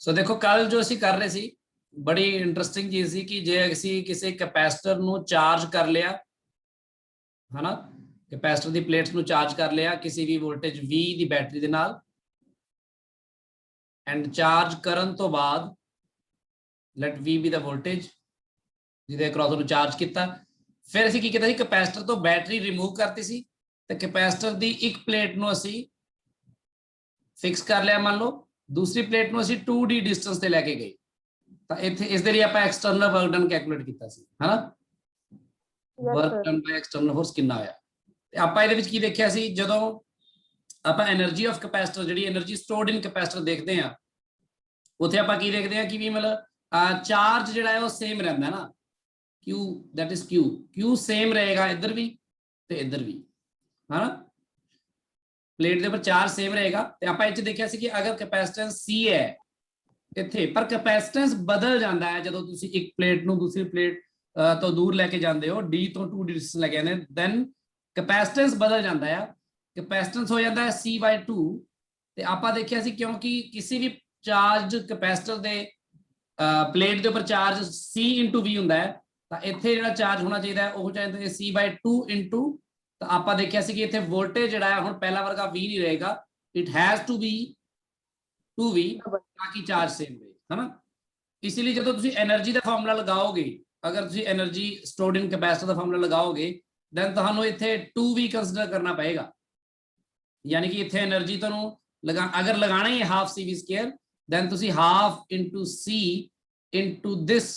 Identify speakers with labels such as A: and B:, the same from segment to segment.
A: ਸੋ ਦੇਖੋ ਕੱਲ ਜੋ ਅਸੀਂ ਕਰ ਰਹੇ ਸੀ ਬੜੀ ਇੰਟਰਸਟਿੰਗ ਚੀਜ਼ ਸੀ ਕਿ ਜੇ ਅਸੀਂ ਕਿਸੇ ਕੈਪੈਸਿਟਰ ਨੂੰ ਚਾਰਜ ਕਰ ਲਿਆ ਹੈ ਨਾ, ਕੈਪੈਸਿਟਰ ਦੀ ਪਲੇਟਸ ਨੂੰ ਚਾਰਜ ਕਰ ਲਿਆ ਕਿਸੇ ਵੀ ਵੋਲਟੇਜ V ਦੀ ਬੈਟਰੀ ਦੇ ਨਾਲ ਐਂਡ ਚਾਰਜ ਕਰਨ ਤੋਂ ਬਾਅਦ ਲੈਟ V ਬੀ ਦਾ ਵੋਲਟੇਜ ਜਿਹਦੇ ਅਕ੍ਰੋਸ ਉਹਨੂੰ ਚਾਰਜ ਕੀਤਾ। ਫਿਰ ਅਸੀਂ ਕੀ ਕੀਤਾ ਸੀ, ਕੈਪੈਸਿਟਰ ਤੋਂ ਬੈਟਰੀ ਰਿਮੂਵ ਕਰਤੀ ਸੀ ਤੇ ਕੈਪੈਸਿਟਰ ਦੀ ਇੱਕ ਪਲੇਟ ਨੂੰ ਅਸੀਂ ਫਿਕਸ ਕਰ ਲਿਆ, ਮੰਨ ਲਓ ਦੂਸਰੀ ਪਲੇਟ ਨੂੰ ਅਸੀਂ 2d ਡਿਸਟੈਂਸ ਤੇ ਲੈ ਕੇ ਗਏ ਤਾਂ ਇੱਥੇ ਇਸ ਦੇ ਲਈ ਆਪਾਂ ਐਕਸਟਰਨਲ ਵਰਕ ਡਨ ਕੈਲਕੂਲੇਟ ਕੀਤਾ ਸੀ ਹੈ ਨਾ, ਵਰਕ ਡਨ ਬਾਈ ਐਕਸਟਰਨਲ ਫੋਰਸ ਕਿੰਨਾ ਆਇਆ। ਤੇ ਆਪਾਂ ਇਹਦੇ ਵਿੱਚ ਕੀ ਦੇਖਿਆ ਸੀ, ਜਦੋਂ ਆਪਾਂ એનર્ਜੀ ਆਫ ਕੈਪੈਸਿਟਰ ਜਿਹੜੀ એનર્ਜੀ ਸਟੋਰਡ ਇਨ ਕੈਪੈਸਿਟਰ ਦੇਖਦੇ ਆ ਉੱਥੇ ਆਪਾਂ ਕੀ ਦੇਖਦੇ ਆ ਕਿ ਵੀ ਮਤਲਬ ਚਾਰਜ ਜਿਹੜਾ ਹੈ ਉਹ ਸੇਮ ਰਹਿੰਦਾ ਨਾ, Q that is Q same ਰਹੇਗਾ ਇੱਧਰ ਵੀ ਤੇ ਇੱਧਰ ਵੀ ਹੈ ਨਾ, ਪਲੇਟ ਦੇ ਉੱਪਰ ਚਾਰਜ ਸੇਮ ਰਹੇਗਾ। ਤੇ ਆਪਾਂ ਇਹ ਚ ਦੇਖਿਆ ਸੀ ਕਿ ਅਗਰ ਕੈਪੈਸਿਟੈਂਸ C ਹੈ ਇੱਥੇ ਪਰ ਕੈਪੈਸਿਟੈਂਸ ਬਦਲ ਜਾਂਦਾ ਹੈ ਜਦੋਂ ਤੁਸੀਂ ਇੱਕ ਪਲੇਟ ਨੂੰ ਦੂਸਰੀ ਪਲੇਟ ਤੋਂ ਦੂਰ ਲੈ ਕੇ ਜਾਂਦੇ ਹੋ, D ਤੋਂ 2d ਡਿਸਟੈਂਸ ਲੈ ਕੇ ਜਾਂਦੇ, ਦੈਨ ਕੈਪੈਸਿਟੈਂਸ ਬਦਲ ਜਾਂਦਾ ਹੈ, ਕੈਪੈਸਿਟੈਂਸ ਹੋ ਜਾਂਦਾ ਹੈ C/2। ਤੇ ਆਪਾਂ ਦੇਖਿਆ ਸੀ ਕਿਉਂਕਿ ਕਿਸੇ ਵੀ ਚਾਰਜ ਕੈਪੈਸਿਟਰ ਦੇ ਪਲੇਟ ਦੇ ਉੱਪਰ ਚਾਰਜ C/V ਹੁੰਦਾ ਹੈ ਤਾਂ ਇੱਥੇ ਜਿਹੜਾ ਚਾਰਜ ਹੋਣਾ ਚਾਹੀਦਾ ਉਹ ਚਾਹੀਦਾ ਹੈ C/2 ਤਾਂ ਆਪਾਂ ਦੇਖਿਆ ਸੀ ਕਿ ਇੱਥੇ ਵੋਲਟੇਜ ਜਿਹੜਾ ਹੈ ਹੁਣ ਪਹਿਲਾ ਵਰਗਾ V ਨਹੀਂ ਰਹੇਗਾ, it has to be 2V ਤਾਂ ਕਿ ਚਾਰਜ ਸੇਮ ਰਹੇ ਹੈ ਨਾ। ਇਸ ਲਈ ਜਦੋਂ ਤੁਸੀਂ એનર્ਜੀ ਦਾ ਫਾਰਮੂਲਾ ਲਗਾਓਗੇ, ਅਗਰ ਤੁਸੀਂ એનર્ਜੀ ਸਟੋਰਡ ਇਨ ਕੈਪੈਸਿਟਰ ਦਾ ਫਾਰਮੂਲਾ ਲਗਾਓਗੇ ਦੈਨ ਤੁਹਾਨੂੰ ਇੱਥੇ 2V ਕੰਸੀਡਰ ਕਰਨਾ ਪਏਗਾ, ਯਾਨੀ ਕਿ ਇੱਥੇ એનર્ਜੀ ਤੁਹਾਨੂੰ ਅਗਰ ਲਗਾਣਾ ਹੀ ਹਾਫ CV² ਦੈਨ ਤੁਸੀਂ ਹਾਫ ਇੰਟੂ C ਇੰਟੂ ਦਿਸ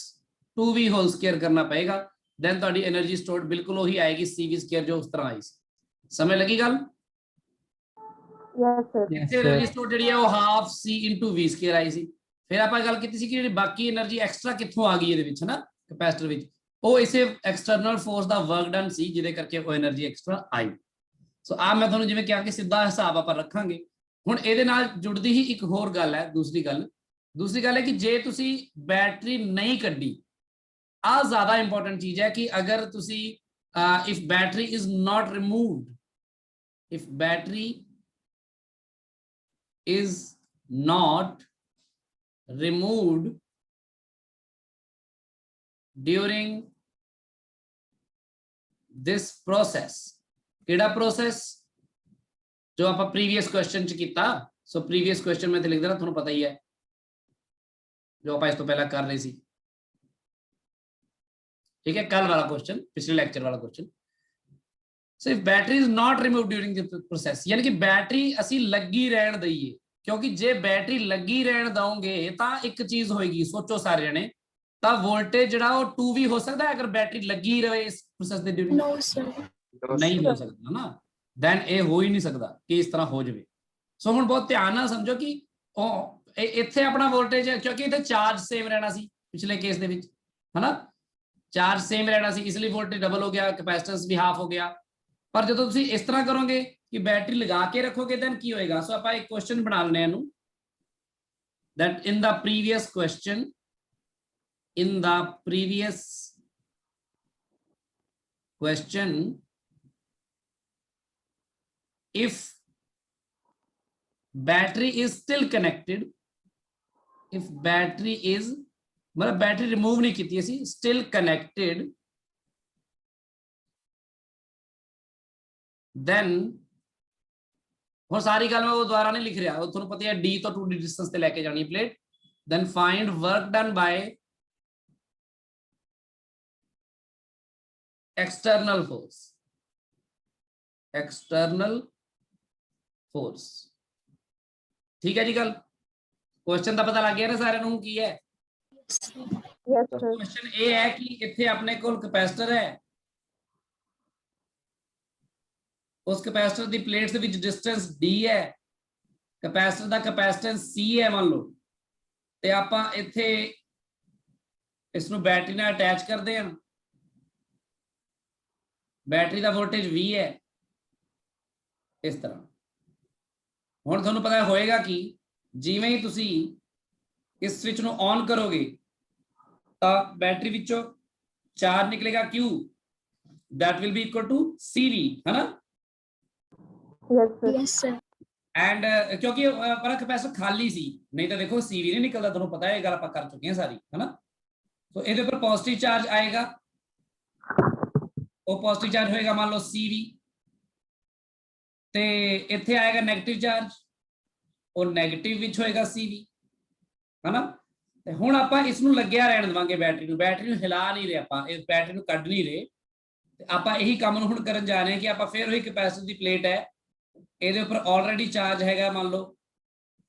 A: 2V ਹੋਲ ਸਕੁਅਰ ਕਰਨਾ ਪਏਗਾ, ਦੈਨ ਤੁਹਾਡੀ એનર્ਜੀ ਸਟੋਰਡ ਬਿਲਕੁਲ ਉਹੀ ਆਏਗੀ CV² ਜੋ ਉਸ ਤਰ੍ਹਾਂ ਆਈ ਸੀ। ਸਮਝ ਲੱਗੀ ਗੱਲ?
B: Yes sir.
A: એનર્ਜੀ ਸਟੋਰਡ ਜਿਹੜੀ ਹੈ ਉਹ ਹਾਫ C ਇੰਟੂ V² ਆਈ ਸੀ। ਫਿਰ ਆਪਾਂ ਗੱਲ ਕੀਤੀ ਸੀ ਕਿ ਜਿਹੜੀ ਬਾਕੀ એનર્ਜੀ ਐਕਸਟਰਾ ਕਿੱਥੋਂ ਆ ਗਈ ਇਹਦੇ ਵਿੱਚ ਹੈ ਨਾ ਕੈਪੈਸਿਟਰ ਵਿੱਚ, ਉਹ ਇਸੇ ਐਕਸਟਰਨਲ ਫੋਰਸ ਦਾ ਵਰਕ ਡਨ ਸੀ ਜਿਹਦੇ ਕਰਕੇ ਉਹ એનર્ਜੀ ਐਕਸਟਰਾ ਆਈ। ਸੋ ਆ ਮੈਂ ਤੁਹਾਨੂੰ ਜਿਵੇਂ ਕਿਹਾ ਕਿ ਸਿੱਧਾ ਹਿਸਾਬ ਆਪਾਂ ਰੱਖਾਂਗੇ। ਹੁਣ ਇਹਦੇ ਨਾਲ ਜੁੜਦੀ ਹੀ ਇੱਕ ਹੋਰ ਗੱਲ ਹੈ, ਦੂਸਰੀ ਗੱਲ ਹੈ ਕਿ ਜੇ ਤੁਸੀਂ ਬੈਟਰੀ ਨਹੀਂ ਕੱਢੀ, ਆ ਜ਼ਿਆਦਾ ਇੰਪੋਰਟੈਂਟ ਚੀਜ਼ ਹੈ ਕਿ ਅਗਰ ਤੁਸੀਂ if battery is not removed, if battery is not removed during this process, ਕਿਹੜਾ ਪ੍ਰੋਸੈਸ ਜੋ ਆਪਾਂ ਪ੍ਰੀਵੀਅਸ ਕੁਐਸਚਨ ਚ ਕੀਤਾ। ਸੋ ਪ੍ਰੀਵੀਅਸ ਕੁਐਸਚਨ ਮੈਂ ਤੇ ਲਿਖ ਦੇਣਾ, ਤੁਹਾਨੂੰ ਪਤਾ ਹੀ ਹੈ ਜੋ ਆਪਾਂ ਇਸ ਤੋਂ ਪਹਿਲਾਂ ਕਰ ਰਹੇ ਸੀ, ਠੀਕ ਹੈ, ਕੱਲ ਵਾਲਾ ਕੁਐਸਚਨ, ਪਿਛਲੇ ਲੈਕਚਰ ਵਾਲਾ question. So if battery is not removed during the process, ਯਾਨੀ ਕਿ ਬੈਟਰੀ ਅਸੀਂ ਲੱਗੀ ਰਹਿਣ ਦਈਏ, ਕਿਉਂਕਿ ਜੇ ਬੈਟਰੀ ਲੱਗੀ ਰਹਿਣ ਦਓਗੇ ਤਾਂ ਇੱਕ ਚੀਜ਼ ਹੋਏਗੀ, ਸੋਚੋ ਸਾਰੇ ਜਣੇ, ਤਾਂ ਵੋਲਟੇਜ ਜਿਹੜਾ ਉਹ 2V ਹੋ ਸਕਦਾ ਹੈ ਅਗਰ ਬੈਟਰੀ ਲੱਗੀ ਰਹੇ ਇਸ ਪ੍ਰੋਸੈਸ ਦੇ ਡਿਊਰਿੰਗ? ਨਹੀਂ ਹੋ ਸਕਦਾ ਨਾ, ਦੈਨ ਇਹ ਹੋ ਹੀ ਨਹੀਂ ਸਕਦਾ ਕਿ ਇਸ ਤਰ੍ਹਾਂ ਹੋ ਜਾਵੇ। ਸੋ ਹੁਣ ਬਹੁਤ ਧਿਆਨ ਨਾਲ ਸਮਝੋ ਕਿ ਉਹ ਇੱਥੇ ਆਪਣਾ ਵੋਲਟੇਜ, ਕਿਉਂਕਿ ਇੱਥੇ ਚਾਰਜ ਸੇਮ ਰਹਿਣਾ ਸੀ ਪਿਛਲੇ ਕੇਸ ਦੇ ਵਿੱਚ ਹੈ ਨਾ, ਚਾਰਜ ਸੇਮ ਰਹਿਣਾ ਸੀ, ਇਸ ਲਈ ਵੋਲਟੇਜ ਡਬਲ ਹੋ ਗਿਆ, ਕੈਪੈਸਿਟੈਂਸ ਵੀ ਹਾਫ ਹੋ ਗਿਆ। ਪਰ ਜਦੋਂ ਤੁਸੀਂ ਇਸ ਤਰ੍ਹਾਂ ਕਰੋਗੇ ਕਿ ਬੈਟਰੀ ਲਗਾ ਕੇ ਰੱਖੋਗੇ ਦੈਨ ਕੀ ਹੋਏਗਾ। ਸੋ ਆਪਾਂ ਇੱਕ ਕੁਐਸਚਨ ਬਣਾ ਲੈਣੇ ਇਹਨੂੰ, that in the previous question, if battery is still connected, if battery is मतलब बैटरी रिमूव नहीं की थी, still connected, then ਹੁਣ ਸਾਰੀ ਗੱਲ ਮੈਂ ਉਹ ਦੁਬਾਰਾ ਨਹੀਂ ਲਿਖ ਰਿਹਾ, ਉਹ ਤੁਹਾਨੂੰ ਪਤਾ ਹੈ D ਤੋਂ 2D ਡਿਸਟੈਂਸ ਤੇ ਲੈ ਕੇ ਜਾਣੀ plate, then find work done by external force, ਠੀਕ ਹੈ ਜੀ। ਗੱਲ ਕੁਐਸਚਨ ਦਾ ਪਤਾ ਲੱਗ ਗਿਆ ਨਾ ਸਾਰਿਆਂ ਨੂੰ ਕੀ ਹੈ? ਕੁਐਸਚਨ ਇਹ ਹੈ ਕਿ ਇੱਥੇ ਆਪਣੇ ਕੋਲ ਕੈਪੈਸਿਟਰ ਹੈ, ਉਸ ਕੈਪੈਸਿਟਰ ਦੀ ਪਲੇਟਸ ਦੇ ਵਿੱਚ ਡਿਸਟੈਂਸ D ਹੈ, ਕੈਪੈਸਿਟਰ ਦਾ ਕੈਪੈਸਿਟੈਂਸ C ਹੈ ਮੰਨ ਲਓ, ਤੇ ਆਪਾਂ ਇੱਥੇ ਇਸ ਨੂੰ ਬੈਟਰੀ ਨਾਲ ਅਟੈਚ ਕਰਦੇ ਹਾਂ, ਬੈਟਰੀ ਦਾ ਵੋਲਟੇਜ V ਹੈ ਇਸ ਤਰ੍ਹਾਂ। ਹੁਣ ਤੁਹਾਨੂੰ ਪਤਾ ਹੋਏਗਾ ਕਿ ਜਿਵੇਂ ਹੀ ਤੁਸੀਂ ਇਸ ਸਵਿਚ ਨੂੰ ਔਨ ਕਰੋਗੇ ਤਾਂ ਬੈਟਰੀ ਵਿੱਚੋਂ ਚਾਰਜ ਨਿਕਲੇਗਾ Q, that will be equal to CV, ਹੈ ਨਾ?
B: Yes sir.
A: एंड क्योंकि पर कैपेसिटर खाली सी, नहीं तो देखो सीवी नहीं निकलता, ਤੁਹਾਨੂੰ ਪਤਾ ਹੈ ਇਹ ਗੱਲ ਆਪਾਂ ਕਰ ਚੁੱਕੇ ਹਾਂ ਸਾਰੀ, है ना। तो ਇਹਦੇ ਉੱਪਰ ਪੋਜ਼ਿਟਿਵ ਚਾਰਜ ਆਏਗਾ, ਉਹ ਪੋਜ਼ਿਟਿਵ ਚਾਰਜ ਹੋਏਗਾ ਮੰਨ ਲਓ ਸੀਵੀ, ਤੇ ਇੱਥੇ ਆਏਗਾ 네ਗੇਟਿਵ ਚਾਰਜ, ਉਹ 네ਗੇਟਿਵ ਵਿੱਚ ਹੋਏਗਾ ਸੀਵੀ, है ना। ਤੇ ਹੁਣ ਆਪਾਂ ਇਸ ਨੂੰ ਲੱਗਿਆ ਰਹਿਣ ਦੇਵਾਂਗੇ बैटरी ਨੂੰ ਹਿਲਾ ਨਹੀਂ ਰਹੇ ਆਪਾਂ, ਇਸ बैटरी ਨੂੰ ਕੱਢ ਨਹੀਂ ਰਹੇ, ਤੇ ਆਪਾਂ ਇਹੀ ਕੰਮ ਨੂੰ ਹੁਣ ਕਰਨ ਜਾ ਰਹੇ ਹਾਂ ਕਿ ਆਪਾਂ ਫਿਰ ਉਹੀ ਕੈਪੈਸਿਟਰ ਦੀ ਪਲੇਟ ਹੈ, ਇਹਦੇ ਉੱਪਰ ਆਲਰੇਡੀ ਚਾਰਜ ਹੈਗਾ ਮੰਨ ਲਓ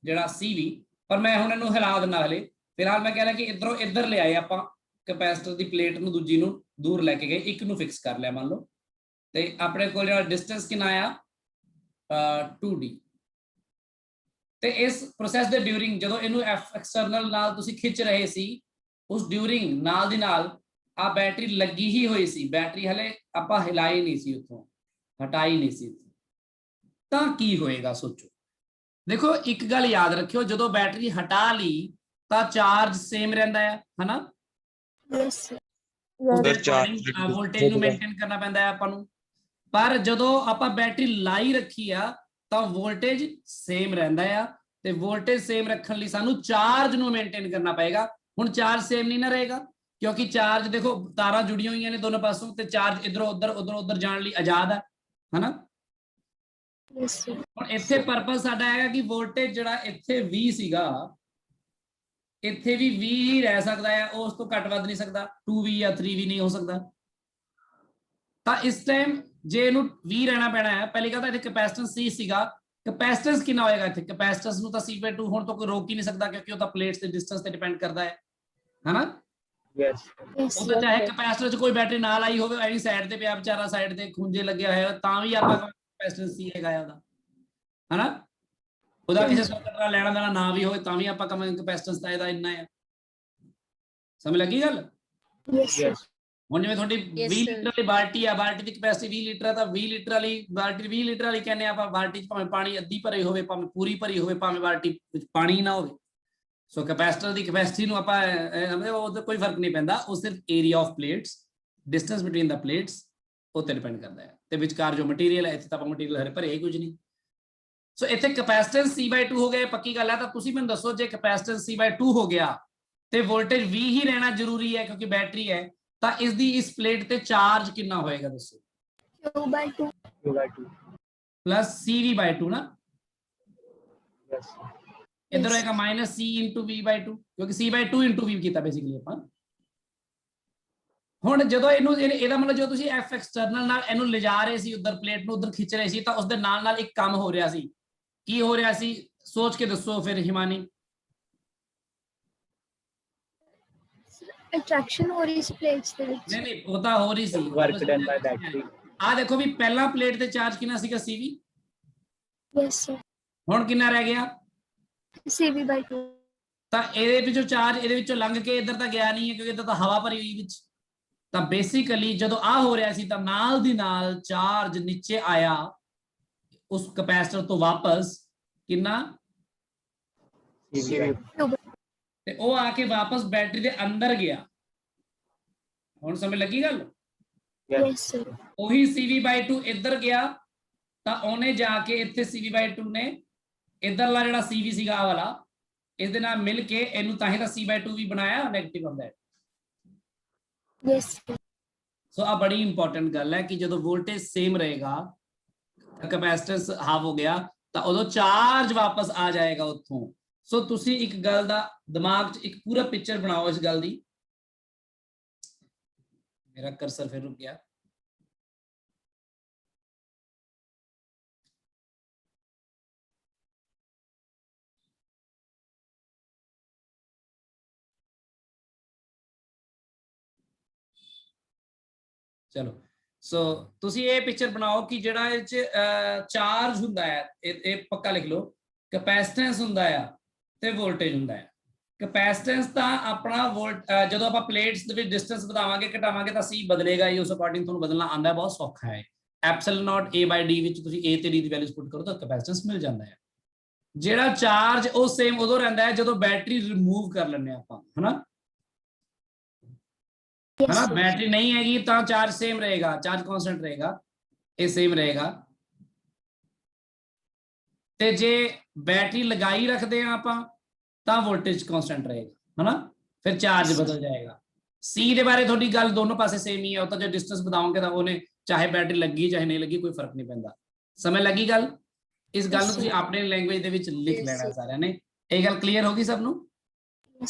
A: ਜਿਹੜਾ ਸੀਵੀ, ਪਰ ਮੈਂ ਹੁਣ ਇਹਨੂੰ ਹਿਲਾ ਦਿੰਦਾ ਹਲੇ ਫਿਲਹਾਲ। ਮੈਂ ਕਹਿ ਰਿਹਾ ਕਿ ਇਧਰੋਂ ਇੱਧਰ ਲਿਆਏ ਆਪਾਂ ਕੈਪੈਸਿਟਰ ਦੀ ਪਲੇਟ ਨੂੰ, ਦੂਜੀ ਨੂੰ ਦੂਰ ਲੈ ਕੇ ਗਏ, ਇੱਕ ਨੂੰ ਫਿਕਸ ਕਰ ਲਿਆ ਮੰਨ ਲਓ, ਤੇ ਆਪਣੇ ਕੋਲ ਜਿਹੜਾ ਡਿਸਟੈਂਸ ਕਿੰਨਾ ਆਇਆ 2d। ਤੇ ਇਸ ਪ੍ਰੋਸੈਸ ਦੇ ਡਿਊਰਿੰਗ ਜਦੋਂ ਇਹਨੂੰ ਐਫ ਐਕਸਟਰਨਲ ਨਾਲ ਤੁਸੀਂ ਖਿੱਚ ਰਹੇ ਸੀ, ਉਸ ਡਿਊਰਿੰਗ ਨਾਲ ਦੀ ਨਾਲ ਆ ਬੈਟਰੀ ਲੱਗੀ ਹੀ ਹੋਈ ਸੀ, ਬੈਟਰੀ ਹਲੇ ਆਪਾਂ ਹਿਲਾਈ ਨਹੀਂ ਸੀ, ਉੱਥੋਂ ਹਟਾਈ ਨਹੀਂ ਸੀ, ਤਾਂ ਕੀ ਹੋਏਗਾ ਸੋਚੋ। ਦੇਖੋ ਇੱਕ ਗੱਲ ਯਾਦ ਰੱਖਿਓ, ਜਦੋਂ ਬੈਟਰੀ ਹਟਾ ਲਈ ਤਾਂ ਚਾਰਜ ਸੇਮ ਰਹਿੰਦਾ ਹੈ, ਹਨਾ। ਵੋਲਟੇਜ ਨੂੰ ਮੇਨਟੇਨ ਕਰਨਾ ਪੈਂਦਾ ਹੈ ਆਪਾਂ ਨੂੰ, ਪਰ ਜਦੋਂ ਆਪਾਂ ਬੈਟਰੀ ਲਾਈ ਰੱਖੀ ਆ ਤਾਂ ਵੋਲਟੇਜ ਸੇਮ ਰਹਿੰਦਾ ਆ, ਤੇ ਵੋਲਟੇਜ ਸੇਮ ਰੱਖਣ ਲਈ ਸਾਨੂੰ ਚਾਰਜ ਨੂੰ ਮੇਨਟੇਨ ਕਰਨਾ ਪਏਗਾ। ਹੁਣ ਚਾਰਜ ਸੇਮ ਨਹੀਂ ਨਾ ਰਹੇਗਾ, ਕਿਉਂਕਿ ਚਾਰਜ ਦੇਖੋ ਤਾਰਾਂ ਜੁੜੀਆਂ ਹੋਈਆਂ ਨੇ ਦੋਨੋਂ ਪਾਸੋਂ, ਤੇ ਚਾਰਜ ਇਧਰੋਂ ਉਧਰ ਜਾਣ ਲਈ ਆਜ਼ਾਦ ਹੈ, ਹਨਾ। ਹੁਣ ਇੱਥੇ ਪਰਪਸ ਸਾਡਾ ਹੈਗਾ ਕਿ ਵੋਲਟੇਜ ਜਿਹੜਾ ਇੱਥੇ 20 ਸੀਗਾ, ਇੱਥੇ ਵੀ 20 ਹੀ ਰਹਿ ਸਕਦਾ ਹੈ, ਉਸ ਤੋਂ ਘੱਟ ਵੱਧ ਨਹੀਂ ਸਕਦਾ, 2v ਜਾਂ 3v ਨਹੀਂ ਹੋ ਸਕਦਾ। ਤਾਂ ਇਸ ਟਾਈਮ ਜੇ ਇਹਨੂੰ 20 ਰਹਿਣਾ ਪੈਣਾ ਹੈ, ਪਹਿਲੀ ਗੱਲ ਤਾਂ ਇੱਥੇ ਕੈਪੈਸਿਟੈਂਸ C ਸੀਗਾ, ਕੈਪੈਸਿਟੈਂਸ ਕਿੰਨਾ ਹੋਏਗਾ ਇੱਥੇ, ਕੈਪੈਸਿਟੈਂਸ ਨੂੰ ਤਾਂ C/2 ਹੁਣ ਤੋਂ ਕੋਈ ਰੋਕ ਹੀ ਨਹੀਂ ਸਕਦਾ, ਕਿਉਂਕਿ ਉਹ ਤਾਂ ਪਲੇਟਸ ਦੇ ਡਿਸਟੈਂਸ ਤੇ ਡਿਪੈਂਡ ਕਰਦਾ ਹੈ, ਹਨਾ। ਉਹ ਤਾਂ ਚਾਹੇ ਕੈਪੈਸਿਟਰ 'ਚ ਕੋਈ ਬੈਟਰੀ ਨਾ ਲਾਈ ਹੋਵੇ, ਐਨੀ ਸਾਈਡ ਤੇ ਪਿਆ ਵਿਚਾਰਾ, ਸਾਈਡ ਤੇ ਖੁੰਝੇ ਲੱਗਿਆ ਹੋਇਆ, ਤਾਂ ਵੀ ਆਪਾਂ ਕੈਪੈਸਿਟੈਂਸ C ਹੈਗਾ ਉਹਦਾ, ਹਨਾ। ਉਹਦਾ ਕਿਸੇ ਸਰਕਟ ਨਾਲ ਲੈਣਾ ਦੇਣਾ ਨਾ ਵੀ ਹੋਵੇ, ਤਾਂ ਵੀ ਆਪਾਂ ਕਹਾਂਗੇ ਕੈਪੈਸਿਟੈਂਸ ਤਾਂ ਇਹਦਾ ਇੰਨਾ ਹੈ। ਸਮਝ ਲੱਗੀ ਗੱਲ। ਹੁਣ ਜਿਵੇਂ ਤੁਹਾਡੀ 20 ਲੀਟਰ ਵਾਲੀ ਬਾਲਟੀ ਆ, ਬਾਲਟੀ ਦੀ ਕੈਪੈਸਿਟੀ 20 ਲੀਟਰ ਹੈ, ਤਾਂ 20 ਲੀਟਰ ਵਾਲੀ ਬਾਲਟੀ 20 ਲੀਟਰ ਵਾਲੀ ਕਹਿੰਦੇ ਆਪਾਂ, ਬਾਲਟੀ 'ਚ ਭਾਵੇਂ ਪਾਣੀ ਅੱਧੀ ਭਰੀ ਹੋਵੇ, ਭਾਵੇਂ ਪੂਰੀ ਭਰੀ ਹੋਵੇ, ਭਾਵੇਂ ਬਾਲਟੀ ਵਿੱਚ ਪਾਣੀ ਨਾ ਹੋਵੇ। ਸੋ ਕੈਪੈਸਿਟਰ ਦੀ ਕੈਪੈਸਿਟੀ ਨੂੰ ਆਪਾਂ ਉਹਦਾ ਕੋਈ ਫਰਕ ਨਹੀਂ ਪੈਂਦਾ, ਉਹ ਸਿਰਫ area of plates, distance between the plates ਉੱਤੇ ਡਿਪੈਂਡ ਕਰਦਾ ਹੈ, ਤੇ ਵਿਚਕਾਰ ਜੋ ਮਟੀਰੀਅਲ ਹੈ, ਇੱਥੇ ਤਾਂ ਆਪਾਂ ਮਟੀਰੀਅਲ ਹਰੇ ਭਰੇ ਕੁਝ ਨਹੀਂ। ਸੋ ਇੱਥੇ ਕੈਪੈਸਿਟੈਂਸ C/2 ਹੋ ਗਿਆ, ਪੱਕੀ ਗੱਲ ਹੈ। ਤਾਂ ਤੁਸੀਂ ਮੈਨੂੰ ਦੱਸੋ, ਜੇ ਕੈਪੈਸਿਟੈਂਸ C/2 ਹੋ ਗਿਆ ਤੇ ਵੋਲਟੇਜ 20 ਹੀ ਰਹਿਣਾ ਜ਼ਰੂਰੀ ਹੈ ਕਿਉਂਕਿ ਬੈਟਰੀ ਹੈ, ਤਾਂ ਇਸ ਦੀ ਇਸ ਪਲੇਟ ਤੇ ਚਾਰਜ ਕਿੰਨਾ ਹੋਏਗਾ ਦੱਸੋ।
B: Q/2
A: ਪਲੱਸ CV/2 ਨਾ, ਇੱਧਰ ਹੋਏਗਾ ਮਾਈਨਸ C into V/2, ਕਿਉਂਕਿ C/2 into V ਕੀਤਾ ਬੇਸਿਕਲੀ ਆਪਾਂ। ਹੁਣ ਜਦੋਂ ਇਹਨੂੰ ਇਹਦਾ ਮਤਲਬ ਜਦੋਂ ਤੁਸੀਂ F ਐਕਸਟਰਨਲ ਨਾਲ ਇਹਨੂੰ ਲਿਜਾ ਰਹੇ ਸੀ, ਉਧਰ ਪਲੇਟ ਨੂੰ ਉਧਰ ਖਿੱਚ ਰਹੇ ਸੀ, ਤਾਂ ਉਸਦੇ ਨਾਲ ਨਾਲ ਇੱਕ ਕੰਮ ਹੋ ਰਿਹਾ ਸੀ। ਕੀ ਹੋ ਰਿਹਾ ਸੀ ਸੋਚ ਕੇ ਦੱਸੋ ਫਿਰ ਹਿਮਾਨੀ।
B: ਅਟਰੈਕਸ਼ਨ ਹੋ ਰਹੀ ਸੀ ਪਲੇਟਸ ਦੇ ਵਿੱਚ।
A: ਨਹੀਂ ਉਹ ਤਾਂ ਹੋ ਰਹੀ ਸੀ, ਵਰਕ ਡਨ ਬਾਈ ਬੈਟਰੀ। ਆ ਦੇਖੋ ਵੀ ਪਹਿਲਾ ਪਲੇਟ ਤੇ ਚਾਰਜ ਕਿੰਨਾ ਸੀਗਾ CV।
B: Yes sir.
A: ਹੁਣ ਕਿੰਨਾ ਰਹਿ ਗਿਆ
B: CV/2।
A: ਤਾਂ ਇਹਦੇ ਵਿੱਚੋਂ ਚਾਰਜ ਇਹਦੇ ਵਿੱਚੋਂ ਲੰਘ ਕੇ ਇੱਧਰ ਤਾਂ ਗਿਆ ਨਹੀਂ ਹੈ, ਕਿਉਂਕਿ ਇੱਧਰ ਤਾਂ ਹਵਾ ਭਰੀ ਹੋਈ ਵਿੱਚ। ਤਾਂ ਬੇਸਿਕਲੀ ਜਦੋਂ ਆ ਹੋ ਰਿਹਾ ਸੀ ਤਾਂ ਨਾਲ ਦੀ ਨਾਲ ਚਾਰਜ ਨੀਚੇ ਆਇਆ ਉਸ ਕੈਪੈਸਿਟਰ ਤੋਂ ਵਾਪਸ, ਕਿੰਨਾ ਤੇ ਉਹ ਆ ਕੇ ਵਾਪਸ ਬੈਟਰੀ ਦੇ ਅੰਦਰ ਗਿਆ। ਹੁਣ ਸਮਝ ਲੱਗੀ ਗੱਲ।
B: Yes sir.
A: ਉਹੀ CV/2 ਇੱਧਰ ਗਿਆ ਤਾਂ ਉਹਨੇ ਜਾ ਕੇ ਇੱਥੇ CV/2 ਨੇ ਇੱਧਰਲਾ ਜਿਹੜਾ CV ਸੀਗਾ ਆ ਵਾਲਾ, ਇਹਦੇ ਨਾਲ ਮਿਲ ਕੇ ਇਹਨੂੰ ਤਾਂ ਹੀ ਤਾਂ C/2 ਵੀ ਬਣਾਇਆ, ਨੈਗੇਟਿਵ ਆਫ ਦੈਟ।
B: ਯੈਸ।
A: ਸੋ ਆ ਬੜੀ ਇੰਪੋਰਟੈਂਟ ਗੱਲ ਹੈ ਕਿ ਜਦੋਂ ਵੋਲਟੇਜ ਸੇਮ ਰਹੇਗਾ, ਕੈਪੈਸਿਟੈਂਸ ਹਾਫ ਹੋ ਗਿਆ, ਤਾਂ ਉਦੋਂ ਚਾਰਜ ਵਾਪਸ ਆ ਜਾਏਗਾ ਉੱਥੋਂ। ਸੋ ਤੁਸੀਂ ਇੱਕ ਗੱਲ ਦਾ ਦਿਮਾਗ 'ਚ ਇੱਕ ਪੂਰਾ ਪਿਕਚਰ ਬਣਾਓ ਇਸ ਗੱਲ ਦੀ। ਮੇਰਾ ਕਰਸਰ ਫਿਰ ਰੁਕ ਗਿਆ। ਚਲੋ ਸੋ ਤੁਸੀਂ ਇਹ ਪਿਕਚਰ ਬਣਾਓ ਕਿ ਜਿਹੜਾ ਇਹ 'ਚ ਚਾਰਜ ਹੁੰਦਾ ਹੈ, ਇਹ ਪੱਕਾ ਲਿਖ ਲਓ, ਕੈਪੈਸਿਟੈਂਸ ਹੁੰਦਾ ਆ ਤੇ ਵੋਲਟੇਜ ਹੁੰਦਾ ਹੈ। ਕੈਪੈਸਿਟੈਂਸ ਤਾਂ ਆਪਣਾ ਜਦੋਂ ਆਪਾਂ ਪਲੇਟਸ ਦੇ ਵਿੱਚ ਡਿਸਟੈਂਸ ਵਧਾਵਾਂਗੇ ਘਟਾਵਾਂਗੇ ਤਾਂ C ਬਦਲੇਗਾ ਹੀ, ਉਸ ਅਕੋਰਡਿੰਗ ਤੁਹਾਨੂੰ ਬਦਲਣਾ ਆਉਂਦਾ, ਬਹੁਤ ਸੌਖਾ ਹੈ। ਐਪਸਿਲਨ A/D ਵਿੱਚ ਤੁਸੀਂ A ਤੇ D ਦੀ ਵੈਲਿਊ ਪੁੱਟ ਕਰੋ ਤਾਂ ਕੈਪੈਸਿਟੈਂਸ ਮਿਲ ਜਾਂਦਾ ਹੈ। ਜਿਹੜਾ ਚਾਰਜ ਉਹ ਸੇਮ ਉਦੋਂ ਰਹਿੰਦਾ ਹੈ ਜਦੋਂ ਬੈਟਰੀ ਰਿਮੂਵ ਕਰ ਲੈਂਦੇ ਆਪਾਂ, ਹਨਾ। है ना, बैटरी नहीं हैगी तो चार्ज सेम रहेगा, चार्ज कांस्टेंट रहेगा, ये सेम रहेगा। ਤੇ ਜੇ ਬੈਟਰੀ ਲਗਾਈ ਰੱਖਦੇ ਆ ਆਪਾਂ ਤਾਂ ਵੋਲਟੇਜ ਕਾਂਸਟੈਂਟ ਰਹੇਗਾ ਹਨਾ, ਫਿਰ ਚਾਰਜ ਬਦਲ ਜਾਏਗਾ। ਸੀ ਦੇ ਬਾਰੇ ਤੁਹਾਡੀ ਗੱਲ ਦੋਨੋਂ ਪਾਸੇ ਸੇਮ ਹੀ ਹੈ, ਉਹ ਤਾਂ ਜੇ ਡਿਸਟੈਂਸ ਵਧਾਓਗੇ ਤਾਂ ਉਹਨੇ ਚਾਹੇ ਬੈਟਰੀ ਲੱਗੀ ਚਾਹੇ ਨਹੀਂ ਲੱਗੀ ਕੋਈ ਫਰਕ ਨਹੀਂ ਪੈਂਦਾ। ਸਮਝ ਲੱਗੀ ਗੱਲ? ਇਸ ਗੱਲ ਨੂੰ ਤੁਸੀਂ ਆਪਣੇ ਲੈਂਗੁਏਜ ਦੇ ਵਿੱਚ ਲਿਖ ਲੈਣਾ ਸਾਰਿਆਂ ਨੇ। ਇਹ ਗੱਲ ਕਲੀਅਰ ਹੋ ਗਈ ਸਭ ਨੂੰ?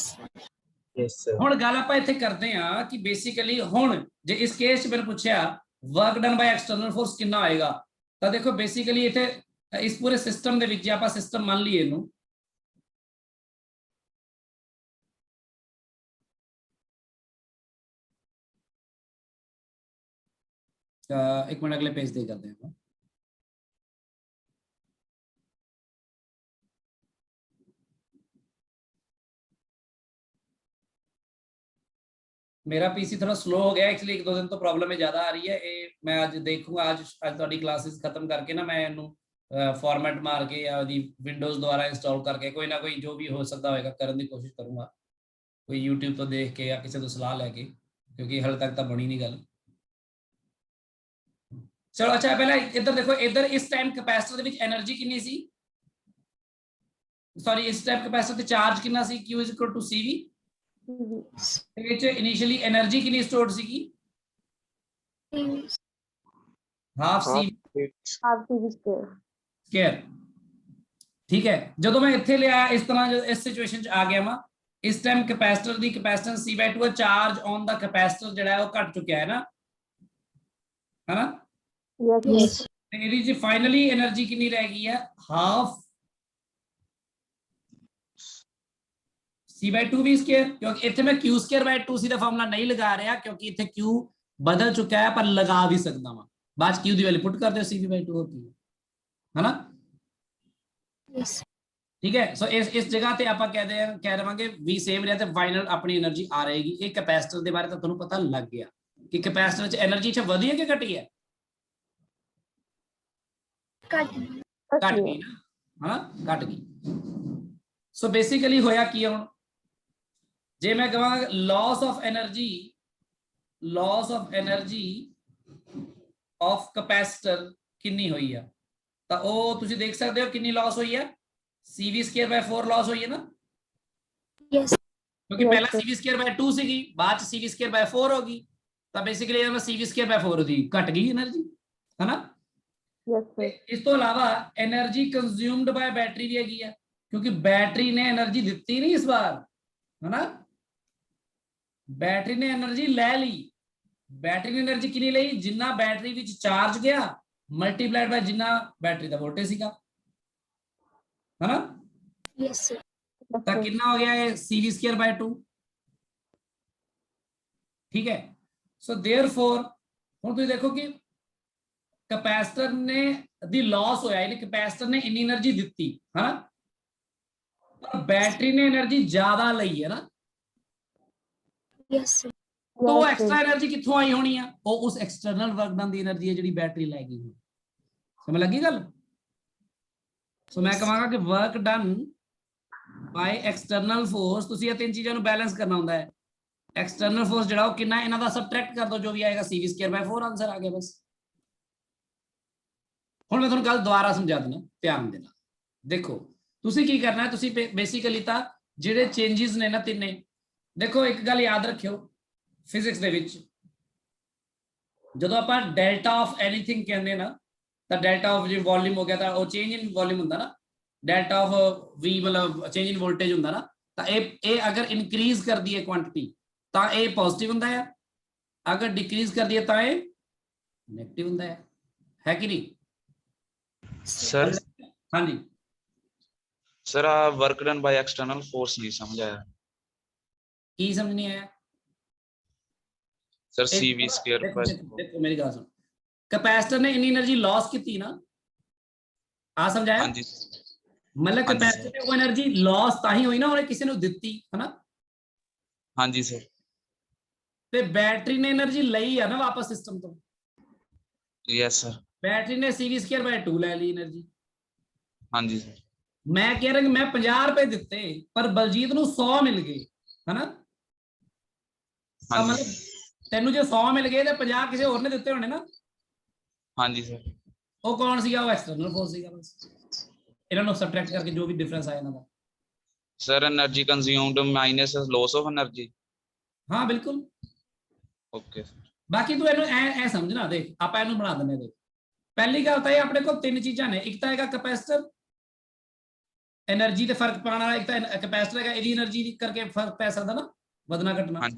C: Yes sir.
A: ਹੁਣ ਗੱਲ ਆਪਾਂ ਇੱਥੇ ਕਰਦੇ ਆ ਕਿ ਬੇਸਿਕਲੀ ਹੁਣ ਜੇ ਇਸ ਕੇਸ 'ਚ ਮੈਨੂੰ ਪੁੱਛਿਆ ਵਰਕ ਡਨ ਬਾਈ ਐਕਸਟਰਨਲ ਫੋਰਸ ਕਿੰਨਾ ਆਏਗਾ, ਤਾਂ ਦੇਖੋ ਬੇਸਿਕਲੀ ਇੱਥੇ ਇਸ ਪੂਰੇ ਸਿਸਟਮ ਦੇ ਵਿੱਚ ਜੇ ਆਪਾਂ ਸਿਸਟਮ ਮੰਨ ਲਈਏ ਇਹਨੂੰ, एक मिनट अगले पेज दे करते हैं। मेरा पीसी थोड़ा स्लो हो गया एक्चुअली, एक दो दिन तो प्रॉब्लम में ज्यादा आ रही है। मैं आज देखूंगा, आज थोड़ी क्लासेस खत्म करके ना मैं इनू फॉर्मेट मार के या विंडोज द्वारा इंस्टॉल करके कोई ना कोई जो भी हो सकता होगा करने की कोशिश करूंगा, कोई यूट्यूब तो देख के या किसी तो सलाह लेके, क्योंकि हाले तक तो बनी नहीं गल। चलो अच्छा पहले इधर देखो, इधर इस टाइम कैपेसिटर ਦੇ ਵਿੱਚ એનર્ਜੀ ਕਿੰਨੀ ਸੀ, सॉरी इस टाइम कैपेसिटर ਤੇ ਚਾਰਜ ਕਿੰਨਾ ਸੀ, Q = CV। ਤੇ ਵਿੱਚ ਇਨੀਸ਼ੀਅਲੀ એનર્ਜੀ ਕਿੰਨੀ ਸਟੋਰਡ ਸੀਗੀ, ਹਾਫ CV ਸਕੁਅਰ। ਠੀਕ ਹੈ, ਜਦੋਂ ਮੈਂ ਇੱਥੇ ਲਿਆ ਇਸ ਤਰ੍ਹਾਂ ਇਸ ਸਿਚੁਏਸ਼ਨ 'ਚ ਆ ਗਿਆ ਮੈਂ, ਇਸ ਟਾਈਮ ਕੈਪੈਸਿਟਰ ਦੀ ਕੈਪੈਸਿਟੈਂਸ C/2 ਹੈ, ਚਾਰਜ ਔਨ ਦਾ ਕੈਪੈਸਿਟਰ ਜਿਹੜਾ ਹੈ ਉਹ ਘਟ ਚੁੱਕਿਆ ਹੈ ਨਾ, ਹੈਨਾ।
B: Yes.
A: ਇਹਦੀ ਜੀ ਫਾਈਨਲੀ એનર્ਜੀ ਕਿੰਨੀ ਰਹਿ ਗਈ ਹੈ, ਹਾਫ C/2 भी स्क्वायर, क्योंकि इतने मैं Q²/2C ਦਾ ਫਾਰਮੂਲਾ ਨਹੀਂ ਲਗਾ ਰਿਹਾ क्योंकि ਇੱਥੇ Q ਬਦਲ ਚੁੱਕਾ ਹੈ, ਪਰ ਲਗਾ ਵੀ ਸਕਦਾ ਵਾਂ। ਬਾਅਦ Q ਦੀ ਵੈਲਿਊ ਪੁੱਟ ਕਰ ਦਿਓ, CV/2 ਹੋਤੀ है ना।
B: Yes.
A: ठीक है, सो इस जगह ਤੇ ਆਪਾਂ ਕਹਿ ਰਵਾਂਗੇ V ਸੇਮ ਰਿਹਾ ਤੇ ਫਾਈਨਲ ਆਪਣੀ એનર્ਜੀ ਆ ਰਹੇਗੀ। ਇਹ ਕੈਪੈਸਿਟਰ ਦੇ ਬਾਰੇ ਤਾਂ ਤੁਹਾਨੂੰ ਪਤਾ ਲੱਗ ਗਿਆ ਕਿ ਕੈਪੈਸਿਟਰ 'ਚ એનર્ਜੀ 'ਚ ਵਧੀ ਹੈ ਕਿ ਘਟੀ ਹੈ, ਘਟ ਗਈ ਨਾ, ਹਾਂ ਘਟ ਗਈ। ਸੋ ਬੇਸਿਕਲੀ ਹੋਇਆ ਕੀ ਹੁਣ, ਜੇ ਮੈਂ ਕਹਾਂ loss of energy of capacitor ਕਿੰਨੀ ਹੋਈ ਆ, ਤਾਂ ਉਹ ਤੁਸੀਂ ਦੇਖ ਸਕਦੇ ਹੋ ਕਿੰਨੀ ਲਾਸ ਹੋਈ ਹੈ, CV²/4 ਲਾਸ ਹੋਈ ਹੈ ਨਾ।
B: Yes.
A: क्योंकि पहला CV²/2 ਸੀਗੀ, ਬਾਅਦ ਚ CV²/4 ਹੋ ਗਈ, ਤਾਂ ਬੇਸਿਕਲੀ ਇਹ CV²/4 ਦੀ ਘਟ ਗਈ એનર્ਜੀ, ਹੈਨਾ। ਇਸ ਤੋਂ ਇਲਾਵਾ એનર્ਜੀ ਕੰਜ਼ਿਊਮਡ ਬਾय ਬੈਟਰੀ ਵੀ ਹੈਗੀ ਹੈ, ਕਿਉਂਕਿ ਬੈਟਰੀ ਨੇ એનર્ਜੀ ਦਿੱਤੀ ਨਹੀਂ ਇਸ ਵਾਰ, ਹੈਨਾ। ਬੈਟਰੀ ਨੇ એનર્ਜੀ ਲੈ ਲਈ, ਬੈਟਰੀ ਨੇ એનર્ਜੀ ਕਿੰਨੀ ਲਈ, ਜਿੰਨਾ ਬੈਟਰੀ ਵਿੱਚ ਚਾਰਜ ਗਿਆ ਮਲਟੀਪਲਾਈਡ ਬਾय ਜਿੰਨਾ ਬੈਟਰੀ ਦਾ ਵੋਲਟੇਜ ਸੀਗਾ, ਹੈਨਾ।
B: Yes, sir.
A: ਤਾਂ ਕਿੰਨਾ ਹੋ ਗਿਆ ਇਹ CV²/2, ਠੀਕ ਹੈ। ਸੋ देयरफॉर ਹੁਣ ਤੁਸੀਂ ਦੇਖੋ ਕਿ ਕੈਪੈਸਿਟਰ ਨੇ ਦੀ ਲਾਸ ਹੋਇਆ, ਇਹਨੇ ਕੈਪੈਸਿਟਰ ਨੇ ਇੰਨੀ એનર્ਜੀ ਦਿੱਤੀ, ਹੈਨਾ, ਪਰ ਬੈਟਰੀ ਨੇ એનર્ਜੀ ਜ਼ਿਆਦਾ ਲਈ ਹੈ ਨਾ।
B: Yes, sir.
A: तो वो एक्स्ट्रा एनर्जी कित्थों आई होनी है, वो उस external work done the energy है जिहड़ी बैटरी लै गई। समझ लगी गल? सो मैं कहांगा कि work done by external force, तुसीं ये तीन चीज़ां नूं बैलेंस करना हुंदा है। एक्सटर्नल फोर्स जिहड़ा वो कितना है, इन्हां दा सबट्रैक्ट कर दो, जो भी आएगा CV²/4 आंसर आ गया बस। हुण मैं तुहानूं गल दुबारा समझा देना, ध्यान देना। देखो तुसीं की करना है, तुसीं बेसिकली तां जिहड़े चेंजिस ने ना तिन्ने, देखो एक गल याद रखियो फिजिक्स ਦੇ ਵਿੱਚ ਜਦੋਂ ਆਪਾਂ ਡੈਲਟਾ ਆਫ ਐਨੀਥਿੰਗ ਕਹਿੰਦੇ ਨਾ, ਤਾਂ ਡੈਲਟਾ ਆਫ ਜੇ ਵੋਲਿਊਮ ਹੋ ਗਿਆ ਤਾਂ ਉਹ ਚੇਂਜ ਇਨ ਵੋਲਿਊਮ ਹੁੰਦਾ ਨਾ, ਡੈਲਟਾ ਆਫ V ਮਤਲਬ ਚੇਂਜ ਇਨ ਵੋਲਟੇਜ ਹੁੰਦਾ ਨਾ। ਤਾਂ ਇਹ ਅਗਰ ਇਨਕਰੀਜ਼ ਕਰਦੀ ਹੈ ਕੁਆਂਟੀਟੀ ਤਾਂ ਇਹ ਪੋਜ਼ਿਟਿਵ ਹੁੰਦਾ ਹੈ, ਅਗਰ ਡਿਕਰੀਜ਼ ਕਰਦੀ ਹੈ ਤਾਂ ਇਹ ਨੈਗੇਟਿਵ ਹੁੰਦਾ ਹੈ ਕਿ ਨਹੀਂ
C: सर?
A: ਹਾਂਜੀ
C: sir work done by external force नहीं समझ आया
A: ਕੀ ਸਮਝ ਨਹੀਂ ਆਇਆ
C: सर। CV²/4
A: देखो मेरी गल सुन, कैपेसिटर ने इन्नी एनर्जी लॉस की ना, आ समझाया?
C: हाँ जी,
A: मतलब कैपेसिटर ने वो एनर्जी लॉस ताही हुई ना, उन्हें किसी ने दित्ती है ना।
C: हाँ जी सर।
A: ते बैटरी ने एनर्जी लई है ना वापस सिस्टम तो।
C: Yes sir.
A: बैटरी ने CV²/2 ले ली एनर्जी।
C: हाँ जी सर।
A: मैं कह रहा कि मैं 50 रुपए दिते पर बलजीत नूं 100 मिल गए, है ना।
C: हाँ जी।
A: मतलब तेनू जो 100 मिल गए तो 50 किसी होर ने दिते होने ना।
C: हाँ जी सर।
A: वो कौन सीगा, वो एक्सटर्नल फोर्स सीगा बस। ਇਹਨਾਂ ਨੂੰ ਸਬਟ੍ਰੈਕਟ ਕਰਕੇ ਜੋ ਵੀ ਡਿਫਰੈਂਸ ਆਇਆ ਇਹਨਾਂ ਦਾ।
C: Sir energy consumed minus loss of energy.
A: ਹਾਂ ਬਿਲਕੁਲ।
C: ਓਕੇ
A: ਬਾਕੀ ਤੂੰ ਇਹਨੂੰ ਐ ਸਮਝਣਾ, ਦੇਖ ਆਪਾਂ ਇਹਨੂੰ ਬਣਾ ਦਿੰਦੇ, ਦੇਖ ਪਹਿਲੀ ਗੱਲ ਤਾਂ ਇਹ ਆਪਣੇ ਕੋਲ ਤਿੰਨ ਚੀਜ਼ਾਂ ਨੇ, ਇੱਕ ਤਾਂ ਹੈਗਾ ਕੈਪੈਸਿਟਰ એનર્ਜੀ ਤੇ ਫਰਕ ਪਾਉਣ ਵਾਲਾ, ਇੱਕ ਤਾਂ ਕੈਪੈਸਿਟਰ ਹੈਗਾ ਇਹਦੀ એનર્ਜੀ ਕਰਕੇ ਫਰਕ ਪੈ ਸਕਦਾ ਨਾ, ਵਧਣਾ ਘਟਣਾ।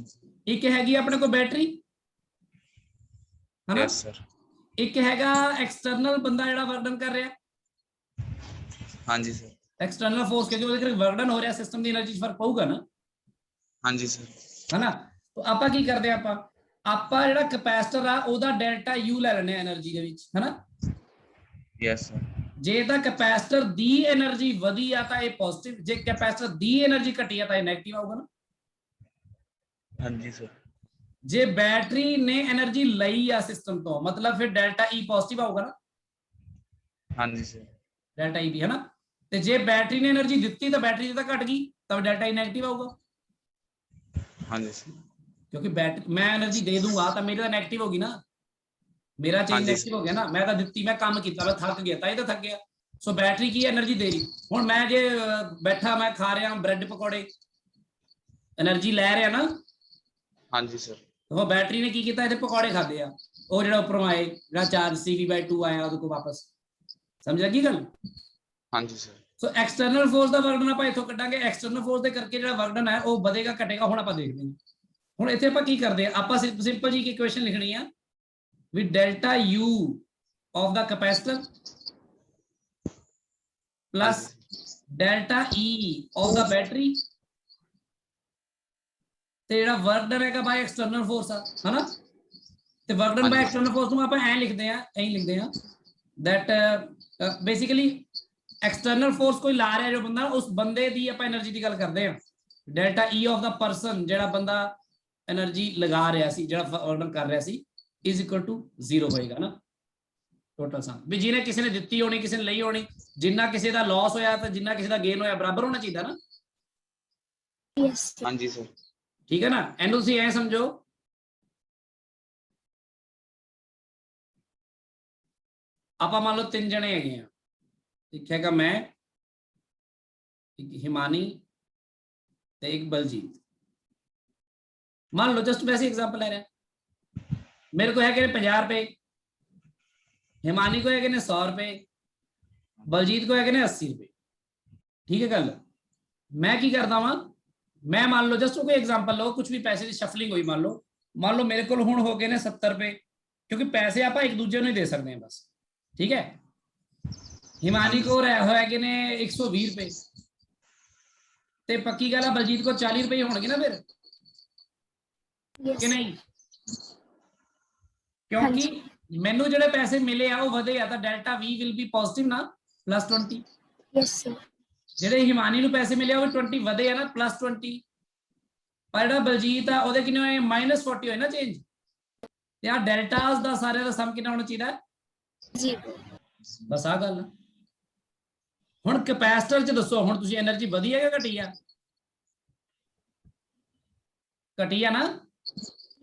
A: ਇੱਕ ਹੈਗੀ ਆਪਣੇ ਕੋਲ ਬੈਟਰੀ, ਹਨਾ?
C: Yes sir.
A: ਇੱਕ ਹੈਗਾ ਐਕਸਟਰਨਲ ਬੰਦਾ ਜਿਹੜਾ ਵਰਕ ਡਨ ਕਰ ਰਿਹਾ।
C: ਹਾਂਜੀ ਸਰ।
A: ਐਕਸਟਰਨਲ ਫੋਰਸ, ਕਿਉਂਕਿ ਉਹਦੇ ਕਰਕੇ ਵਰਕ ਡਨ ਹੋ ਰਿਹਾ, ਸਿਸਟਮ ਦੀ એનર્ਜੀ 'ਚ ਫਰਕ ਪਊਗਾ ਨਾ।
C: ਹਾਂਜੀ ਸਰ।
A: ਹਨਾ? ਤਾਂ ਆਪਾਂ ਕੀ ਕਰਦੇ ਆ, ਆਪਾਂ ਜਿਹੜਾ ਕੈਪੈਸਿਟਰ ਆ ਉਹਦਾ ਡੈਲਟਾ ਯੂ ਲੈ ਲੈਣੇ ਆ એનર્ਜੀ ਦੇ ਵਿੱਚ, ਹਨਾ?
C: Yes sir.
A: ਜੇ ਤਾਂ ਕੈਪੈਸਿਟਰ ਦੀ એનર્ਜੀ ਵਧੀ ਆ ਤਾਂ ਇਹ ਪੋਜ਼ਿਟਿਵ, ਜੇ ਕੈਪੈਸਿਟਰ ਦੀ એનર્ਜੀ ਘਟੀ ਆ ਤਾਂ ਇਹ ਨੈਗੇਟਿਵ ਆਊਗਾ ਨਾ।
C: ਹਾਂਜੀ ਸਰ।
A: ਜੇ ਬੈਟਰੀ ਨੇ એનર્ਜੀ ਲਈ ਆ ਸਿਸਟਮ ਤੋਂ, ਮਤਲਬ ਫਿਰ ਡੈਲਟਾ ਈ ਪੋਜ਼ਿਟਿਵ ਆਊਗਾ ਨਾ।
C: ਹਾਂਜੀ ਸਰ।
A: ਡੈਲਟਾ ਈ ਵੀ, ਹਨਾ? ਤੇ ਜੇ ਬੈਟਰੀ ਨੇ એનર્ਜੀ ਦਿੱਤੀ ਤਾਂ ਬੈਟਰੀ ਜੇ ਤਾਂ ਘਟ ਗਈ ਤਾਂ ਡੈਲਟਾ ਈ ਨੈਗੇਟਿਵ ਆਊਗਾ।
C: ਹਾਂਜੀ ਸਰ।
A: ਕਿਉਂਕਿ ਮੈਂ એનર્ਜੀ ਦੇ ਦੂੰਗਾ ਤਾਂ ਮੇਰੀ ਤਾਂ ਨੈਗੇਟਿਵ ਹੋਗੀ ਨਾ, ਮੇਰਾ ਚੇਂਜ ਨੈਗੇਟਿਵ ਹੋ ਗਿਆ ਨਾ। ਮੈਂ ਤਾਂ ਦਿੱਤੀ, ਮੈਂ ਕੰਮ ਕੀਤਾ, ਮੈਂ ਥੱਕ ਗਿਆ ਤਾਂ ਇਹ ਤਾਂ ਥੱਕ ਗਿਆ। ਸੋ ਬੈਟਰੀ ਕੀ એનર્ਜੀ ਦੇ ਰਹੀ। ਹੁਣ ਮੈਂ ਜੇ ਬੈਠਾ ਮੈਂ ਖਾ ਰਿਹਾ ਬ੍ਰੈਡ ਪਕੌੜੇ, એનર્ਜੀ ਲੈ ਰਿਹਾ ਨਾ।
C: ਹਾਂਜੀ ਸਰ।
A: ਉਹ ਬੈਟਰੀ ਨੇ ਕੀ ਕੀਤਾ, ਇਹਦੇ ਪਕੌੜੇ ਖਾਦੇ ਆ, ਉਹ ਜਿਹੜਾ ਉੱਪਰੋਂ ਆਏ, ਜਿਹੜਾ ਚਾਰਜ CV/2 ਆਇਆ ਉਹਦੇ ਕੋਲ ਵਾਪਸ। ਸਮਝ ਲੱਗੀ ਗੱਲ?
C: ਹਾਂਜੀ ਸਰ।
A: ਸੋ ਐਕਸਟਰਨਲ ਫੋਰਸ ਦਾ ਵਰਕ ਡਨ ਆਪਾਂ ਇੱਥੋਂ ਕੱਢਾਂਗੇ, ਐਕਸਟਰਨਲ ਫੋਰਸ ਦੇ ਕਰਕੇ ਜਿਹੜਾ ਵਰਕ ਡਨ ਹੈ ਉਹ ਵਧੇਗਾ ਘਟੇਗਾ। ਹੁਣ ਆਪਾਂ ਦੇਖਦੇ ਹਾਂ, ਹੁਣ ਇੱਥੇ ਆਪਾਂ ਕੀ ਕਰਦੇ ਆ, ਆਪਾਂ ਸਿੰਪਲ ਜੀ ਇਕੁਏਸ਼ਨ ਲਿਖਣੀ ਆ ਵੀ delta U of the capacitor plus delta E of the battery, ਤੇ ਜਿਹੜਾ ਵਰਕ ਡਨ ਹੈਗਾ ਬਾਈ ਐਕਸਟਰਨਲ ਫੋਰਸ ਆ, ਹਨਾ? ਤੇ ਵਰਕ ਡਨ ਬਾਈ ਐਕਸਟਰਨਲ ਫੋਰਸ ਨੂੰ ਆਪਾਂ ਐਂ ਲਿਖਦੇ ਆ that basically external force ਕੋਈ ਲਾ ਰਿਹਾ ਜੋ ਬੰਦਾ, ਉਸ ਬੰਦੇ ਦੀ ਆਪਾਂ એનર્ਜੀ ਦੀ ਗੱਲ ਕਰਦੇ ਆ। Delta E of the person, ਜਿਹੜਾ ਬੰਦਾ એનર્ਜੀ ਲਗਾ ਰਿਹਾ ਸੀ, ਜਿਹੜਾ ਵਰਕ ਡਨ ਕਰ ਰਿਹਾ ਸੀ, ਇਜ਼ ਇਕੁਅਲ ਟੂ 0 ਹੋਏਗਾ ਨਾ। ਟੋਟਲ ਸਮ ਵੀ ਜਿਹਨੇ ਕਿਸੇ ਨੇ ਦਿੱਤੀ ਹੋਣੀ, ਕਿਸੇ ਨੇ ਲਈ ਹੋਣੀ, ਜਿੰਨਾ ਕਿਸੇ ਦਾ ਲਾਸ ਹੋਇਆ ਤਾਂ ਜਿੰਨਾ ਕਿਸੇ ਦਾ ਗੇਨ ਹੋਇਆ ਬਰਾਬਰ ਹੋਣਾ ਚਾਹੀਦਾ ਨਾ।
B: Yes.
C: ਹਾਂਜੀ ਸਰ।
A: ਠੀਕ ਹੈ ਨਾ? ਇਹਨੂੰ ਤੁਸੀਂ ਐ ਸਮਝੋ, ਆਪਾਂ ਮੰਨ ਲਓ 3 ਜਣੇ ਹੈਗੇ ਆ, ਇੱਕ ਹੈਗਾ ਮੈਂ, ਇੱਕ ਹਿਮਾਨੀ ਤੇ ਇੱਕ ਬਲਜੀਤ। ਮੰਨ ਲਓ ਜਸਟ ਵੈਸੇ एग्जांपल ले रहे हैं, मेरे को है 50 रुपए, हिमानी को है 100 रुपए, बलजीत को है 80 रुपए। ठीक है गल? मैं की करता वा, मैं मान लो जस्ट कोई एग्जांपल लो, कुछ भी पैसे की शफलिंग हुई, मान लो मेरे को हुण हो गए ने 70 रुपए, क्योंकि पैसे आप एक दूजे को दे सकते हैं बस। ठीक है? हिमानी को है ने 120 रुपए, ते पक्की गल है बलजीत को 40 रुपए होंगे ना फिर, कि नहीं? क्योंकि मैनू जो पैसे मिले आ वधे आ, तो delta V will be positive ना, +20।
B: Yes sir.
A: जेडे हिमानी नू पैसे मिले वो 20 वधे आ ना, +20। पर जेड़ा बलजीत आ ओदे किन्ने होए, -40 होए ना चेंज। ते आ डेल्टास दा सारे दा सम कितना होना चाहिए?
B: 0।
A: बस आ गल। हुण कैपेसिटर च दसो, हुण तुसीं एनर्जी वधी है कि घटी है? घटी है ना?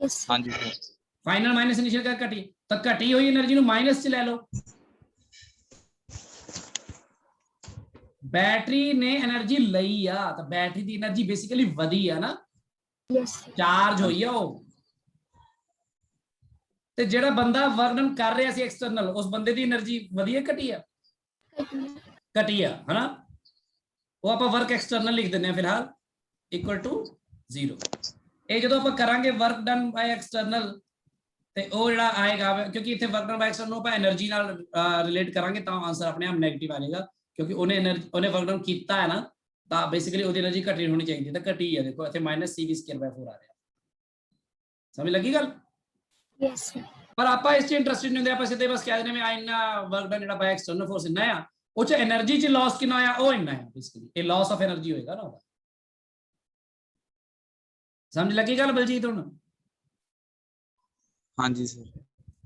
B: Yes sir.
C: ਹਾਂਜੀ ਸਰ।
A: फाइनल माइनस इनिशियल का घटी, तो घटी हुई एनर्जी नू माइनस च ले लो। बैटरी ने एनर्जी लई आ, तो बैटरी दी एनर्जी बेसिकली वधी आ ना,
B: Yes sir.
A: चार्ज होई आ। ते जेड़ा बंदा वर्क डन कर रहा सी एक्सटर्नल, उस बंदे दी एनर्जी वधी है घटी आ? घटी आ, है ना? वो आप वर्क एक्सटर्नल लिख दिंदे फिलहाल इक्वल टू 0। ये जो आप करांगे वर्क डन बाय एक्सटर्नल, ਤੇ ਉਹ ਜਿਹੜਾ ਆਏਗਾ, ਕਿਉਂਕਿ ਇੱਥੇ ਵਰਕ ਡਨ ਬਾਈ ਐਕਸਟਰਨਲ ਨੂੰ ਆਪਾਂ એનર્ਜੀ ਨਾਲ ਰਿਲੇਟ ਕਰਾਂਗੇ ਤਾਂ ਆਨਸਰ ਆਪਣੇ ਆਪ ਨੈਗੇਟਿਵ ਆ ਜਾਏਗਾ, ਕਿਉਂਕਿ ਉਹਨੇ ਵਰਕ ਡਨ ਕੀਤਾ ਹੈ ਨਾ, ਤਾਂ ਬੇਸਿਕਲੀ ਉਹਦੀ એનર્ਜੀ ਘਟੀ ਹੋਣੀ ਚਾਹੀਦੀ ਹੈ, ਤਾਂ ਘਟੀ ਹੈ। ਦੇਖੋ ਇੱਥੇ -CV²/4 ਆ ਰਿਹਾ। ਸਮਝ ਲੱਗੀ ਗੱਲ?
B: Yes sir.
A: ਪਰ ਆਪਾਂ ਇਸ ਚ ਇੰਟਰਸਟਿਡ ਨਹੀਂ ਹੁੰਦੇ, ਆਪਾਂ ਸਿੱਧੇ ਬਸ ਕਹਿ ਦਿੰਦੇ ਵੀ ਇੰਨਾ ਵਰਕ ਡਨ ਜਿਹੜਾ ਬਾਈ ਐਕਸਟਰਨਲ ਫੋਰਸ ਇੰਨਾ ਆ, ਉਹ ਚ એનર્ਜੀ ਚ ਲਾਸ ਕਿੰਨਾ ਆਇਆ, ਉਹ ਇੰਨਾ ਆ। ਬੇਸਿਕਲੀ ਇਹ ਲਾਸ ਆਫ એનર્ਜੀ ਹੋਏਗਾ ਨਾ ਉਹਦਾ। ਸਮਝ ਲੱਗੀ ਗੱਲ ਬਲਜੀਤ? ਹੁਣ
C: ਹਾਂਜੀ ਸਰ।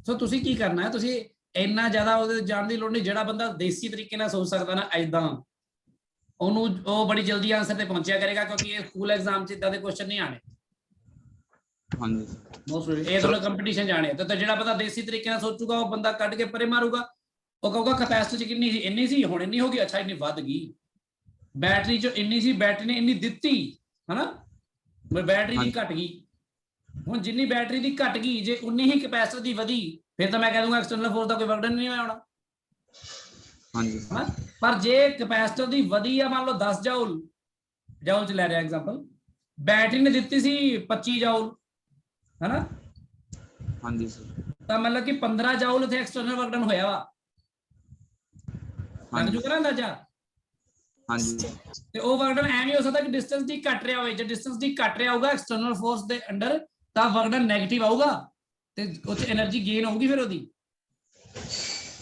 A: ਸੋ ਤੁਸੀਂ ਕੀ ਕਰਨਾ ਹੈ, ਤੁਸੀਂ ਇੰਨਾ ਜ਼ਿਆਦਾ ਉਹਦੇ ਜਾਣ ਦੀ ਲੋੜ ਨਹੀਂ। ਜਿਹੜਾ ਬੰਦਾ ਦੇਸੀ ਤਰੀਕੇ ਨਾਲ ਸੋਚ ਸਕਦਾ ਨਾ ਐਦਾਂ, ਉਹਨੂੰ ਉਹ ਬੜੀ ਜਲਦੀ ਆਨਸਰ ਤੇ ਪਹੁੰਚਿਆ ਕਰੇਗਾ, ਕਿਉਂਕਿ ਇਹ ਸਕੂਲ ਐਗਜ਼ਾਮ ਚ ਇਦਾਂ ਦੇ ਕੁਐਸਚਨ ਨਹੀਂ ਆਣੇ।
C: ਹਾਂਜੀ
A: ਮੋਸਟ ਇਹ ਥੋੜਾ ਕੰਪੀਟੀਸ਼ਨ ਜਾਣੇ, ਤਾਂ ਜਿਹੜਾ ਬੰਦਾ ਦੇਸੀ ਤਰੀਕੇ ਨਾਲ ਸੋਚੂਗਾ ਉਹ ਬੰਦਾ ਕੱਢ ਕੇ ਪਰੇ ਮਾਰੂਗਾ, ਉਹ ਕਹੂਗਾ ਕਪੈਸਿਟਰ ਚ ਕਿੰਨੀ ਸੀ, ਇੰਨੀ ਸੀ, ਹੁਣ ਇੰਨੀ ਹੋ ਗਈ, ਅੱਛਾ ਇੰਨੀ ਵੱਧ ਗਈ। ਬੈਟਰੀ ਚ ਇੰਨੀ ਸੀ, ਬੈਟਰੀ ਨੇ ਇੰਨੀ ਦਿੱਤੀ, ਹਨਾ, ਬੈਟਰੀ ਦੀ ਘਟ ਗਈ। ਹੁਣ ਜਿੰਨੀ ਬੈਟਰੀ ਦੀ ਘਟ ਗਈ, ਜੇ ਉਨੀ ਹੀ ਕਪੈਸਿਟਰ ਦੀ ਵਧੀ, ਫਿਰ ਤਾਂ ਮੈਂ ਕਹਿ ਦੂੰਗਾ ਐਕਸਟਰਨਲ ਫੋਰਸ ਦਾ ਕੋਈ ਵਰਡਨ ਨਹੀਂ ਹੋਣਾ। ਹਨਾ, ਪਰ ਜੇ ਕਪੈਸਿਟਰ ਦੀ ਵਧੀ ਆ, ਮੰਨ ਲਓ 10 ਜਾਊਲ, ਜਾਊਲ ਚ ਲੈ ਰਿਹਾ ਐਗਜ਼ਾਮਪਲ, ਬੈਟਰੀ ਨੇ ਦਿੱਤੀ ਸੀ 25 ਜਾਊਲ, ਹਨਾ,
C: ਹਾਂਜੀ ਸਰ,
A: ਤਾਂ ਮਤਲਬ ਕਿ 15 ਜਾਊਲ ਇੱਥੇ ਐਕਸਟਰਨਲ ਵਰਕ ਡਨ ਹੋਇਆ ਵਾ। ਲੱਗ ਜੂਗਾ ਨਾ ਅੰਦਾਜ਼ਾ।
C: ਹਾਂਜੀ,
A: ਤੇ ਉਹ ਵਰਕ ਡਨ ਐਵੇਂ ਹੋ ਸਕਦਾ ਕਿ ਡਿਸਟੈਂਸ ਦੀ ਘਟ ਰਿਹਾ ਹੋਵੇ, ਜੇ ਡਿਸਟੈਂਸ ਦੀ ਘਟ ਰਿਹਾ ਹੋਊਗਾ ਐਕਸਟਰਨਲ ਫੋਰਸ ਦੇ ਅੰਡਰ, ਤਾਂ ਵਰਕ ਡਨ ਨੈਗੇਟਿਵ ਆਊਗਾ ਤੇ ਉਹ ਚ એનર્ਜੀ ਗੇਨ ਹੋਊਗੀ ਫਿਰ ਉਹਦੀ।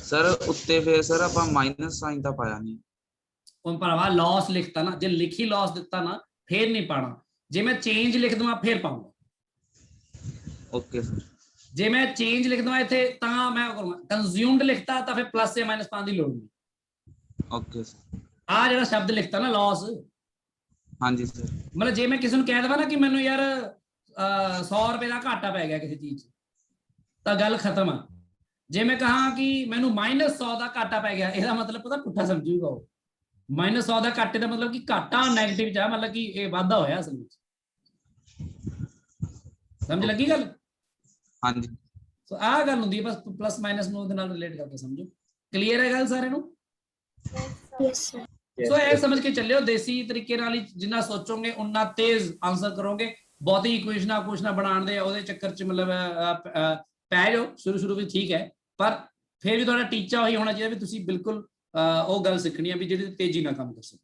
C: ਸਰ ਉੱਤੇ ਫਿਰ ਸਰ ਆਪਾਂ ਮਾਈਨਸ ਸਾਈਨ ਤਾਂ ਪਾਇਆ ਨਹੀਂ।
A: ਹੁਣ ਭਰਾਵਾ ਲਾਸ ਲਿਖਤਾ ਨਾ, ਜੇ ਲਿਖੀ ਲਾਸ ਦਿੱਤਾ ਨਾ ਫੇਰ ਨਹੀਂ ਪਾਣਾ, ਜੇ ਮੈਂ ਚੇਂਜ ਲਿਖ ਦਵਾਂ ਫੇਰ ਪਾਉਂਗਾ।
C: Okay sir.
A: ਜੇ ਮੈਂ ਚੇਂਜ ਲਿਖ ਦਵਾਂ ਇੱਥੇ ਤਾਂ ਮੈਂ ਕਰੂੰਗਾ, ਕੰਜ਼ਿਊਮਡ ਲਿਖਤਾ ਤਾਂ ਫਿਰ ਪਲੱਸ ਜਾਂ ਮਾਈਨਸ ਪਾਉਣ ਦੀ ਲੋੜ ਨਹੀਂ।
C: Okay sir.
A: ਆ ਜਿਹੜਾ ਸ਼ਬਦ ਲਿਖਤਾ ਨਾ ਲਾਸ,
C: ਹਾਂਜੀ ਸਰ।
A: ਮਤਲਬ ਜੇ ਮੈਂ ਕਿਸੇ ਨੂੰ ਕਹਿ ਦੇਵਾਂ ਨਾ ਕਿ ਮੈਨੂੰ ਯਾਰ 100 ਰੁਪਏ ਦਾ ਘਾਟਾ ਪੈ ਗਿਆ ਕਿਸੇ ਚੀਜ਼ 'ਚ, ਤਾਂ ਗੱਲ ਖਤਮ ਆ। ਜੇ ਮੈਂ ਕਹਾਂ ਕਿ ਮੈਨੂੰ -100 ਦਾ ਘਾਟਾ ਪੈ ਗਿਆ, ਇਹਦਾ ਮਤਲਬ ਪਤਾ ਪੁੱਠਾ ਸਮਝੂਗਾ ਉਹ। -100 ਦਾ ਘਾਟੇ ਦਾ ਮਤਲਬ ਕਿ ਘਾਟਾ ਨੈਗੇਟਿਵ 'ਚ ਆ, ਮਤਲਬ ਕਿ ਇਹ ਵਾਧਾ ਹੋਇਆ ਅਸਲ ਵਿੱਚ। ਸਮਝ ਲੱਗੀ ਗੱਲ?
C: ਹਾਂਜੀ।
A: ਸੋ ਆਹ ਗੱਲ ਹੁੰਦੀ ਹੈ, ਬਸ ਪਲੱਸ ਮਾਈਨਸ ਨੂੰ ਉਹਦੇ ਨਾਲ ਰਿਲੇਟ ਕਰਕੇ ਸਮਝੋ। ਕਲੀਅਰ ਹੈ ਗੱਲ ਸਾਰਿਆਂ ਨੂੰ?
B: Yes, sir.
A: ਸੋ ਇਹ ਸਮਝ ਕੇ ਚੱਲਿਓ, ਦੇਸੀ ਤਰੀਕੇ ਨਾਲ ਹੀ ਜਿੰਨਾ ਸੋਚੋਗੇ ਉਨਾ ਤੇਜ਼ ਆਨਸਰ ਕਰੋਗੇ। ਬਹੁਤੀ ਇਕੁਏਸ਼ਨਾਂ ਬਣਾਉਣ ਦੇ ਉਹਦੇ ਚੱਕਰ 'ਚ ਮਤਲਬ ਪੈ ਜਾਓ ਸ਼ੁਰੂ ਵਿੱਚ, ਠੀਕ ਹੈ, ਪਰ ਫਿਰ ਵੀ ਤੁਹਾਡਾ ਟੀਚਾ ਉਹੀ ਹੋਣਾ ਚਾਹੀਦਾ ਵੀ ਤੁਸੀਂ ਬਿਲਕੁਲ ਉਹ ਗੱਲ ਸਿੱਖਣੀ ਹੈ ਵੀ ਜਿਹੜੀ ਤੇਜ਼ੀ ਨਾਲ ਕੰਮ ਕਰ ਸਕੋ।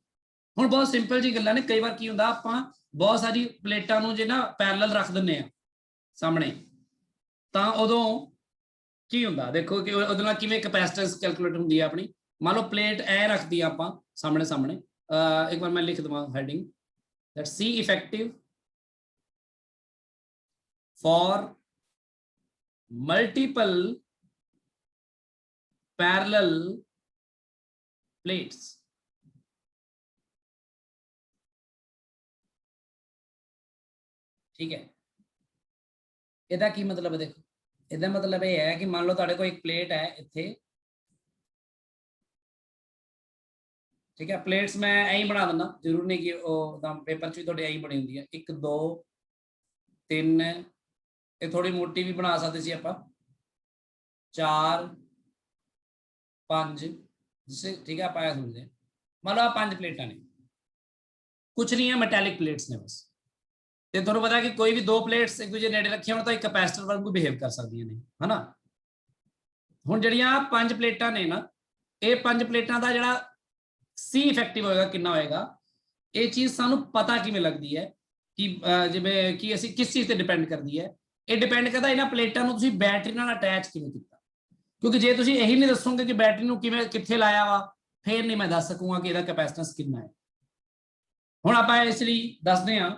A: ਹੁਣ ਬਹੁਤ ਸਿੰਪਲ ਜੀ ਗੱਲਾਂ ਨੇ। ਕਈ ਵਾਰ ਕੀ ਹੁੰਦਾ, ਆਪਾਂ ਬਹੁਤ ਸਾਰੀ ਪਲੇਟਾਂ ਨੂੰ ਜੇ ਨਾ ਪੈਰਲਲ ਰੱਖ ਦਿੰਦੇ ਆ ਸਾਹਮਣੇ, ਤਾਂ ਉਦੋਂ ਕੀ ਹੁੰਦਾ ਦੇਖੋ ਕਿ ਉਹਦੇ ਨਾਲ ਕਿਵੇਂ ਕਪੈਸਿਟੈਂਸ ਕੈਲਕੂਲੇਟ ਹੁੰਦੀ ਹੈ ਆਪਣੀ। ਮੰਨ ਲਓ ਪਲੇਟ ਐ ਰੱਖਦੀ ਆ ਆਪਾਂ ਸਾਹਮਣੇ, ਇੱਕ ਵਾਰ ਮੈਂ ਲਿਖ ਦਵਾਂ heading, that C effective for multiple parallel plates। ठीक है, ਇਹਦਾ ਕੀ ਮਤਲਬ ਹੈ? ਦੇਖੋ ਇਹਦਾ ਮਤਲਬ ਇਹ ਹੈ ਕਿ ਮੰਨ ਲਓ ਤੁਹਾਡੇ ਕੋਲ ਇੱਕ ਪਲੇਟ ਹੈ ਇੱਥੇ, ठीक है, प्लेट्स मैं ऐ बना दिना, जरूर नहीं कि पेपर च भी थोड़ी ऐ बनी होंगी है, 1 2 3, ये थोड़ी मोटी भी बना सकते सी आपां, 4 5, ठीक है, आप ऐ समझते हैं। मान लो आ 5 प्लेटां ने, कुछ नहीं है, मैटैलिक प्लेट्स ने बस। ਤੇ ਤੁਹਾਨੂੰ ਪਤਾ ਕਿ ਕੋਈ ਵੀ ਦੋ ਪਲੇਟਸ ਇੱਕ ਦੂਜੇ ਨੇੜੇ ਰੱਖੀਆਂ ਹੋਣ ਤਾਂ ਇੱਕ ਕਪੈਸਿਟਰ ਵਾਂਗੂ ਬਿਹੇਵ ਕਰ ਸਕਦੀਆਂ ਨੇ, ਹਨਾ। ਹੁਣ ਜਿਹੜੀਆਂ 5 ਪਲੇਟਾਂ ਨੇ ਨਾ, ਇਹ 5 ਪਲੇਟਾਂ ਦਾ ਜਿਹੜਾ C ਇਫੈਕਟਿਵ ਹੋਏਗਾ ਕਿੰਨਾ ਹੋਏਗਾ, ਇਹ ਚੀਜ਼ ਸਾਨੂੰ ਪਤਾ ਕਿਵੇਂ ਲੱਗਦੀ ਹੈ ਕਿ ਜਿਵੇਂ ਕਿ ਅਸੀਂ ਕਿਸ ਚੀਜ਼ ਤੇ ਡਿਪੈਂਡ ਕਰਦੀ ਹੈ। ਇਹ ਡਿਪੈਂਡ ਕਰਦਾ ਇਹਨਾਂ ਪਲੇਟਾਂ ਨੂੰ ਤੁਸੀਂ ਬੈਟਰੀ ਨਾਲ ਅਟੈਚ ਕਿਵੇਂ ਕੀਤਾ, ਕਿਉਂਕਿ ਜੇ ਤੁਸੀਂ ਇਹੀ ਨਹੀਂ ਦੱਸੋਗੇ ਕਿ ਬੈਟਰੀ ਨੂੰ ਕਿਵੇਂ ਕਿੱਥੇ ਲਾਇਆ ਵਾ, ਫਿਰ ਨਹੀਂ ਮੈਂ ਦੱਸ ਸਕੂੰਗਾ ਕਿ ਇਹਦਾ ਕੈਪੈਸਿਟੈਂਸ ਕਿੰਨਾ ਹੈ। ਹੁਣ ਆਪਾਂ ਇਸ ਲਈ ਦੱਸਦੇ ਹਾਂ,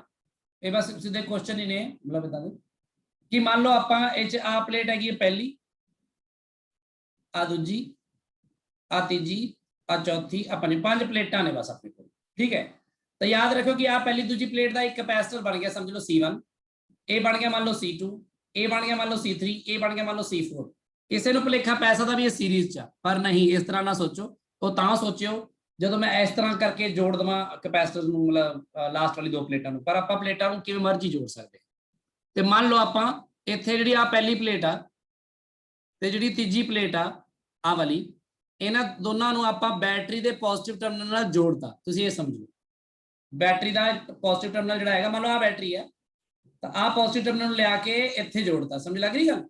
A: ਇਹ ਬਸ ਸਿੱਧੇ ਕੁਐਸਚਨ ਹੀ ਨੇ, ਮਤਲਬ ਇਦਾਂ ਦੇ ਕਿ ਮੰਨ ਲਓ ਆਪਾਂ ਇਹ 'ਚ ਆ ਪਲੇਟ ਹੈਗੀ ਹੈ ਪਹਿਲੀ, ਆ ਦੂਜੀ, ਆ ਤੀਜੀ, ਆ ਚੌਥੀ, ਆ ਪੰਜਵੀਂ, 5 ਪਲੇਟਾਂ ਨੇ ਬਸ ਆਪਣੇ ਕੋਲ, ਠੀਕ ਹੈ। ਤਾਂ ਯਾਦ ਰੱਖੋ ਕਿ ਆ ਪਹਿਲੀ ਦੂਜੀ ਪਲੇਟ ਦਾ ਇੱਕ ਕੈਪੈਸਿਟਰ ਬਣ ਗਿਆ, ਸਮਝ ਲਓ C1, ਇਹ ਬਣ ਗਿਆ ਮੰਨ ਲਓ C2, ਇਹ ਬਣ ਗਿਆ ਮੰਨ ਲਓ C3, ਇਹ ਬਣ ਗਿਆ ਮੰਨ ਲਓ C4। ਕਿਸੇ ਨੂੰ ਭੁਲੇਖਾ ਪੈ ਸਕਦਾ ਵੀ ਇਹ ਸੀਰੀਜ਼ 'ਚ ਆ, ਪਰ ਨਹੀਂ, ਇਸ ਤਰ੍ਹਾਂ ਨਾ ਸੋਚੋ। ਉਹ ਤਾਂ ਸੋਚਿਓ ਜਦੋਂ ਮੈਂ ਇਸ ਤਰ੍ਹਾਂ ਕਰਕੇ ਜੋੜ ਦੇਵਾਂ ਕੈਪੈਸਿਟਰ ਨੂੰ, ਮਤਲਬ ਲਾਸਟ ਵਾਲੀ ਦੋ ਪਲੇਟਾਂ ਨੂੰ, ਪਰ ਆਪਾਂ ਪਲੇਟਾਂ ਨੂੰ ਕਿਵੇਂ ਮਰਜ਼ੀ ਜੋੜ ਸਕਦੇ। ਤੇ ਮੰਨ ਲਓ ਆਪਾਂ ਇੱਥੇ ਜਿਹੜੀ ਆ ਪਹਿਲੀ ਪਲੇਟ ਆ ਤੇ ਜਿਹੜੀ ਤੀਜੀ ਪਲੇਟ ਆ ਆ ਵਾਲੀ, ਇਹਨਾਂ ਦੋਨਾਂ ਨੂੰ ਆਪਾਂ ਬੈਟਰੀ ਦੇ ਪੋਜ਼ਿਟਿਵ ਟਰਮੀਨਲ ਨਾਲ ਜੋੜਤਾ। ਤੁਸੀਂ ਇਹ ਸਮਝੋ, ਬੈਟਰੀ ਦਾ ਪੋਜ਼ਿਟਿਵ ਟਰਮੀਨਲ ਜਿਹੜਾ ਹੈਗਾ, ਮੰਨ ਲਓ ਆ ਬੈਟਰੀ ਹੈ, ਤਾਂ ਆ ਪੋਜ਼ਿਟਿਵ ਟਰਮੀਨਲ ਨੂੰ ਲਿਆ ਕੇ ਇੱਥੇ ਜੋੜਤਾ। ਸਮਝ ਲੱਗ ਰਹੀ ਗੱਲ?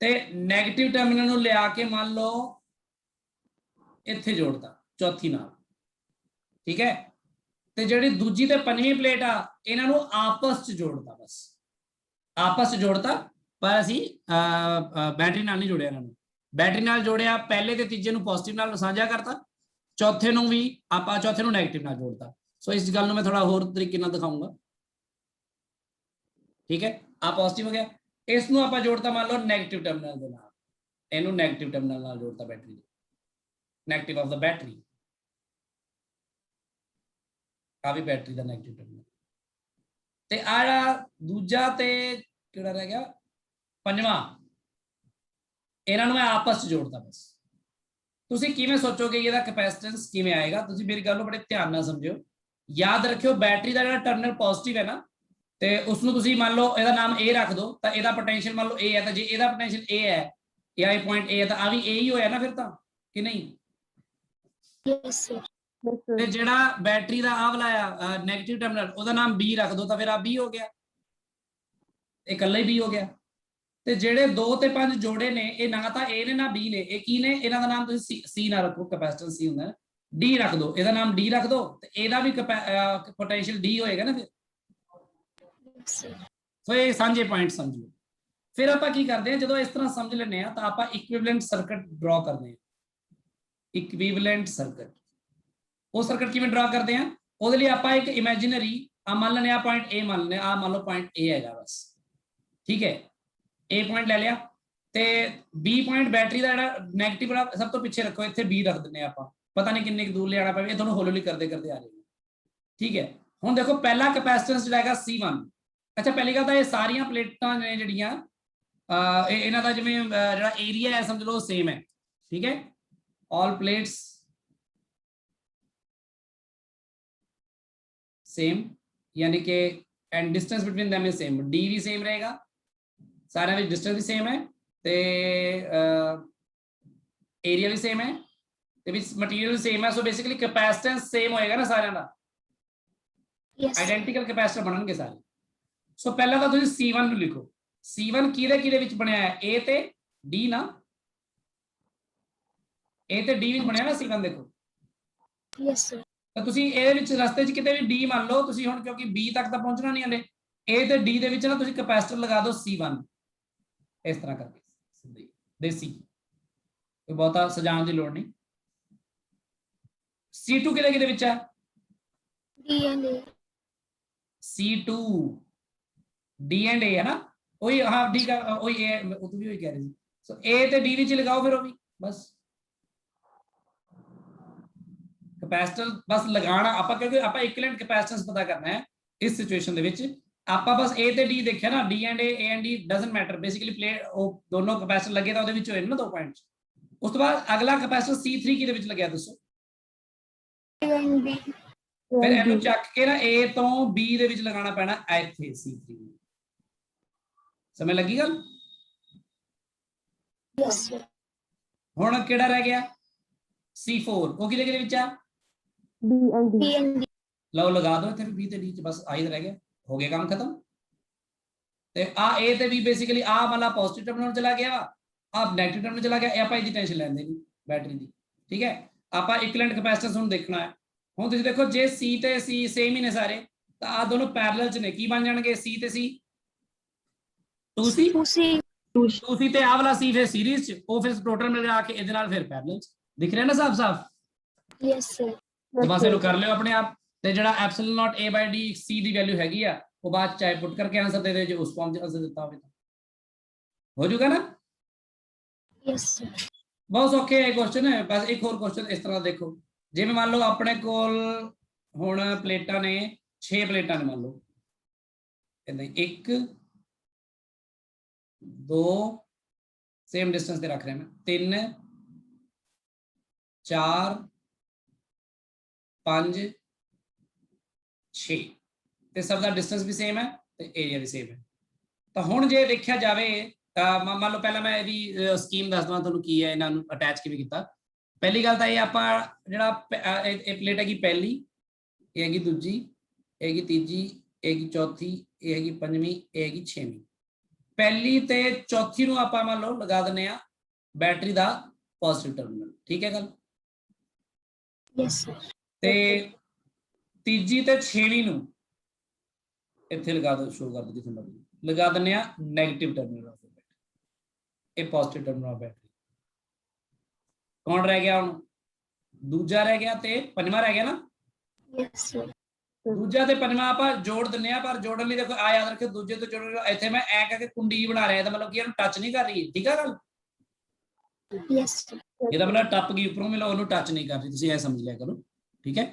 A: ਤੇ ਨੈਗੇਟਿਵ ਟਰਮੀਨਲ ਨੂੰ ਲਿਆ ਕੇ ਮੰਨ ਲਓ ਇੱਥੇ ਜੋੜਤਾ ਚੌਥੀ ਨਾਲ, ਠੀਕ ਹੈ। ਤੇ ਜਿਹੜੀ ਦੂਜੀ ਤੇ ਪੰਜਵੀਂ ਪਲੇਟ ਆ, ਇਹਨਾਂ ਨੂੰ ਆਪਸ ਚ ਜੋੜਤਾ, ਬਸ ਆਪਸ ਚ ਜੋੜਤਾ, ਪਰ ਅਸੀਂ ਬੈਟਰੀ ਨਾਲ ਨਹੀਂ ਜੋੜਿਆ ਇਹਨਾਂ ਨੂੰ। ਬੈਟਰੀ ਨਾਲ ਜੋੜਿਆ, ਪਹਿਲੇ ਤੇ ਤੀਜੇ ਨੂੰ ਪੋਜ਼ਿਟਿਵ ਨਾਲ ਸਾਂਝਾ ਕਰਤਾ, ਚੌਥੇ ਨੂੰ ਵੀ ਆਪਾਂ ਚੌਥੇ ਨੂੰ ਨੈਗੇਟਿਵ ਨਾਲ ਜੋੜਤਾ। ਸੋ ਇਸ ਗੱਲ ਨੂੰ ਮੈਂ ਥੋੜਾ ਹੋਰ ਤਰੀਕੇ ਨਾਲ ਦਿਖਾਊਂਗਾ, ਠੀਕ ਹੈ। ਆ ਪੋਜ਼ਿਟਿਵ ਹੋ ਗਿਆ, ਇਸ ਨੂੰ ਆਪਾਂ ਜੋੜਤਾ ਮੰਨ ਲਓ ਨੈਗੇਟਿਵ ਟਰਮੀਨਲ ਦੇ ਨਾਲ, ਇਹਨੂੰ ਨੈਗੇਟਿਵ ਟਰਮੀਨਲ ਨਾਲ ਜੋੜਤਾ ਬੈਟਰੀ ਦੇ, ਨੈਗੇਟਿਵ ਆਫ ਦਾ ਬੈਟਰੀ, ਆ ਵੀ ਬੈਟਰੀ ਦਾ ਨੈਗੇਟਿਵ ਟਰਮੀਨਲ। ਤੇ ਆ ਜਿਹੜਾ ਦੂਜਾ ਤੇ ਕਿਹੜਾ ਰਹਿ ਗਿਆ, ਪੰਜਵਾਂ, ਇਹਨਾਂ ਨੂੰ ਮੈਂ ਆਪਸ ਚ ਜੋੜਦਾ ਬਸ। ਤੁਸੀਂ ਕਿਵੇਂ ਸੋਚੋਗੇ ਇਹਦਾ ਕੈਪੈਸਿਟੈਂਸ ਕਿਵੇਂ ਆਏਗਾ? ਤੁਸੀਂ ਮੇਰੀ ਗੱਲ ਨੂੰ ਬੜੇ ਧਿਆਨ ਨਾਲ ਸਮਝਿਓ। ਯਾਦ ਰੱਖਿਓ ਬੈਟਰੀ ਦਾ ਜਿਹੜਾ ਟਰਮੀਨਲ ਪੋਜ਼ਿਟਿਵ ਹੈ ਨਾ, ਤੇ ਉਸ ਨੂੰ ਤੁਸੀਂ ਮੰਨ ਲਓ ਇਹਦਾ ਨਾਮ A ਰੱਖ ਦਿਓ, ਤਾਂ ਇਹਦਾ ਪੋਟੈਂਸ਼ੀਅਲ ਮੰਨ ਲਓ A ਹੈ, ਤਾਂ ਜੇ ਇਹਦਾ ਪੋਟੈਂਸ਼ੀਅਲ A ਹੈ ਜਾਂ ਇਹ ਪੁਆਇੰਟ A ਹੈ ਤਾਂ ਆ ਵੀ A ਹੀ ਹੋਇਆ ਨਾ ਫਿਰ ਤਾਂ, ਕਿ ਨਹੀਂ?
B: Yes, sir.
A: ਤੇ ਜਿਹੜਾ ਬੈਟਰੀ ਦਾ ਆਹ ਵਾਲਾ ਆ ਨੈਗੇਟਿਵ ਟਰਮੀਨਲ, ਉਹਦਾ ਨਾਮ B ਰੱਖ ਦਿਓ ਤਾਂ ਫਿਰ ਆ B ਹੋ ਗਿਆ, ਇਹ ਇਕੱਲਾ ਹੀ B ਹੋ ਗਿਆ। ਤੇ ਜਿਹੜੇ 2 ਤੇ 5 ਜੋੜੇ ਨੇ, ਇਹ ਨਾ ਤਾਂ A ਨੇ ਨਾ B ਨੇ, ਇਹ ਕੀ ਨੇ? ਇਹਨਾਂ ਦਾ ਨਾਮ ਤੁਸੀਂ C ਨਾ ਰੱਖੋ, ਕੈਪੈਸਿਟੈਂਸ C ਹੁੰਦਾ, D ਰੱਖ ਦਿਓ, ਇਹਦਾ ਨਾਮ D ਰੱਖ ਦਿਓ, ਤੇ ਇਹਦਾ ਵੀ ਪੋਟੈਂਸ਼ੀਅਲ D ਹੋਏਗਾ ਨਾ ਫਿਰ।
B: Yes, sir.
A: ਸੋ ਇਹ ਸਾਂਝੇ ਪੁਆਇੰਟ ਸਮਝੋ। ਫਿਰ ਆਪਾਂ ਕੀ ਕਰਦੇ ਹਾਂ, ਜਦੋਂ ਇਸ ਤਰ੍ਹਾਂ ਸਮਝ ਲੈਂਦੇ ਆ ਤਾਂ ਆਪਾਂ ਇਕੁਇਵਲੈਂਟ ਸਰਕਟ ਡਰਾ ਕਰਦੇ ਹਾਂ। ਇਕੁਇਵਲੈਂਟ ਸਰਕਟ, ਉਹ ਸਰਕਟ ਕਿਵੇਂ ਡਰਾ ਕਰਦੇ ਆ? ਉਹਦੇ ਲਈ ਆਪਾਂ ਇੱਕ ਇਮੇਜਿਨਰੀ ਮੰਨ ਲੈਂਦੇ ਆ ਪੁਆਇੰਟ A, ਮੰਨ ਲੈਂਦੇ ਆ ਮੰਨ ਲਓ ਪੁਆਇੰਟ A ਹੈਗਾ ਬਸ, ਠੀਕ ਹੈ। A ਪੁਆਇੰਟ ਲੈ ਲਿਆ, ਤੇ B ਪੁਆਇੰਟ ਬੈਟਰੀ ਦਾ ਜਿਹੜਾ ਨੈਗੇਟਿਵ ਵਾਲਾ ਸਭ ਤੋਂ ਪਿੱਛੇ ਰੱਖੋ, ਇੱਥੇ B ਰੱਖ ਦਿੰਦੇ ਆ ਆਪਾਂ, ਪਤਾ ਨਹੀਂ ਕਿੰਨੇ ਦੂਰ ਲਿਆਣਾ ਪਵੇ, ਇਹ ਤੁਹਾਨੂੰ ਹੌਲੀ ਹੌਲੀ ਕਰਦੇ ਕਰਦੇ ਆ ਜਾਏਗਾ, ਠੀਕ ਹੈ। ਹੁਣ ਦੇਖੋ ਪਹਿਲਾ ਕੈਪੈਸਿਟੈਂਸ ਜਿਹੜਾ ਹੈਗਾ C1। ਅੱਛਾ, ਪਹਿਲੀ ਗੱਲ ਤਾਂ ਇਹ ਸਾਰੀਆਂ ਪਲੇਟਾਂ ਨੇ ਜਿਹੜੀਆਂ ਇਹਨਾਂ ਦਾ ਜਿਵੇਂ ਜਿਹੜਾ ਏਰੀਆ ਹੈ ਸਮਝ ਲਓ ਸੇਮ ਹੈ, ਠੀਕ ਹੈ। ਆਲ ਪਲੇਟਸ सेम, यानी कि and distance between them is same, D भी सेम रहेगा, सारे में डिस्टेंस भी सेम है, ते एरिया भी सेम है, ते विच मटेरियल भी सेम है। सो बेसिकली कैपेसिटेंस सेम होएगा ना सारे दा,
B: Yes, sir.
A: आइडेंटिकल कैपेसिटर बनणगे सारे। सो पहला तो तुसीं C1 ਨੂੰ ਲਿਖੋ। C1 ਕਿਹਦੇ ਵਿੱਚ ਬਣਿਆ ਹੈ? A ਤੇ D ਨਾ, A ਤੇ D ਵਿੱਚ ਬਣਿਆ ਨਾ C1, ਦੇਖੋ।
B: Yes, sir.
A: ਤਾਂ ਤੁਸੀਂ ਇਹਦੇ ਵਿੱਚ ਰਸਤੇ 'ਚ ਕਿਤੇ ਵੀ D ਮੰਨ ਲਓ ਤੁਸੀਂ, ਹੁਣ ਕਿਉਂਕਿ B ਤੱਕ ਤਾਂ ਪਹੁੰਚਣਾ ਨਹੀਂ ਹਲੇ, A ਤੇ D ਦੇ ਵਿੱਚ ਨਾ ਤੁਸੀਂ ਕੈਪੈਸਿਟਰ ਲਗਾ ਦਿਓ C1, ਇਸ ਤਰ੍ਹਾਂ ਕਰਕੇ ਸਿੱਧੀ ਦੇਸੀ, ਕੋਈ ਬਹੁਤਾ ਸਜਾਉਣ ਦੀ ਲੋੜ ਨਹੀਂ। C2 ਕਿਹਦੇ ਵਿੱਚ ਹੈ?
B: D and A.
A: C2 D and A है ना, वही, हाँ D का वही A, वो तो भी वही कह रही थी। सो A ਤੇ D ਵਿੱਚ ਲਗਾਓ ਫਿਰ, ਉਹ ਵੀ ਬਸ कैपेसिटर बस लगाना ਆਪਾਂ, क्योंकि ਆਪਾਂ इक्विवेलेंट कैपेसिटेंस पता करना है इस सिचुएशन ਦੇ ਵਿੱਚ। ਆਪਾਂ बस A ਤੇ D ਦੇਖਿਆ ना, D and A and D doesn't matter, basically plate ਉਹ ਦੋਨੋਂ कैपेसिटर ਲੱਗੇ ਤਾਂ ਉਹਦੇ ਵਿੱਚ ਹੋਏ ਨਾ 2 ਪੁਆਇੰਟਸ। ਉਸ ਤੋਂ ਬਾਅਦ ਅਗਲਾ कैपेसिटर C3 ਕਿਹਦੇ ਵਿੱਚ ਲੱਗਿਆ ਦੱਸੋ?
B: A and B.
A: ਫਿਰ ਇਹਨੂੰ ਚੱਕ ਕੇ ਨਾ A ਤੋਂ B ਦੇ ਵਿੱਚ ਲਗਾਉਣਾ ਪੈਣਾ ਇੱਥੇ C3। ਸਮਝ ਲੱਗੀ ਗੱਲ?
B: Yes, sir.
A: ਹੁਣ ਕਿਹੜਾ ਰਹਿ ਗਿਆ? C4, ਉਹ ਕਿਹਦੇ ਵਿੱਚ ਆ?
B: B and D.
A: ਲਓ ਲਗਾ ਦਿਓ ਇੱਥੇ ਵੀ B ਤੇ D ਚ, ਬਸ ਆਹੀ ਰਹਿ ਗਿਆ, ਹੋ ਗਿਆ ਕੰਮ ਖਤਮ। ਤੇ ਆ A ਤੇ B ਬੇਸਿਕਲੀ ਆ ਵਾਲਾ ਪੋਜ਼ਿਟਿਵ ਟਰਮੀਨਲ ਚਲਾ ਗਿਆ, ਆ ਨੈਗੇਟਿਵ ਟਰਮੀਨਲ ਚਲਾ ਗਿਆ, ਇਹ ਆਪਾਂ ਇਹਦੀ ਟੈਨਸ਼ਨ ਲੈਂਦੇ ਨਹੀਂ ਬੈਟਰੀ ਦੀ, ਠੀਕ ਹੈ। ਆਪਾਂ ਇਕੁਇਵਲੈਂਟ ਕੈਪੈਸਿਟੈਂਸ ਹੁਣ ਦੇਖਣਾ ਹੈ। ਹੁਣ ਤੁਸੀਂ ਦੇਖੋ ਜੇ C ਤੇ C ਸੇਮ ਹੀ ਨੇ ਸਾਰੇ, ਤਾਂ ਆ ਦੋਨੋਂ ਪੈਰਲਲ ਚ ਨੇ, ਕੀ ਬਣ ਜਾਣਗੇ? C ਤੇ C 2C, 2C ਤੇ ਆ ਵਾਲਾ C ਫਿਰ ਸੀਰੀਜ਼ ਚ, ਉਹ ਫਿਰ ਟੋਟਲ ਮਿਲ ਕੇ ਇਹਦੇ ਨਾਲ ਫਿਰ ਪੈਰਲਲ ਚ, ਦਿਖ ਰਿਹਾ ਨਾ ਸਾਫ਼?
B: Yes, sir.
A: तो बस ਇਹਨੂੰ ਕਰ ਲਿਓ ਆਪਣੇ ਆਪ। ਤੇ ਜਿਹੜਾ epsilon not A by D C the value ਹੈਗੀ ਆ, ਉਹ ਬਾਅਦ ਚਾਹੇ ਪੁੱਟ ਕਰਕੇ ਆਨਸਰ ਦੇ ਦਿਓ, ਜੇ ਉਸ ਫਾਰਮ ਚ ਆਨਸਰ ਦਿੱਤਾ ਹੋਵੇ ਤਾਂ ਹੋ ਜਾਊਗਾ ਨਾ।
B: Yes, sir.
A: ਬਹੁਤ ਸੌਖੇ ਹੈ ਕੁਐਸਚਨ ਹੈ। ਬਸ ਇੱਕ ਹੋਰ ਕੁਐਸਚਨ ਇਸ ਤਰ੍ਹਾਂ ਦੇਖੋ, ਜਿਵੇਂ ਮੰਨ ਲਓ ਆਪਣੇ ਕੋਲ ਹੁਣ ਪਲੇਟਾਂ ਨੇ 6 ਪਲੇਟਾਂ ਨੇ, ਮੰਨ ਲਓ ਇਦਾਂ 1 2 ਸੇਮ ਡਿਸਟੈਂਸ ਤੇ ਰੱਖ ਰਿਹਾ ਮੈਂ, 3 4 5 6 ਤੇ ਸਭ ਦਾ ਡਿਸਟੈਂਸ ਵੀ ਸੇਮ ਹੈ ਤੇ ਏਰੀਆ ਵੀ ਸੇਮ ਹੈ। ਤਾਂ ਹੁਣ ਜੇ ਦੇਖਿਆ ਜਾਵੇ ਤਾਂ ਮੰਨ ਲਓ ਪਹਿਲਾਂ ਮੈਂ ਇਹਦੀ ਸਕੀਮ ਦੱਸ ਦਵਾਂ ਤੁਹਾਨੂੰ ਕੀ ਹੈ, ਇਹਨਾਂ ਨੂੰ ਅਟੈਚ ਕਿਵੇਂ ਕੀਤਾ। ਪਹਿਲੀ ਗੱਲ ਤਾਂ ਇਹ ਆਪਾਂ ਜਿਹੜਾ ਇਹ ਪਲੇਟ ਹੈਗੀ ਪਹਿਲੀ, ਇਹ ਹੈਗੀ ਦੂਜੀ, ਇਹ ਹੈਗੀ ਤੀਜੀ, ਇਹ ਹੈਗੀ ਚੌਥੀ, ਇਹ ਹੈਗੀ ਪੰਜਵੀਂ, ਇਹ ਹੈਗੀ ਛੇਵੀਂ। ਪਹਿਲੀ ਤੇ ਚੌਥੀ ਨੂੰ ਆਪਾਂ ਮੰਨ ਲਓ ਲਗਾ ਦਿੰਦੇ ਆ ਬੈਟਰੀ ਦਾ ਪੋਜ਼ਿਟਿਵ ਟਰਮੀਨਲ, ਠੀਕ ਹੈ ਗੱਲ?
B: Yes, sir.
A: ਤੇ ਤੀਜੀ ਤੇ ਛੇਵੀਂ ਨੂੰ ਇੱਥੇ ਲਗਾ ਦੋ, ਸ਼ੋ ਕਰ ਦੋ ਜਿੱਥੇ ਮਰਜ਼ੀ ਲਗਾ ਦਿੰਦੇ ਆ ਨੈਗੇਟਿਵ ਟਰਮੀਨਲ ਆਫ ਬੈਟਰੀ, ਇਹ ਪੋਜ਼ਿਟਿਵ ਟਰਮੀਨਲ ਆਫ ਬੈਟਰੀ। ਕੌਣ ਰਹਿ ਗਿਆ ਹੁਣ? ਦੂਜਾ ਰਹਿ ਗਿਆ ਤੇ ਪੰਜਵਾਂ ਰਹਿ ਗਿਆ ਨਾ।
B: Yes, sir.
A: ਦੂਜਾ ਤੇ ਪੰਜਵਾਂ ਆਪਾਂ ਜੋੜ ਦਿੰਦੇ ਆ, ਪਰ ਜੋੜਨ ਲਈ ਦੇਖੋ ਆ ਯਾਦ ਰੱਖਿਓ ਦੂਜੇ ਤੋਂ ਜੋੜ, ਇੱਥੇ ਮੈਂ ਐ ਕਰਕੇ ਕੁੰਡੀ ਬਣਾ ਰਿਹਾ, ਤਾਂ ਮਤਲਬ ਕਿ ਇਹਨੂੰ ਟੱਚ ਨਹੀਂ ਕਰ ਰਹੀ, ਠੀਕ ਆ ਗੱਲ?
B: Yes, sir.
A: ਇਹਦਾ ਮਤਲਬ ਟੱਪ ਗਈ ਉੱਪਰੋਂ, ਮਿਲੋ ਉਹਨੂੰ ਟੱਚ ਨਹੀਂ ਕਰ ਰਹੀ, ਤੁਸੀਂ ਇਹ ਸਮਝ ਲਿਆ ਕਰੋ, ਠੀਕ ਹੈ।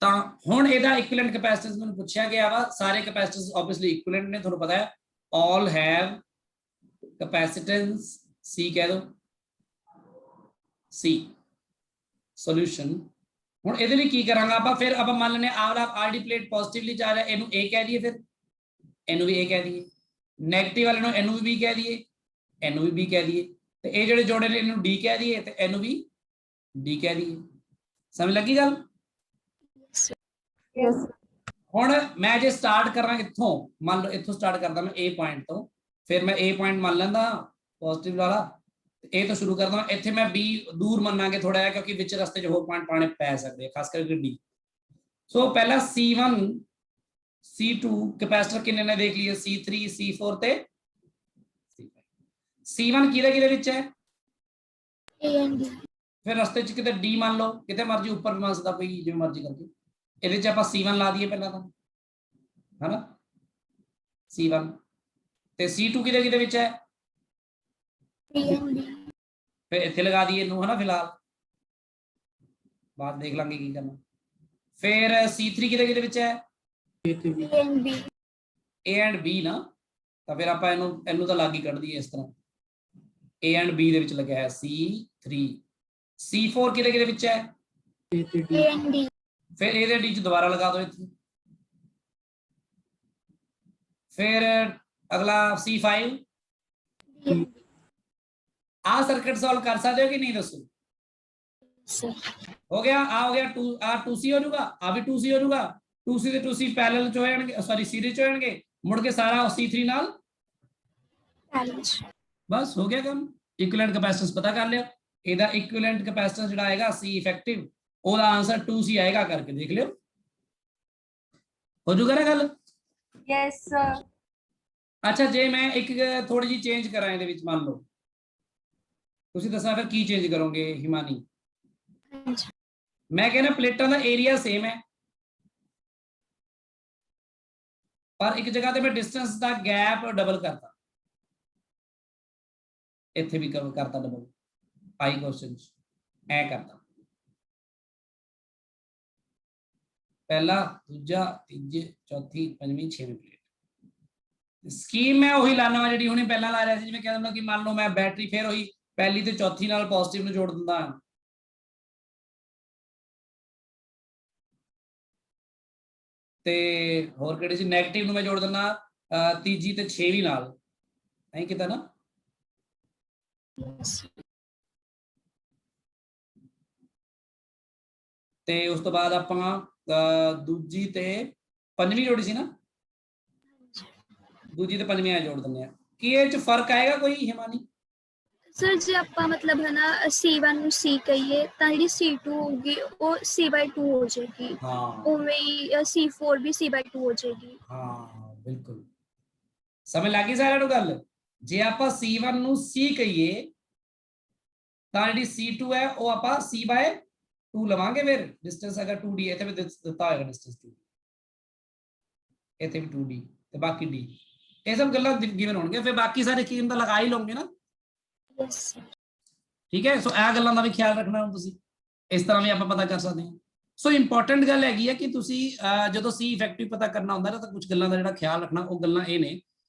A: ਤਾਂ ਹੁਣ ਇਹਦਾ ਇਕੁਇਵਲੈਂਟ ਕੈਪੈਸਿਟੈਂਸ ਮੈਨੂੰ ਪੁੱਛਿਆ ਗਿਆ ਵਾ, ਸਾਰੇ ਕੈਪੈਸਿਟੈਂਸ ਆਬਵੀਅਸਲੀ ਇਕੁਇਵਲੈਂਟ ਨੇ, ਤੁਹਾਨੂੰ ਪਤਾ ਹੈ ਆਲ ਹੈਵ ਕੈਪੈਸਿਟੈਂਸ C कह दो, C सॉल्यूशन। हुण इहदे लई की करांगे आपां, फिर आपां मान लैने आला आरडी प्लेट पॉजिटिवली चार्ज है, इहनूं A कह दईए, फिर इहनूं भी A कह दईए, नैगेटिव वाले नूं इहनूं भी B कह दईए, इहनूं भी B कह दईए, ते इह जिहड़े जोड़े ने इहनूं D कह दईए ते इहनूं भी D कह दईए। समझ लगी गल?
B: Yes, sir.
D: Yes.
A: ਹੁਣ ਮੈਂ ਜੇ ਸਟਾਰਟ ਕਰਾਂ ਇੱਥੋਂ, ਮੰਨ ਲਓ ਇੱਥੋਂ ਸਟਾਰਟ ਕਰਦਾ ਮੈਂ A ਪੁਆਇੰਟ ਤੋਂ, ਫਿਰ ਮੈਂ A ਪੁਆਇੰਟ ਮੰਨ ਲੈਂਦਾ ਪੋਜ਼ਿਟਿਵ ਵਾਲਾ, A ਤੋਂ ਸ਼ੁਰੂ ਕਰਦਾ, ਇੱਥੇ ਮੈਂ B ਦੂਰ ਮੰਨਾਂਗੇ ਥੋੜਾ ਜਿਹਾ, ਕਿਉਂਕਿ ਵਿੱਚ ਰਸਤੇ 'ਚ ਹੋਰ ਪੁਆਇੰਟ ਪਾਣੇ ਪੈ ਸਕਦੇ ਆ, ਖਾਸ ਕਰਕੇ D। ਸੋ ਪਹਿਲਾਂ C1 C2 ਕੈਪੈਸਿਟਰ ਕਿੰਨੇ ਨੇ ਦੇਖ ਲਈਏ, C3 C4 ਤੇ C1 ਕਿਹਦੇ ਵਿੱਚ ਹੈ,
B: A and D.
A: ਫਿਰ ਰਸਤੇ 'ਚ ਕਿਤੇ D ਮੰਨ ਲਓ, ਕਿਤੇ ਮਰਜ਼ੀ ਉੱਪਰ ਵੀ ਮੰਨ ਸਕਦਾ ਕੋਈ, ਜਿਵੇਂ ਮਰਜ਼ੀ ਕਰਕੇ। ਇਹਦੇ 'ਚ ਆਪਾਂ C1 ਲਾ ਦਈਏ ਪਹਿਲਾਂ ਤਾਂ, ਹੈਨਾ, C1 ਤੇ C2 ਕਿਹਦੇ ਵਿੱਚ ਹੈ,
B: A and D.
A: ਫਿਰ ਇੱਥੇ ਲਗਾ ਦਈਏ ਇਹਨੂੰ, ਹਨਾ, ਫਿਲਹਾਲ ਬਾਅਦ ਦੇਖ ਲਾਂਗੇ ਕੀ ਕਰਨਾ। ਫਿਰ C3 ਕਿਹਦੇ ਵਿੱਚ ਹੈ,
B: A and B.
A: A and B ਨਾ, ਤਾਂ ਫਿਰ ਆਪਾਂ ਇਹਨੂੰ ਤਾਂ ਲੱਗ ਹੀ ਕੱਢ ਦਈਏ ਇਸ ਤਰ੍ਹਾਂ, A and B ਦੇ ਵਿੱਚ ਲੱਗਿਆ ਹੈ C3। C4 ਕਿਹਦੇ ਵਿੱਚ ਹੈ,
B: A and D.
A: ਫਿਰ ਇਹਦੇ D 'ਚ ਦੁਬਾਰਾ ਲਗਾ ਦਿਓ ਇੱਥੇ। ਫਿਰ ਅਗਲਾ C5।
B: D and D.
A: ਆਹ ਸਰਕਟ ਸੋਲਵ ਕਰ ਸਕਦੇ ਹੋ ਕਿ ਨਹੀਂ ਦੱਸੋ?
B: Sir.
A: ਹੋ ਗਿਆ, ਆ ਹੋ ਗਿਆ 2, ਆ 2C ਹੋ ਜਾਊਗਾ, ਆ ਵੀ 2C ਹੋ ਜਾਊਗਾ, 2C ਤੇ 2C ਪੈਰਲਲ ਚ ਹੋ ਜਾਣਗੇ, ਸੌਰੀ ਸੀਰੀਜ਼ ਚ ਹੋ ਜਾਣਗੇ, ਮੁੜ ਕੇ ਸਾਰਾ C3 ਨਾਲ
B: Balance.
A: ਬਸ ਹੋ ਗਿਆ ਕੰਮ। ਇਕੁਇਵਲੈਂਟ ਕੈਪੈਸਿਟੈਂਸ ਪਤਾ ਕਰ ਲਿਓ, ਇਹਦਾ ਇਕੁਇਵਲੈਂਟ ਕੈਪੈਸਿਟੈਂਸ ਜਿਹੜਾ ਆਏਗਾ C ਇਫੈਕਟਿਵ, ਉਹਦਾ ਆਨਸਰ 2C ਆਏਗਾ, ਕਰਕੇ ਦੇਖ ਲਿਓ, ਹੋ ਜਾਊਗਾ ਨਾ ਗੱਲ?
D: Yes, sir.
A: ਅੱਛਾ, ਜੇ ਮੈਂ ਇੱਕ ਥੋੜੀ ਜਿਹੀ ਚੇਂਜ ਕਰਾਂ ਇਹਦੇ ਵਿੱਚ, ਮੰਨ ਲਓ ਤੁਸੀਂ ਦੱਸਣਾ ਫਿਰ ਕੀ ਚੇਂਜ ਕਰੋਗੇ ਹਿਮਾਨੀ?
B: ਹਾਂਜੀ।
A: ਮੈਂ ਕਹਿੰਦਾ ਪਲੇਟਾਂ ਦਾ ਏਰੀਆ ਸੇਮ ਹੈ, ਪਰ ਇੱਕ ਜਗ੍ਹਾ ਤੇ ਮੈਂ ਡਿਸਟੈਂਸ ਦਾ ਗੈਪ ਡਬਲ ਕਰਤਾ, ਇੱਥੇ ਵੀ ਕਰਤਾ ਡਬਲ, ਆਈ ਕੁਐਸਚਨ ਐ ਕਰਤਾ, ਪਹਿਲਾ ਦੂਜਾ ਤੀਜੇ ਚੌਥੀ ਪੰਜਵੀਂ ਛੇਵੀਂ ਪਲੇਟ। ਸਕੀਮ ਮੈਂ ਉਹੀ ਲਾਣਾ ਵਾ ਜਿਹੜੀ ਹੁਣੇ ਪਹਿਲਾਂ ਲਾ ਰਿਹਾ ਸੀ, ਜਿਵੇਂ ਕਹਿੰਦਾ ਕਿ ਮੰਨ ਲਓ ਮੈਂ ਬੈਟਰੀ ਫਿਰ ਉਹੀ ਪਹਿਲੀ ਤੇ ਚੌਥੀ ਨਾਲ ਪੋਜ਼ਿਟਿਵ ਨੂੰ ਜੋੜ ਦਿੰਦਾ, ਤੇ ਹੋਰ ਕਿਹੜੀ ਸੀ, ਨੈਗੇਟਿਵ ਨੂੰ ਮੈਂ ਜੋੜ ਦਿੰਦਾ ਤੀਜੀ ਤੇ ਛੇਵੀਂ ਨਾਲ, ਐਂ ਕੀਤਾ ਨਾ।
B: Yes.
A: ਤੇ ਉਸ ਤੋਂ ਬਾਅਦ ਆਪਾਂ ਦੂਜੀ ਤੇ ਪੰਜਵੀਂ ਜੋੜੀ ਸੀ ਨਾ, ਦੂਜੀ ਤੇ ਪੰਜਵੀਂ ਆ ਜੋੜ ਦਿੰਦੇ ਆ। ਕੀ ਇਹ ਚ ਫਰਕ ਆਏਗਾ ਕੋਈ ਹਿਮਾਨੀ?
B: ਸਰ ਜੇ ਆਪਾਂ ਮਤਲਬ ਹੈ ਨਾ C1 ਨੂੰ C ਕਹੀਏ ਤਾਂ ਜਿਹੜੀ C2 ਹੋਊਗੀ ਉਹ C/2 ਹੋ ਜਾਏਗੀ,
A: ਹਾਂ
B: ਉਵੇਂ ਹੀ C4 ਵੀ C/2 ਹੋ ਜਾਏਗੀ।
A: ਹਾਂ ਬਿਲਕੁਲ, ਸਮਝ ਲੱਗ ਗਈ ਸਾਰਿਆਂ ਨੂੰ ਗੱਲ? ਜੇ ਆਪਾਂ C1 ਨੂੰ C ਕਹੀਏ ਤਾਂ ਜਿਹੜੀ C2 ਹੈ ਉਹ ਆਪਾਂ C/2 ਲਵਾਂਗੇ, ਫਿਰ ਡਿਸਟੈਂਸ ਅਗਰ 2D ਇੱਥੇ ਵੀ ਦਿੱਤਾ ਹੋਏਗਾ ਡਿਸਟੈਂਸ 2D, ਇੱਥੇ ਵੀ 2D ਤੇ ਬਾਕੀ D, ਇਹ ਸਭ ਗੱਲਾਂ ਗਿਵਨ ਹੋਣਗੀਆਂ, ਫਿਰ ਬਾਕੀ ਸਾਰੇ ਕੀਮ ਤਾਂ ਲਗਾ ਹੀ ਲਓਗੇ ਨਾ।
B: Yes, sir.
A: ਠੀਕ ਹੈ, ਸੋ ਇਹ ਗੱਲਾਂ ਦਾ ਵੀ ਖਿਆਲ ਰੱਖਣਾ ਹੁਣ ਤੁਸੀਂ, ਇਸ ਤਰ੍ਹਾਂ ਵੀ ਆਪਾਂ ਪਤਾ ਕਰ ਸਕਦੇ ਹਾਂ। ਸੋ ਇੰਪੋਰਟੈਂਟ ਗੱਲ ਹੈਗੀ ਹੈ ਕਿ ਤੁਸੀਂ ਜਦੋਂ C ਇਫੈਕਟਿਵ ਪਤਾ ਕਰਨਾ ਹੁੰਦਾ ਨਾ, ਤਾਂ ਕੁਝ ਗੱਲਾਂ ਦਾ ਜਿਹੜਾ ਖਿਆਲ ਰੱਖਣਾ, ਉਹ ਗੱਲਾਂ ਇਹ ਨੇ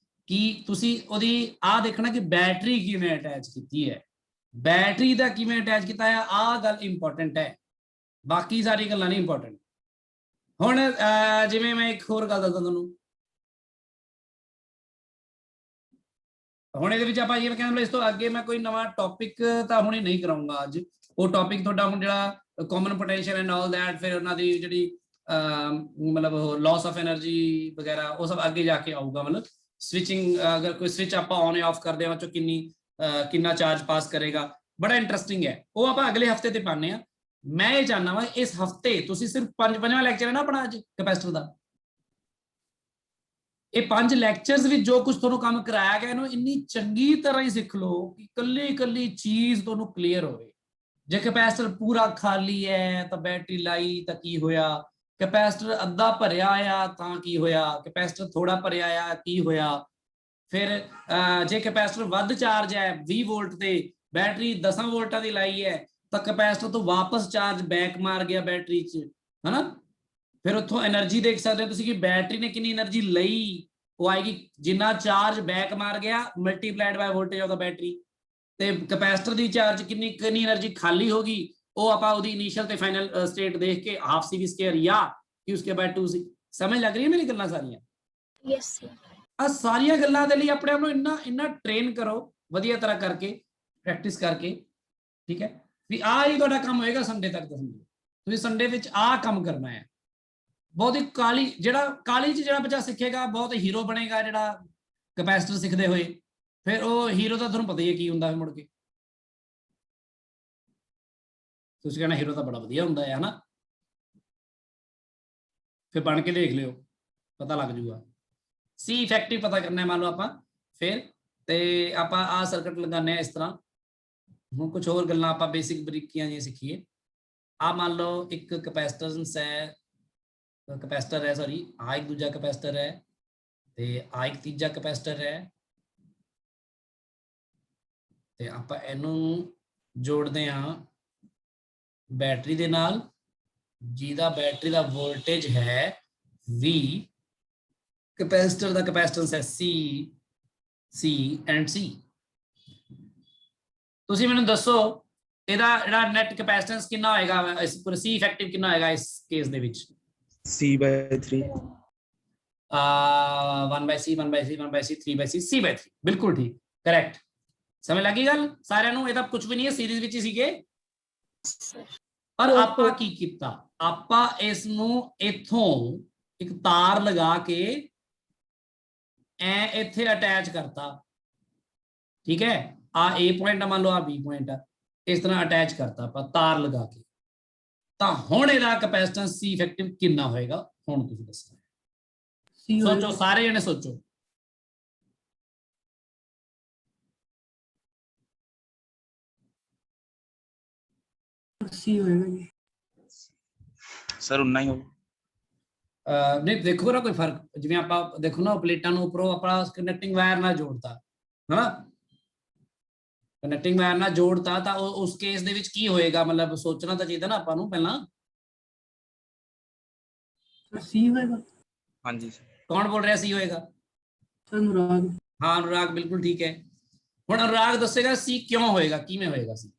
A: ਕਿ ਤੁਸੀਂ ਉਹਦੀ ਆਹ ਦੇਖਣਾ ਕਿ ਬੈਟਰੀ ਕਿਵੇਂ ਅਟੈਚ ਕੀਤੀ ਹੈ, ਬੈਟਰੀ ਦਾ ਕਿਵੇਂ ਅਟੈਚ ਕੀਤਾ ਹੈ, ਆਹ ਗੱਲ ਇੰਪੋਰਟੈਂਟ ਹੈ, ਬਾਕੀ ਸਾਰੀ ਗੱਲਾਂ ਨਹੀਂ ਇੰਪੋਰਟੈਂਟ। ਹੁਣ ਜਿਵੇਂ ਮੈਂ ਇੱਕ ਹੋਰ ਗੱਲ ਦੱਸਦਾ ਤੁਹਾਨੂੰ, ਹੁਣ ਇਹਦੇ ਵਿੱਚ ਆਪਾਂ ਜਿਵੇਂ ਕਹਿੰਦੇ ਇਸ ਤੋਂ ਅੱਗੇ ਮੈਂ ਕੋਈ ਨਵਾਂ ਟੌਪਿਕ ਤਾਂ ਹੁਣੇ ਨਹੀਂ ਕਰਾਉਂਗਾ ਅੱਜ, ਉਹ ਟੌਪਿਕ ਤੁਹਾਡਾ ਹੁਣ ਜਿਹੜਾ common potential and all that, ਫਿਰ ਉਹਨਾਂ ਦੀ ਜਿਹੜੀ ਮਤਲਬ ਲਾਸ ਆਫ એનર્ਜੀ ਵਗੈਰਾ, ਉਹ ਸਭ ਅੱਗੇ ਜਾ ਕੇ ਆਊਗਾ। ਮਤਲਬ ਸਵਿਚਿੰਗ, ਅਗਰ ਕੋਈ ਸਵਿਚ ਆਪਾਂ ਔਨ ਆਫ ਕਰਦੇ ਹਾਂ, ਉਹ ਕਿੰਨਾ ਚਾਰਜ ਪਾਸ ਕਰੇਗਾ, ਬੜਾ ਇੰਟਰਸਟਿੰਗ ਹੈ, ਉਹ ਆਪਾਂ ਅਗਲੇ ਹਫਤੇ ਤੇ ਪਾਉਂਦੇ ਹਾਂ। ਮੈਂ ਇਹ ਚਾਹੁੰਦਾ ਵਾ ਇਸ ਹਫਤੇ ਤੁਸੀਂ ਸਿਰਫ ਪੰਜਵਾਂ ਲੈਕਚਰ ਹੈ ਨਾ ਆਪਣਾ ਅੱਜ ਕੈਪੈਸਿਟਰ ਦਾ, ਇਹ 5 ਲੈਕਚਰਸ ਵਿੱਚ ਜੋ ਕੁਝ ਤੁਹਾਨੂੰ ਕੰਮ ਕਰਾਇਆ ਗਿਆ, ਇਹਨੂੰ ਇੰਨੀ ਚੰਗੀ ਤਰ੍ਹਾਂ ਹੀ ਸਿੱਖ ਲਓ ਕਿ ਕੱਲੀ ਚੀਜ਼ ਤੁਹਾਨੂੰ ਕਲੀਅਰ ਹੋਵੇ। ਜੇ ਕੈਪੈਸਿਟਰ ਪੂਰਾ ਖਾਲੀ ਹੈ ਤਾਂ ਬੈਟਰੀ ਲਾਈ ਤਾਂ ਕੀ ਹੋਇਆ, ਕੈਪੈਸਿਟਰ ਅੱਧਾ ਭਰਿਆ ਆ ਤਾਂ ਕੀ ਹੋਇਆ, ਕੈਪੈਸਿਟਰ ਥੋੜਾ ਭਰਿਆ ਆ ਕੀ ਹੋਇਆ, ਫਿਰ ਜੇ ਕੈਪੈਸਿਟਰ ਵੱਧ ਚਾਰਜ ਹੈ 20 ਵੋਲਟ ਤੇ ਬੈਟਰੀ 10 ਵੋਲਟਾਂ ਦੀ ਲਾਈ ਹੈ ਤਾਂ ਕੈਪੈਸਿਟਰ ਤੋਂ ਵਾਪਸ ਚਾਰਜ ਬੈਕ ਮਾਰ ਗਿਆ ਬੈਟਰੀ 'ਚ, ਹਨਾ। ਫਿਰ ਉੱਥੋਂ એનર્ਜੀ ਦੇਖ ਸਕਦੇ ਹੋ ਤੁਸੀਂ ਕਿ ਬੈਟਰੀ ਨੇ ਕਿੰਨੀ એનર્ਜੀ ਲਈ, ਉਹ ਆਏਗੀ ਜਿੰਨਾ ਚਾਰਜ ਬੈਕ ਮਾਰ ਗਿਆ ਮਲਟੀਪਲਾਈਡ ਬਾਈ ਵੋਲਟੇਜ ਆਫ ਦਾ ਬੈਟਰੀ, ਤੇ ਕੈਪੈਸਿਟਰ ਦੀ ਚਾਰਜ ਕਿੰਨੀ એનર્ਜੀ ਖਾਲੀ ਹੋਗੀ ਉਹ ਆਪਾਂ ਉਹਦੀ ਇਨੀਸ਼ੀਅਲ ਤੇ ਫਾਈਨਲ ਸਟੇਟ ਦੇਖ ਕੇ ਹਾਫ ਸੀ ਵੀ ਸਕੁਅਰ ਜਾਂ q²/2 ਸੀ। ਸਮਝ ਲੱਗ ਰਹੀ ਹੈ ਮੇਰੀ ਗੱਲਾਂ ਸਾਰੀਆਂ?
B: Yes sir.
A: ਆ ਸਾਰੀਆਂ ਗੱਲਾਂ ਦੇ ਲਈ ਆਪਣੇ ਆਪ ਨੂੰ ਇੰਨਾ ਟ੍ਰੇਨ ਕਰੋ ਵਧੀਆ ਤਰ੍ਹਾਂ ਕਰਕੇ, ਪ੍ਰੈਕਟਿਸ ਕਰਕੇ, ਠੀਕ ਹੈ ਵੀ ਆਹ ਹੀ ਤੁਹਾਡਾ ਕੰਮ ਹੋਏਗਾ ਸੰਡੇ ਤੱਕ। ਤੁਸੀਂ ਸੰਡੇ ਵਿੱਚ ਆਹ ਕੰਮ ਕਰਨਾ ਹੈ। ਬਹੁਤ ਹੀ ਕਾਲੀ ਚ ਜਿਹੜਾ ਬੱਚਾ ਸਿੱਖੇਗਾ ਬਹੁਤ ਹੀਰੋ ਬਣੇਗਾ, ਜਿਹੜਾ ਕੈਪੈਸਿਟਰ ਸਿੱਖਦੇ ਹੋਏ ਫਿਰ ਉਹ ਹੀਰੋ ਤਾਂ ਤੁਹਾਨੂੰ ਪਤਾ ਹੀ ਹੈ ਕੀ ਹੁੰਦਾ ਮੁੜ ਕੇ। ਤੁਸੀਂ ਕਹਿਣਾ ਹੀਰੋ ਤਾਂ ਬੜਾ ਵਧੀਆ ਹੁੰਦਾ ਹੈ ਹਨਾ, ਫਿਰ ਬਣ ਕੇ ਦੇਖ ਲਿਓ ਪਤਾ ਲੱਗ ਜੂਗਾ। ਸੀ ਇਫੈਕਟਿਵ ਪਤਾ ਕਰਨਾ ਮੰਨ ਲਓ ਆਪਾਂ, ਫਿਰ ਤੇ ਆਪਾਂ ਆਹ ਸਰਕਟ ਲਗਾਉਂਦੇ ਆ ਇਸ ਤਰ੍ਹਾਂ। ਹੁਣ ਕੁਝ ਹੋਰ ਗੱਲਾਂ ਆਪਾਂ ਬੇਸਿਕ ਬਰੀਕੀਆਂ ਜਿਹੀਆਂ ਸਿੱਖੀਏ। ਆ ਮੰਨ ਲਓ ਇੱਕ ਕੈਪੈਸਿਟੈਂਸ ਹੈ, ਕੈਪੈਸਿਟਰ ਹੈ ਸੌਰੀ, ਆ ਇੱਕ ਦੂਜਾ ਕੈਪੈਸਿਟਰ ਹੈ ਤੇ ਆ ਇੱਕ ਤੀਜਾ ਕੈਪੈਸਿਟਰ ਹੈ ਤੇ ਆਪਾਂ ਇਹਨੂੰ ਜੋੜਦੇ ਹਾਂ ਬੈਟਰੀ ਦੇ ਨਾਲ, ਜਿਹਦਾ ਬੈਟਰੀ ਦਾ ਵੋਲਟੇਜ ਹੈ V, ਕੈਪੈਸਿਟਰ ਦਾ ਕੈਪੈਸਿਟੈਂਸ ਹੈ C ਐਂਡ C। ਤੁਸੀਂ ਮੈਨੂੰ ਦੱਸੋ ਇਹਦਾ ਜਿਹੜਾ ਨੈਟ ਕੈਪੈਸਿਟੈਂਸ ਕਿੰਨਾ ਹੋਏਗਾ, ਇਸ ਪੂਰੇ C ਇਫੈਕਟਿਵ ਕਿੰਨਾ ਹੋਏਗਾ ਇਸ ਕੇਸ ਦੇ ਵਿੱਚ?
D: C/3
A: 1/C 3/C C/3 ਬਿਲਕੁਲ ਠੀਕ, ਕਰੈਕਟ। ਸਮਝ ਲੱਗੀ ਗੱਲ ਸਾਰਿਆਂ ਨੂੰ? ਇਹ ਤਾਂ ਕੁਝ ਵੀ ਨਹੀਂ ਹੈ, ਸੀਰੀਜ਼ ਵਿੱਚ ਹੀ ਸੀਗੇ। ਪਰ ਆਪਾਂ ਕੀ ਕੀਤਾ, ਆਪਾਂ ਇਸ ਨੂੰ ਇੱਥੋਂ ਇੱਕ ਤਾਰ ਲਗਾ ਕੇ ਇੱਥੇ ਅਟੈਚ ਕਰਤਾ, ਠੀਕ ਹੈ। ਆ A ਪੁਆਇੰਟ ਆ, ਮੰਨ ਲਓ ਆ B ਪੁਆਇੰਟ ਆ, ਇਸ ਤਰ੍ਹਾਂ ਅਟੈਚ ਕਰਤਾ ਆਪਾਂ ਤਾਰ ਲਗਾ ਕੇ। ਤਾਂ ਹੁਣ ਇਹਦਾ ਕੈਪੈਸਿਟੈਂਸ C ਇਫੈਕਟਿਵ ਕਿੰਨਾ ਹੋਏਗਾ ਹੁਣ ਤੁਸੀਂ ਦੱਸੋ। ਸੋਚੋ ਸਾਰੇ ਜਣੇ ਸੋਚੋ।
D: C ਹੋਏਗਾ ਜੀ
C: ਸਰ ਉਨਾ ਹੀ ਹੋ।
A: ਨਹੀਂ ਦੇਖੋ ਨਾ ਕੋਈ ਫਰਕ, ਜਿਵੇਂ ਆਪਾਂ ਦੇਖੋ ਨਾ ਪਲੇਟਾਂ ਨੂੰ ਉੱਪਰੋਂ ਆਪਣਾ ਕਨੈਕਟਿੰਗ ਵਾਇਰ ਨਾਲ ਜੋੜਤਾ ਹਨਾ, ਕਨੈਕਟਿੰਗ ਵਾਇਰ ਨਾਲ ਜੋੜਤਾ ਤਾਂ ਉਸ ਕੇਸ ਦੇ ਵਿੱਚ ਕੀ ਹੋਏਗਾ, ਮਤਲਬ ਸੋਚਣਾ ਤਾਂ ਚਾਹੀਦਾ ਨਾ ਆਪਾਂ ਨੂੰ ਪਹਿਲਾਂ।
D: C ਹੋਏਗਾ।
C: ਹਾਂਜੀ ਸਰ।
A: ਕੌਣ ਬੋਲ ਰਿਹਾ ਸੀ ਹੋਏਗਾ?
D: ਸਰ ਅਨੁਰਾਗ।
A: ਹਾਂ ਅਨੁਰਾਗ ਬਿਲਕੁਲ ਠੀਕ ਹੈ। ਹੁਣ ਅਨੁਰਾਗ ਦੱਸੇਗਾ C ਕਿਉਂ ਹੋਏਗਾ, ਕਿਵੇਂ ਹੋਏਗਾ C?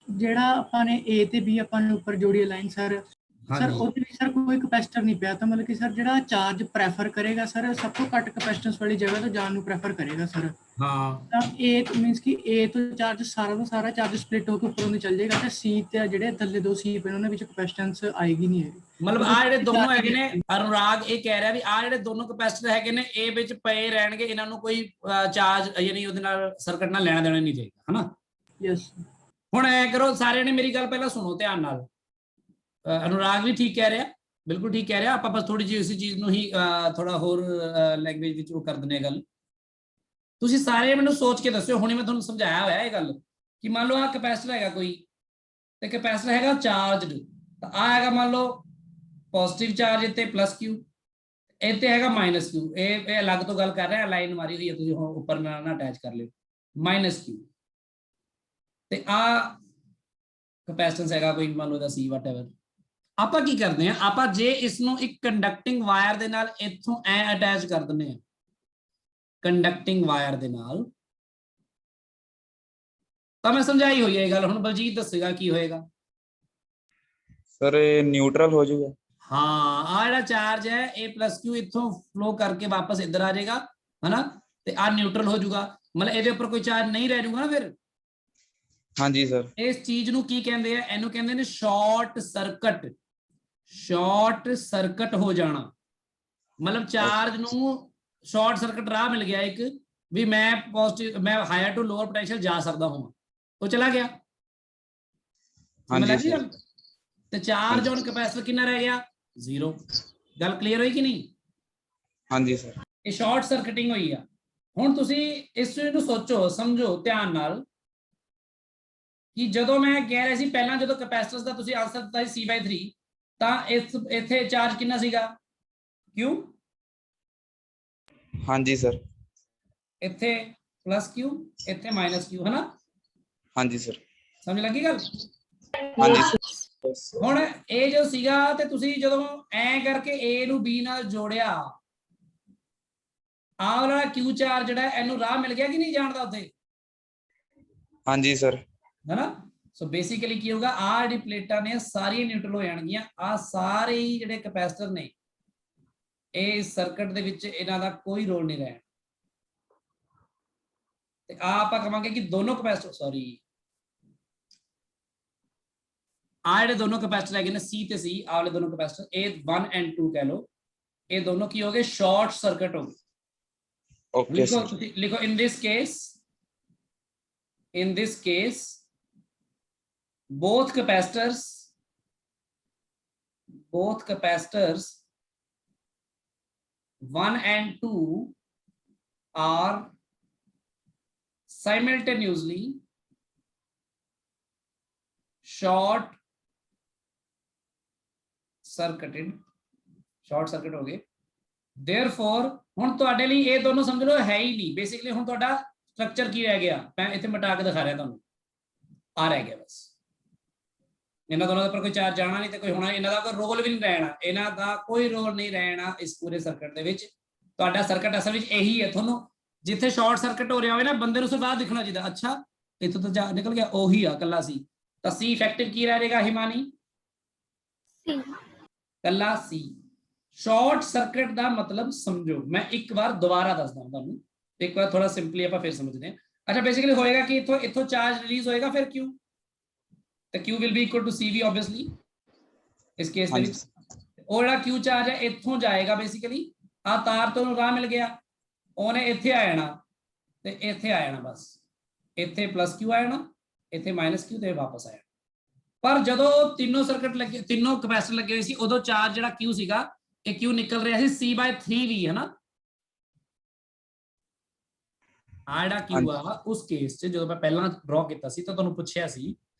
D: ਜਿਹੜਾ ਆਪਾਂ ਨੇ A ਤੇ B ਆਪਾਂ ਨੇ ਉੱਪਰ ਜੋੜੀ ਲਾਈਨ ਸਰ ਉਹਦੇ ਵਿੱਚ ਸਰ ਕੋਈ ਕੈਪੈਸਿਟਰ ਨਹੀਂ ਪਿਆ, ਤਾਂ ਮਤਲਬ ਕਿ ਸਰ ਜਿਹੜਾ ਚਾਰਜ ਪ੍ਰੈਫਰ ਕਰੇਗਾ ਸਰ ਸਭ ਤੋਂ ਘੱਟ ਕੈਪੈਸਿਟੈਂਸ ਵਾਲੀ ਜਗ੍ਹਾ ਤੋਂ ਜਾਣ ਨੂੰ ਪ੍ਰੈਫਰ ਕਰੇਗਾ ਸਰ।
A: ਹਾਂ
D: ਤਾਂ A ਮੀਨਸ ਕਿ A ਤੋਂ ਚਾਰਜ ਸਾਰਾ ਦਾ ਸਾਰਾ ਚਾਰਜ ਸਪਲਿਟ ਹੋ ਕੇ ਉੱਪਰੋਂ ਦੀ ਚੱਲ ਜਾਏਗਾ ਤੇ C ਤੇ ਜਿਹੜੇ ਥੱਲੇ ਦੋ C ਪਏ ਉਹਨਾਂ ਵਿੱਚ ਕੈਪੈਸਿਟੈਂਸ ਆਏਗੀ ਨਹੀਂ ਹੈਗੀ।
A: ਮਤਲਬ ਆ ਜਿਹੜੇ ਦੋਨੋਂ ਹੈਗੇ ਨੇ, ਅਨੁਰਾਗ ਇਹ ਕਹਿ ਰਿਹਾ ਵੀ ਆ ਜਿਹੜੇ ਦੋਨੋਂ ਕੈਪੈਸਿਟਰ ਹੈਗੇ ਨੇ A ਵਿੱਚ ਪਏ ਰਹਿਣਗੇ, ਇਹਨਾਂ ਨੂੰ ਕੋਈ ਚਾਰਜ ਯਾਨੀ ਉਹਦੇ ਨਾਲ ਸਰਕਟ ਨਾਲ ਲੈਣਾ ਦੇਣਾ ਨਹੀਂ ਚਾਹੀਦਾ ਹਨਾ।
D: ਯਸ।
A: ਹੁਣ ਐ ਕਰੋ ਸਾਰਿਆਂ ਨੇ ਮੇਰੀ ਗੱਲ ਪਹਿਲਾਂ ਸੁਣੋ ਧਿਆਨ ਨਾਲ। ਅਨੁਰਾਗ ਵੀ ਠੀਕ ਕਹਿ ਰਿਹਾ, ਬਿਲਕੁਲ ਠੀਕ ਕਹਿ ਰਿਹਾ, ਆਪਾਂ ਬਸ ਥੋੜੀ ਜਿਹੀ ਉਸੇ ਚੀਜ਼ ਨੂੰ ਹੀ ਥੋੜਾ ਹੋਰ ਲੈਂਗੁਏਜ ਵਿੱਚ ਉਹ ਕਰ ਦਿੰਦੇ ਆ ਗੱਲ। ਤੁਸੀਂ ਸਾਰੇ ਮੈਨੂੰ ਸੋਚ ਕੇ ਦੱਸਿਓ, ਹੁਣੇ ਮੈਂ ਤੁਹਾਨੂੰ ਸਮਝਾਇਆ ਹੋਇਆ ਇਹ ਗੱਲ ਕਿ ਮੰਨ ਲਓ ਆ ਕੈਪੈਸਿਟਰ ਹੈਗਾ ਕੋਈ ਤੇ ਕੈਪੈਸਿਟਰ ਹੈਗਾ ਚਾਰਜਡ, ਤਾਂ ਆ ਹੈਗਾ ਮੰਨ ਲਓ ਪੋਜ਼ਿਟਿਵ ਚਾਰਜ ਇੱਥੇ +Q, ਇੱਥੇ ਹੈਗਾ -Q। ਇਹ ਅਲੱਗ ਤੋਂ ਗੱਲ ਕਰ ਰਿਹਾ, ਲਾਈਨ ਮਾਰੀ ਹੋਈ ਹੈ ਤੁਸੀਂ ਉੱਪਰ ਨਾਲ ਅਟੈਚ ਕਰ ਲਿਓ -Q। ਤੇ ਆ ਕੈਪੈਸਿਟੈਂਸ ਹੈਗਾ ਕੋਈ ਮੰਨ ਲਓ ਦਾ C ਵਾਟਐਵਰ। ਆਪਾਂ ਕੀ ਕਰਦੇ ਆ, ਆਪਾਂ ਜੇ ਇਸ ਨੂੰ ਇੱਕ ਕੰਡਕਟਿੰਗ ਵਾਇਰ ਦੇ ਨਾਲ ਇੱਥੋਂ ਅਟੈਚ ਕਰ ਦਿੰਦੇ ਆ, ਕੰਡਕਟਿੰਗ ਵਾਇਰ ਦੇ ਨਾਲ, ਤਾਂ ਮੈਂ ਸਮਝਾਈ ਹੋਈ ਹੈ ਇਹ ਗੱਲ। ਹੁਣ ਬਲਜੀਤ ਦੱਸੇਗਾ ਕੀ ਹੋਏਗਾ।
C: ਸਰ ਇਹ ਨਿਊਟਰਲ ਹੋ ਜਾਊਗਾ।
A: ਹਾਂ ਆ ਜਿਹੜਾ ਚਾਰਜ ਹੈ A+Q ਇੱਥੋਂ ਫਲੋ ਕਰਕੇ ਵਾਪਸ ਇੱਧਰ ਆ ਜਾਏਗਾ ਹਨਾ, ਤੇ ਆ ਨਿਊਟਰਲ ਹੋ ਜਾਊਗਾ, ਮਤਲਬ ਇਹਦੇ ਉੱਪਰ ਕੋਈ ਚਾਰਜ ਨਹੀਂ ਰਹਿ ਜਾਊਗਾ ਨਾ ਫਿਰ।
C: ਹਾਂਜੀ ਸਰ।
A: ਇਸ ਚੀਜ਼ ਨੂੰ ਕੀ ਕਹਿੰਦੇ ਆ, ਇਹਨੂੰ ਕਹਿੰਦੇ ਨੇ ਸ਼ਾਰਟ ਸਰਕਟ। ਸ਼ਾਰਟ ਸਰਕਟ ਹੋ ਜਾਣਾ ਮਤਲਬ ਚਾਰਜ ਨੂੰ ਸ਼ਾਰਟ ਸਰਕਟ ਰਾਹ ਮਿਲ ਗਿਆ ਇੱਕ, ਵੀ ਮੈਂ ਪੋਜ਼ਿਟਿਵ ਮੈਂ ਹਾਇਰ ਟੂ ਲੋਅਰ ਪੋਟੈਂਸ਼ੀਅਲ ਜਾ ਸਕਦਾ ਹਾਂ, ਉਹ ਚਲਾ ਗਿਆ।
C: ਹਾਂਜੀ ਸਰ।
A: ਤੇ ਚਾਰਜ ਔਨ ਕੈਪੈਸਿਟਰ ਕਿੰਨਾ ਰਹਿ ਗਿਆ? 0। ਗੱਲ ਕਲੀਅਰ ਹੋਈ ਕਿ ਨਹੀਂ?
C: ਹਾਂਜੀ ਸਰ।
A: ਇਹ ਸ਼ਾਰਟ ਸਰਕਟਿੰਗ ਹੋਈ ਆ। ਹੁਣ ਤੁਸੀਂ ਇਸ ਚੀਜ਼ ਨੂੰ ਸੋਚੋ ਸਮਝੋ ਧਿਆਨ ਨਾਲ ਕਿ ਜਦੋਂ ਮੈਂ ਕਹਿ ਰਿਹਾ ਸੀ ਪਹਿਲਾਂ ਜਦੋਂ ਕੈਪੈਸਿਟੈਂਸ ਦਾ ਤੁਸੀਂ ਆਨਸਰ ਦਿੱਤਾ ਸੀ C/3, ਤਾਂ ਇੱਥੇ ਚਾਰਜ ਕਿੰਨਾ ਸੀਗਾ? Q।
C: ਹਾਂਜੀ ਸਰ।
A: ਇੱਥੇ +Q, ਇੱਥੇ -Q ਹਨਾ।
C: ਹਾਂਜੀ ਸਰ।
A: ਸਮਝ ਲੱਗੀ ਗੱਲ?
C: ਹਾਂਜੀ।
A: ਹੁਣ ਇਹ ਜੋ ਸੀਗਾ ਤੇ ਤੁਸੀਂ ਜਦੋਂ ਐ ਕਰਕੇ A ਨੂੰ B ਨਾਲ ਜੋੜਿਆ, ਆਹ ਵਾਲਾ Q ਚਾਰਜ ਜਿਹੜਾ ਇਹਨੂੰ ਰਾਹ ਮਿਲ ਗਿਆ ਕਿ ਨਹੀਂ ਜਾਣਦਾ ਉੱਥੇ?
C: हाँ जी सर।
A: है ना। सो बेसिकली की होगा आ ਜਿਹੜੀ ਪਲੇਟਾਂ ਨੇ ਸਾਰੀਆਂ ਨਿਊਟਰਲ ਹੋ ਜਾਣਗੀਆਂ ਆ ਸਾਰੇ ਹੀ ਜਿਹੜੇ ਕੈਪੈਸਿਟਰ ਨੇ ਇਹ ਸਰਕਟ ਦੇ ਵਿੱਚ ਇਹਨਾਂ ਦਾ ਕੋਈ ਰੋਲ ਨਹੀਂ ਰਹਿਣਾ ਤੇ ਆ ਆਪਾਂ ਕਹਾਂਗੇ ਕਿ ਦੋਨੋਂ ਕੈਪੈਸਿਟਰ ਸੌਰੀ ਆ ਜਿਹੜੇ ਦੋਨੋਂ ਕੈਪੈਸਿਟਰ ਹੈਗੇ ਨੇ ਸੀ ਤੇ ਸੀ ਆ ਵਾਲੇ ਦੋਨੋਂ ਕੈਪੈਸਿਟਰ ਇਹ 1 ਐਂਡ 2 ਕਹਿ ਲਓ ਇਹ ਦੋਨੋਂ ਕੀ ਹੋ ਗਏ ਸ਼ਾਰਟ ਸਰਕਟ ਹੋ ਗਏ
C: ओके
A: लिखो
C: सर।
A: लिखो in this case both capacitors 1 and 2 are simultaneously short circuit हो गए therefore ਹੁਣ ਤੁਹਾਡੇ ਲਈ ਇਹ ਦੋਨੋਂ ਸਮਝ ਲਓ ਹੈ ਹੀ ਨਹੀਂ ਬੇਸਿਕਲੀ ਹੁਣ ਤੁਹਾਡਾ ਸਟਰਕਚਰ ਕੀ ਰਹਿ ਗਿਆ ਮੈਂ ਇੱਥੇ ਮਿਟਾ ਕੇ ਦਿਖਾ ਰਿਹਾ ਤੁਹਾਨੂੰ ਆ ਰਹਿ ਗਿਆ ਬਸ ਇਹਨਾਂ ਦੋਨਾਂ ਦੇ ਉੱਪਰ ਕੋਈ ਚਾਰਜ ਜਾਣਾ ਨਹੀਂ ਤੇ ਕੋਈ ਹੋਣਾ ਇਹਨਾਂ ਦਾ ਕੋਈ ਰੋਲ ਵੀ ਨਹੀਂ ਰਹਿਣਾ ਇਹਨਾਂ ਦਾ ਕੋਈ ਰੋਲ ਨਹੀਂ ਰਹਿਣਾ ਇਸ ਪੂਰੇ ਸਰਕਟ ਦੇ ਵਿੱਚ ਤੁਹਾਡਾ ਸਰਕਟ ਅਸਲ ਵਿੱਚ ਇਹੀ ਹੈ ਤੁਹਾਨੂੰ ਜਿੱਥੇ ਸ਼ਾਰਟ ਸਰਕਟ ਹੋ ਰਿਹਾ ਹੋਵੇ ਨਾ ਬੰਦੇ ਨੂੰ ਸਿਰਫ ਆਹ ਦਿਖਣਾ ਚਾਹੀਦਾ ਅੱਛਾ ਇੱਥੋਂ ਤਾਂ ਨਿਕਲ ਗਿਆ ਉਹੀ ਆ ਕੱਲਾ ਸੀ ਤਾਂ ਸੀ ਇਫੈਕਟਿਵ ਕੀ ਰਹਿ ਜਾਏਗਾ ਹਿਮਾਨੀ
B: ਸੀ
A: ਕੱਲਾ ਸੀ ਸ਼ਾਰਟ ਸਰਕਟ ਦਾ ਮਤਲਬ ਸਮਝੋ ਮੈਂ ਇੱਕ ਵਾਰ ਦੁਬਾਰਾ ਦੱਸਦਾ ਤੁਹਾਨੂੰ ਇੱਕ ਵਾਰ ਥੋੜਾ ਸਿੰਪਲੀ ਆਪਾਂ ਫਿਰ ਸਮਝਦੇ ਹਾਂ ਅੱਛਾ ਬੇਸਿਕਲੀ ਹੋਏਗਾ ਕਿ ਇੱਥੋਂ ਚਾਰਜ ਰਿਲੀਜ਼ ਹੋਏਗਾ ਫਿਰ Q ਤੇ Q will be equal to CV obviously ਇਸ ਕੇਸ ਦੇ ਵਿੱਚ ਉਹ ਜਿਹੜਾ Q ਚਾਰਜ ਹੈ ਇੱਥੋਂ ਜਾਏਗਾ ਬੇਸਿਕਲੀ ਆ ਤਾਰ ਤੋਂ ਰਾਹ ਮਿਲ ਗਿਆ ਉਹਨੇ ਇੱਥੇ ਆ ਜਾਣਾ ਤੇ ਇੱਥੇ ਆ ਜਾਣਾ ਬਸ ਇੱਥੇ +Q ਆ ਜਾਣਾ ਇੱਥੇ -Q ਤੇ ਵਾਪਸ ਆ ਜਾਣਾ ਪਰ ਜਦੋਂ ਤਿੰਨੋਂ ਸਰਕਟ ਲੱਗੇ ਤਿੰਨੋਂ ਕੈਪੈਸਿਟਰ ਲੱਗੇ ਹੋਏ ਸੀ ਉਦੋਂ ਚਾਰਜ ਜਿਹੜਾ Q ਸੀਗਾ ਇਹ Q ਨਿਕਲ ਰਿਹਾ ਸੀ C/3V ਹੈ ਨਾ ਆ ਜਿਹੜਾ Q ਆ ਉਸ ਕੇਸ 'ਚ ਜਦੋਂ ਮੈਂ ਪਹਿਲਾਂ ਡਰਾ ਕੀਤਾ ਸੀ ਤਾਂ ਤੁਹਾਨੂੰ ਪੁੱਛਿਆ ਸੀ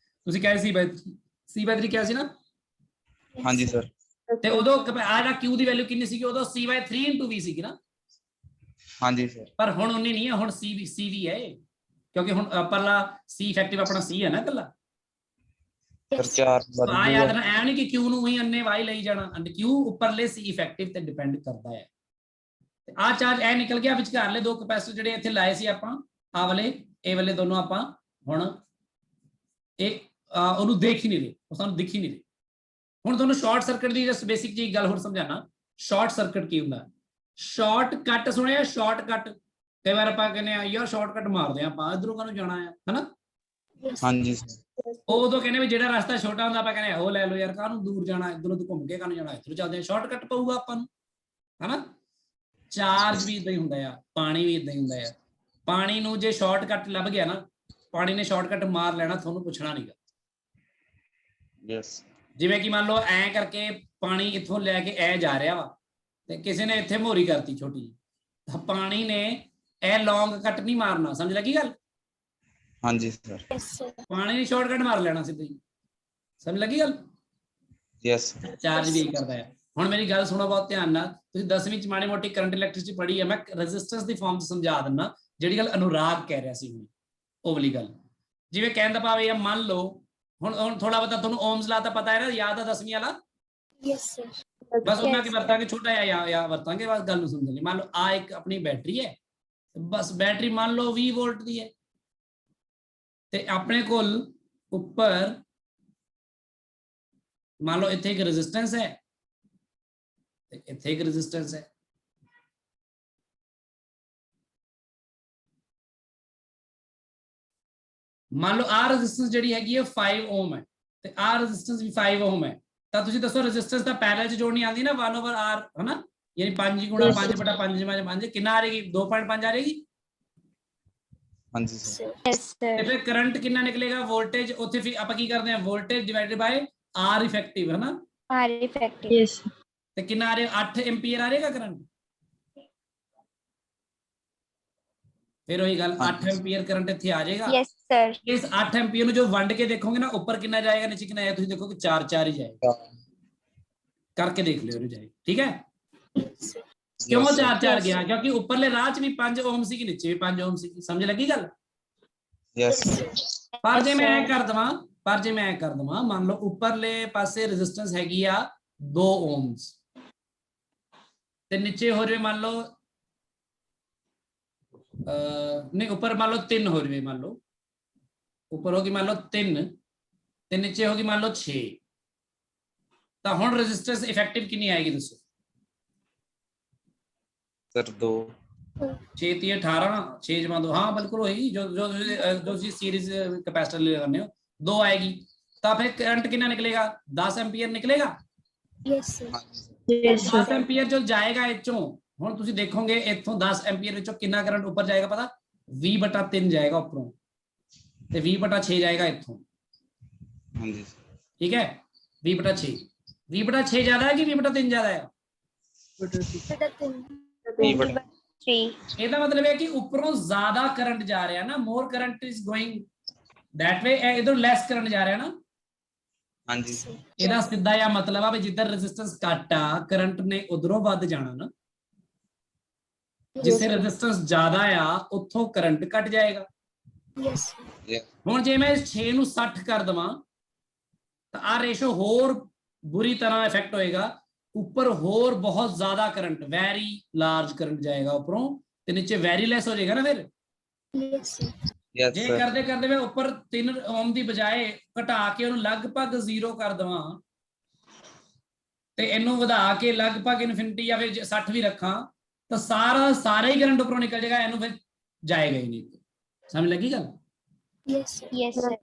A: ਤੁਸੀਂ ਕਹੇ C/3 ਕਿਹਾ ਸੀ ਨਾ
C: हाँ जी सर।
A: ਤੇ ਉਦੋਂ ਆ ਜਿਹੜਾ Q ਦੀ ਵੈਲਿਊ ਕਿੰਨੀ ਸੀਗੀ ਉਦੋਂ C/3 × V ਸੀਗੀ ਨਾ
C: हाँ जी सर।
A: ਪਰ ਹੁਣ ਉਨੀ ਨਹੀਂ ਹੈ ਹੁਣ CV ਹੈ ਕਿਉਂਕਿ ਹੁਣ ਪਰਲਾ C ਇਫੈਕਟਿਵ ਆਪਣਾ C ਹੈ ਨਾ ਇਕੱਲਾ
C: सर चार
A: ਆ ਯਾਦ ਰੱਖਣਾ ਐ ਨਹੀਂ ਕਿ Q ਨੂੰ ਹੀ ਅੰਨੇ ਵਾਈ ਲਈ ਜਾਣਾ and Q ਉੱਪਰਲੇ C ਇਫੈਕਟਿਵ ਤੇ ਡਿਪੈਂਡ ਕਰਦਾ ਹੈ ਤੇ ਆ ਚਾਰਜ ਐ ਨਿਕਲ ਗਿਆ ਵਿਚਕਾਰਲੇ ਦੋ ਕੈਪੈਸਿਟਰ ਜਿਹੜੇ ਇੱਥੇ ਲਾਏ ਸੀ ਆਪਾਂ ਆ ਵਾਲੇ ਇਹ ਵਾਲੇ ਦੋਨੋਂ ਆਪਾਂ ਹੁਣ ਇਹ ਉਹਨੂੰ ਦੇਖ ਹੀ ਨਹੀਂ ਰਹੇ ਉਹ ਸਾਨੂੰ ਦਿਖ ਹੀ ਨਹੀਂ ਰਹੇ ਹੁਣ ਤੁਹਾਨੂੰ ਸ਼ਾਰਟ ਸਰਕਟ ਦੀ ਜਸਟ ਬੇਸਿਕ ਜੀ ਗੱਲ ਹੋਰ ਸਮਝਾਣਾ ਸ਼ਾਰਟ ਸਰਕਟ ਕੀ ਹੁੰਦਾ ਸ਼ਾਰਟ ਕੱਟ ਸੁਣਿਆ ਸ਼ਾਰਟ ਕੱਟ ਕਈ ਵਾਰ ਆਪਾਂ ਕਹਿੰਦੇ ਆ ਯਾਰ ਸ਼ਾਰਟ ਕੱਟ ਮਾਰਦੇ ਆ ਆਪਾਂ ਇਧਰੋਂ ਕਾਹਨੂੰ ਜਾਣਾ ਹੈ ਹਨਾ
C: हाँ जी सर।
A: ਉਹ ਉਦੋਂ ਕਹਿੰਦੇ ਵੀ ਜਿਹੜਾ ਰਸਤਾ ਛੋਟਾ ਹੁੰਦਾ ਆਪਾਂ ਕਹਿੰਦੇ ਉਹ ਲੈ ਲਓ ਯਾਰ ਕਾਹਨੂੰ ਦੂਰ ਜਾਣਾ ਇਧਰੋਂ ਤੋਂ ਘੁੰਮ ਕੇ ਕਾਹਨੂੰ ਜਾਣਾ ਇਧਰੋਂ ਚੱਲਦੇ ਆ ਸ਼ਾਰਟ ਕੱਟ ਪਊਗਾ ਆਪਾਂ ਨੂੰ ਹਨਾ ਚਾਰਜ ਵੀ ਇਦਾਂ ਹੀ ਹੁੰਦਾ ਆ ਪਾਣੀ ਵੀ ਇਦਾਂ ਹੀ ਹੁੰਦਾ ਆ ਪਾਣੀ ਨੂੰ ਜੇ ਸ਼ਾਰਟ ਕੱਟ ਲੱਭ ਗਿਆ ਨਾ ਪਾਣੀ ਨੇ ਸ਼ਾਰਟ ਕੱਟ ਮਾਰ ਲੈਣਾ ਤੁਹਾਨੂੰ ਪੁੱਛਣਾ ਨਹੀਂਗਾ
C: यस।
A: ਜਿਵੇਂ ਕਿ ਮੰਨ ਲਓ ਐ ਕਰਕੇ ਪਾਣੀ ਇੱਥੋਂ ਲੈ ਕੇ ਐ ਜਾ ਰਿਹਾ ਵਾ ਤੇ ਕਿਸੇ ਨੇ ਇੱਥੇ ਮੋਰੀ ਕਰਤੀ ਛੋਟੀ ਤਾਂ ਪਾਣੀ ਨੇ ਇਹ ਲੌਂਗ ਕੱਟ ਨਹੀਂ ਮਾਰਨਾ ਸਮਝ ਲੱਗੀ ਗੱਲ
C: हाँ जी सर।
A: ਪਾਣੀ ਨੇ ਸ਼ਾਰਟਕਟ ਮਾਰ ਲੈਣਾ ਸਿੱਧਾ ਹੀ ਸਮਝ ਲੱਗੀ ਗੱਲ
C: यस।
A: ਚਾਰਜ ਵੀ ਕਰਦਾ ਹੈ ਹੁਣ ਮੇਰੀ ਗੱਲ ਸੁਣੋ ਬਹੁਤ ਧਿਆਨ ਨਾਲ ਤੁਸੀਂ 10ਵੀਂ ਚ ਮਾੜੀ ਮੋਟੀ ਕਰੰਟ ਇਲੈਕਟ੍ਰਿਸਿਟੀ ਪੜ੍ਹੀ ਹੈ ਮੈਂ ਰੈਜ਼ਿਸਟੈਂਸ ਦੀ ਫਾਰਮ ਚ ਸਮਝਾ ਦਿੰਦਾ ਜਿਹੜੀ ਗੱਲ ਅਨੁਰਾਗ ਕਹਿ ਰਿਹਾ ਸੀ ਉਹ ਵਾਲੀ ਗੱਲ ਜਿਵੇਂ ਕਹਿਣ ਦਾ ਭਾਵ ਇਹ ਮੰਨ ਲਓ ਹੁਣ ਥੋੜਾ ਬਹੁਤਾ ਤੁਹਾਨੂੰ ਓਮਸ ਲਾ ਤਾਂ ਪਤਾ ਹੈ ਨਾ ਯਾਦ ਆ 10ਵੀਂ ਵਾਲਾ
B: ਯੈਸ ਸਰ
A: ਬਸ ਉਹਨਾਂ ਕੀ ਵਰਤਾਂਗੇ ਛੋਟਾ ਜਾਂ ਵਰਤਾਂਗੇ ਬਸ ਗੱਲ ਨੂੰ ਸਮਝਣ ਲਈ ਮੰਨ ਲਓ ਆ ਇੱਕ ਆਪਣੀ ਬੈਟਰੀ ਹੈ ਬਸ ਬੈਟਰੀ ਮੰਨ ਲਓ 20 ਵੋਲਟ ਦੀ ਹੈ ਤੇ ਆਪਣੇ ਕੋਲ ਉੱਪਰ ਮੰਨ ਲਓ ਇੱਥੇ ਇੱਕ ਰੈਜ਼ਿਸਟੈਂਸ ਹੈ ਤੇ ਇੱਥੇ ਇੱਕ ਰੈਜ਼ਿਸਟੈਂਸ ਹੈ ਮੰਨ ਲਓ ਆ ਰੈਜ਼ਿਸਟੈਂਸ ਜਿਹੜੀ ਹੈਗੀ ਹੈ 5 ਓਮ ਹੈ ਤੇ ਆ ਰੈਜ਼ਿਸਟੈਂਸ ਵੀ 5 ਓਮ ਹੈ ਤਾਂ ਤੁਸੀਂ ਦੱਸੋ ਰੈਜ਼ਿਸਟੈਂਸ ਦਾ ਪੈਰਲਲ ਚ ਜੋੜਨੀ ਆਉਂਦੀ ਨਾ 1/r ਹਨਾ ਯਾਨੀ 5 × 5/5 ਕਿੰਨਾ ਆ ਰਹੇਗੀ 2.5 ਆ ਰਹੇਗੀ
C: हाँ जी सर।
B: ਯੈਸ
A: ਤੇ
B: ਸਰ
A: ਫਿਰ ਕਰੰਟ ਕਿੰਨਾ ਨਿਕਲੇਗਾ ਵੋਲਟੇਜ ਉੱਥੇ ਫਿਰ ਆਪਾਂ ਕੀ ਕਰਦੇ ਹਾਂ voltage divided by R effective ਹੈ ਨਾ
B: ਆਰ ਇਫੈਕਟਿਵ
E: यस
A: ਤੇ ਕਿੰਨਾ ਆ ਰਿਹਾ 8 ਐਂਪੀਅਰ ਆ ਰਹੇਗਾ ਕਰੰਟ ਫਿਰ ਉਹੀ ਗੱਲ 8 ਐਂਪੀਅਰ ਕਰੰਟ ਇੱਥੇ ਆ ਜਾਏਗਾ
B: ਯੈਸ ਸਰ
A: ਇਸ 8 ਐਂਪੀਅਰ ਨੂੰ ਜੋ ਵੰਡ ਕੇ ਦੇਖੋਗੇ ਨਾ ਉੱਪਰ ਕਿੰਨਾ ਜਾਏਗਾ ਨੀਚੇ ਕਿੰਨਾ ਆਏਗਾ ਤੁਸੀਂ ਦੇਖੋਗੇ 4 ਹੀ ਜਾਏਗਾ ਕਰਕੇ ਦੇਖ ਲਿਓ ਇਹਨੂੰ ਜਾਏ ਠੀਕ ਹੈ ਕਿਉਂ 4 ਗਿਆ ਕਿਉਂਕਿ ਉੱਪਰਲੇ ਰਾਹ ਚ ਵੀ 5 ਓਮ ਸੀ ਕਿ ਨੀਚੇ ਵੀ 5 ਓਮ ਸੀ ਸਮਝ ਲੱਗੀ ਗੱਲ
C: यस।
A: ਪਰ ਜੇ ਮੈਂ ਕਰ ਦਵਾਂ ਮੰਨ ਲਓ ਉੱਪਰਲੇ ਪਾਸੇ ਰੈਜ਼ਿਸਟੈਂਸ ਹੈਗੀ ਆ 2 ਓਮਸ ਤੇ ਨੀਚੇ ਹੋ ਜਾਵੇ ਮੰਨ ਲਓ ਨਹੀਂ ਉੱਪਰ ਮੰਨ ਲਓ 3 ਹੋ ਜਾਵੇ ਮੰਨ ਲਓ ਉੱਪਰ ਹੋ ਗਈ ਮੰਨ ਲਓ 3 ਤੇ ਨੀਚੇ ਹੋ ਗਈ ਮੰਨ ਲਓ 6, ਤਾਂ ਹੁਣ ਰੈਜ਼ਿਸਟੈਂਸ ਇਫੈਕਟਿਵ ਕਿੰਨੀ ਆਏਗੀ ਦੱਸੋ?
C: सर 2
A: 6 ਤੀ 18 ਨਾ 6 ਜਮਾ 2, ਹਾਂ ਬਿਲਕੁਲ ਉਹੀ ਜੋ ਜੋ ਤੁਸੀਂ ਸੀਰੀਜ਼ ਕੈਪੈਸਿਟਰ ਲੈ ਜਾਂਦੇ ਹੋ 2 ਆਏਗੀ, ਤਾਂ ਫਿਰ ਕਰੰਟ ਕਿੰਨਾ ਨਿਕਲੇਗਾ? 10 ਐਂਪੀਅਰ ਨਿਕਲੇਗਾ।
B: Yes sir.
C: हाँ जी सर
A: 10 ਐਂਪੀਅਰ ਜੋ ਜਾਏਗਾ ਇੱਥੋਂ, ਹੁਣ ਤੁਸੀਂ ਦੇਖੋਗੇ ਇੱਥੋਂ 10 ਐਂਪੀਅਰ ਵਿੱਚੋਂ ਕਿੰਨਾ ਕਰੰਟ ਉੱਪਰ ਜਾਏਗਾ ਪਤਾ? 20/3 ਜਾਏਗਾ ਉੱਪਰੋਂ ਤੇ 20/6 ਜਾਏਗਾ ਇੱਥੋਂ।
C: हाँ जी
A: ਠੀਕ ਹੈ 20/6, 20/6 ਜ਼ਿਆਦਾ ਹੈ ਕਿ 20/3 ਜ਼ਿਆਦਾ ਹੈ?
B: बेटा 3।
C: 3
A: ਇਹਦਾ ਮਤਲਬ ਹੈ ਕਿ ਉੱਪਰੋਂ ਜ਼ਿਆਦਾ ਕਰੰਟ ਜਾ ਰਿਹਾ ਨਾ, more current is going that way, ਇਧਰ ਲੈਸ ਕਰੰਟ ਜਾ ਰਿਹਾ ਨਾ।
C: हाँ जी
A: ਇਹਦਾ ਸਿੱਧਾ ਜਿਹਾ ਮਤਲਬ ਆ ਵੀ ਜਿੱਧਰ ਰੈਜ਼ਿਸਟੈਂਸ ਘੱਟ ਆ ਕਰੰਟ ਨੇ ਉਧਰੋਂ ਵੱਧ ਜਾਣਾ ਨਾ, ਜਿੱਥੇ ਰੈਜ਼ਿਸਟੈਂਸ ਜ਼ਿਆਦਾ ਆ ਉੱਥੋਂ ਕਰੰਟ ਘਟ ਜਾਏਗਾ।
B: यस
A: ਹੁਣ ਜੇ ਮੈਂ 6 ਨੂੰ 60 ਕਰ ਦਵਾਂ ਤਾਂ ਆ ਰੇਸ਼ੋ ਹੋਰ ਬੁਰੀ ਤਰ੍ਹਾਂ ਇਫੈਕਟ ਹੋਏਗਾ, ਉੱਪਰ ਹੋਰ ਬਹੁਤ ਜ਼ਿਆਦਾ ਕਰੰਟ, ਵੈਰੀ ਲਾਰਜ ਕਰੰਟ ਜਾਏਗਾ ਉੱਪਰੋਂ ਤੇ ਨੀਚੇ ਵੈਰੀ ਲੈਸ ਹੋ ਜਾਏਗਾ ਨਾ। ਫਿਰ
B: यस
C: यस
A: ਜੇ
C: सर
A: ਕਰਦੇ ਕਰਦੇ ਮੈਂ ਉੱਪਰ 3 ਓਮ ਦੀ ਬਜਾਏ ਘਟਾ ਕੇ ਉਹਨੂੰ ਲਗਭਗ 0 ਕਰ ਦਵਾਂ ਤੇ ਇਹਨੂੰ ਵਧਾ ਕੇ ਲਗਭਗ ਇਨਫਿਨਿਟੀ ਜਾਂ ਫਿਰ 60 ਵੀ ਰੱਖਾਂ ਤਾਂ ਸਾਰਾ ਹੀ ਕਰੰਟ ਉੱਪਰੋਂ ਨਿਕਲ ਜਾਏਗਾ, ਇਹਨੂੰ ਫਿਰ ਜਾਏਗਾ ਹੀ ਨਹੀਂ। ਸਮਝ ਲੱਗੀ ਗੱਲ?
B: Yes sir.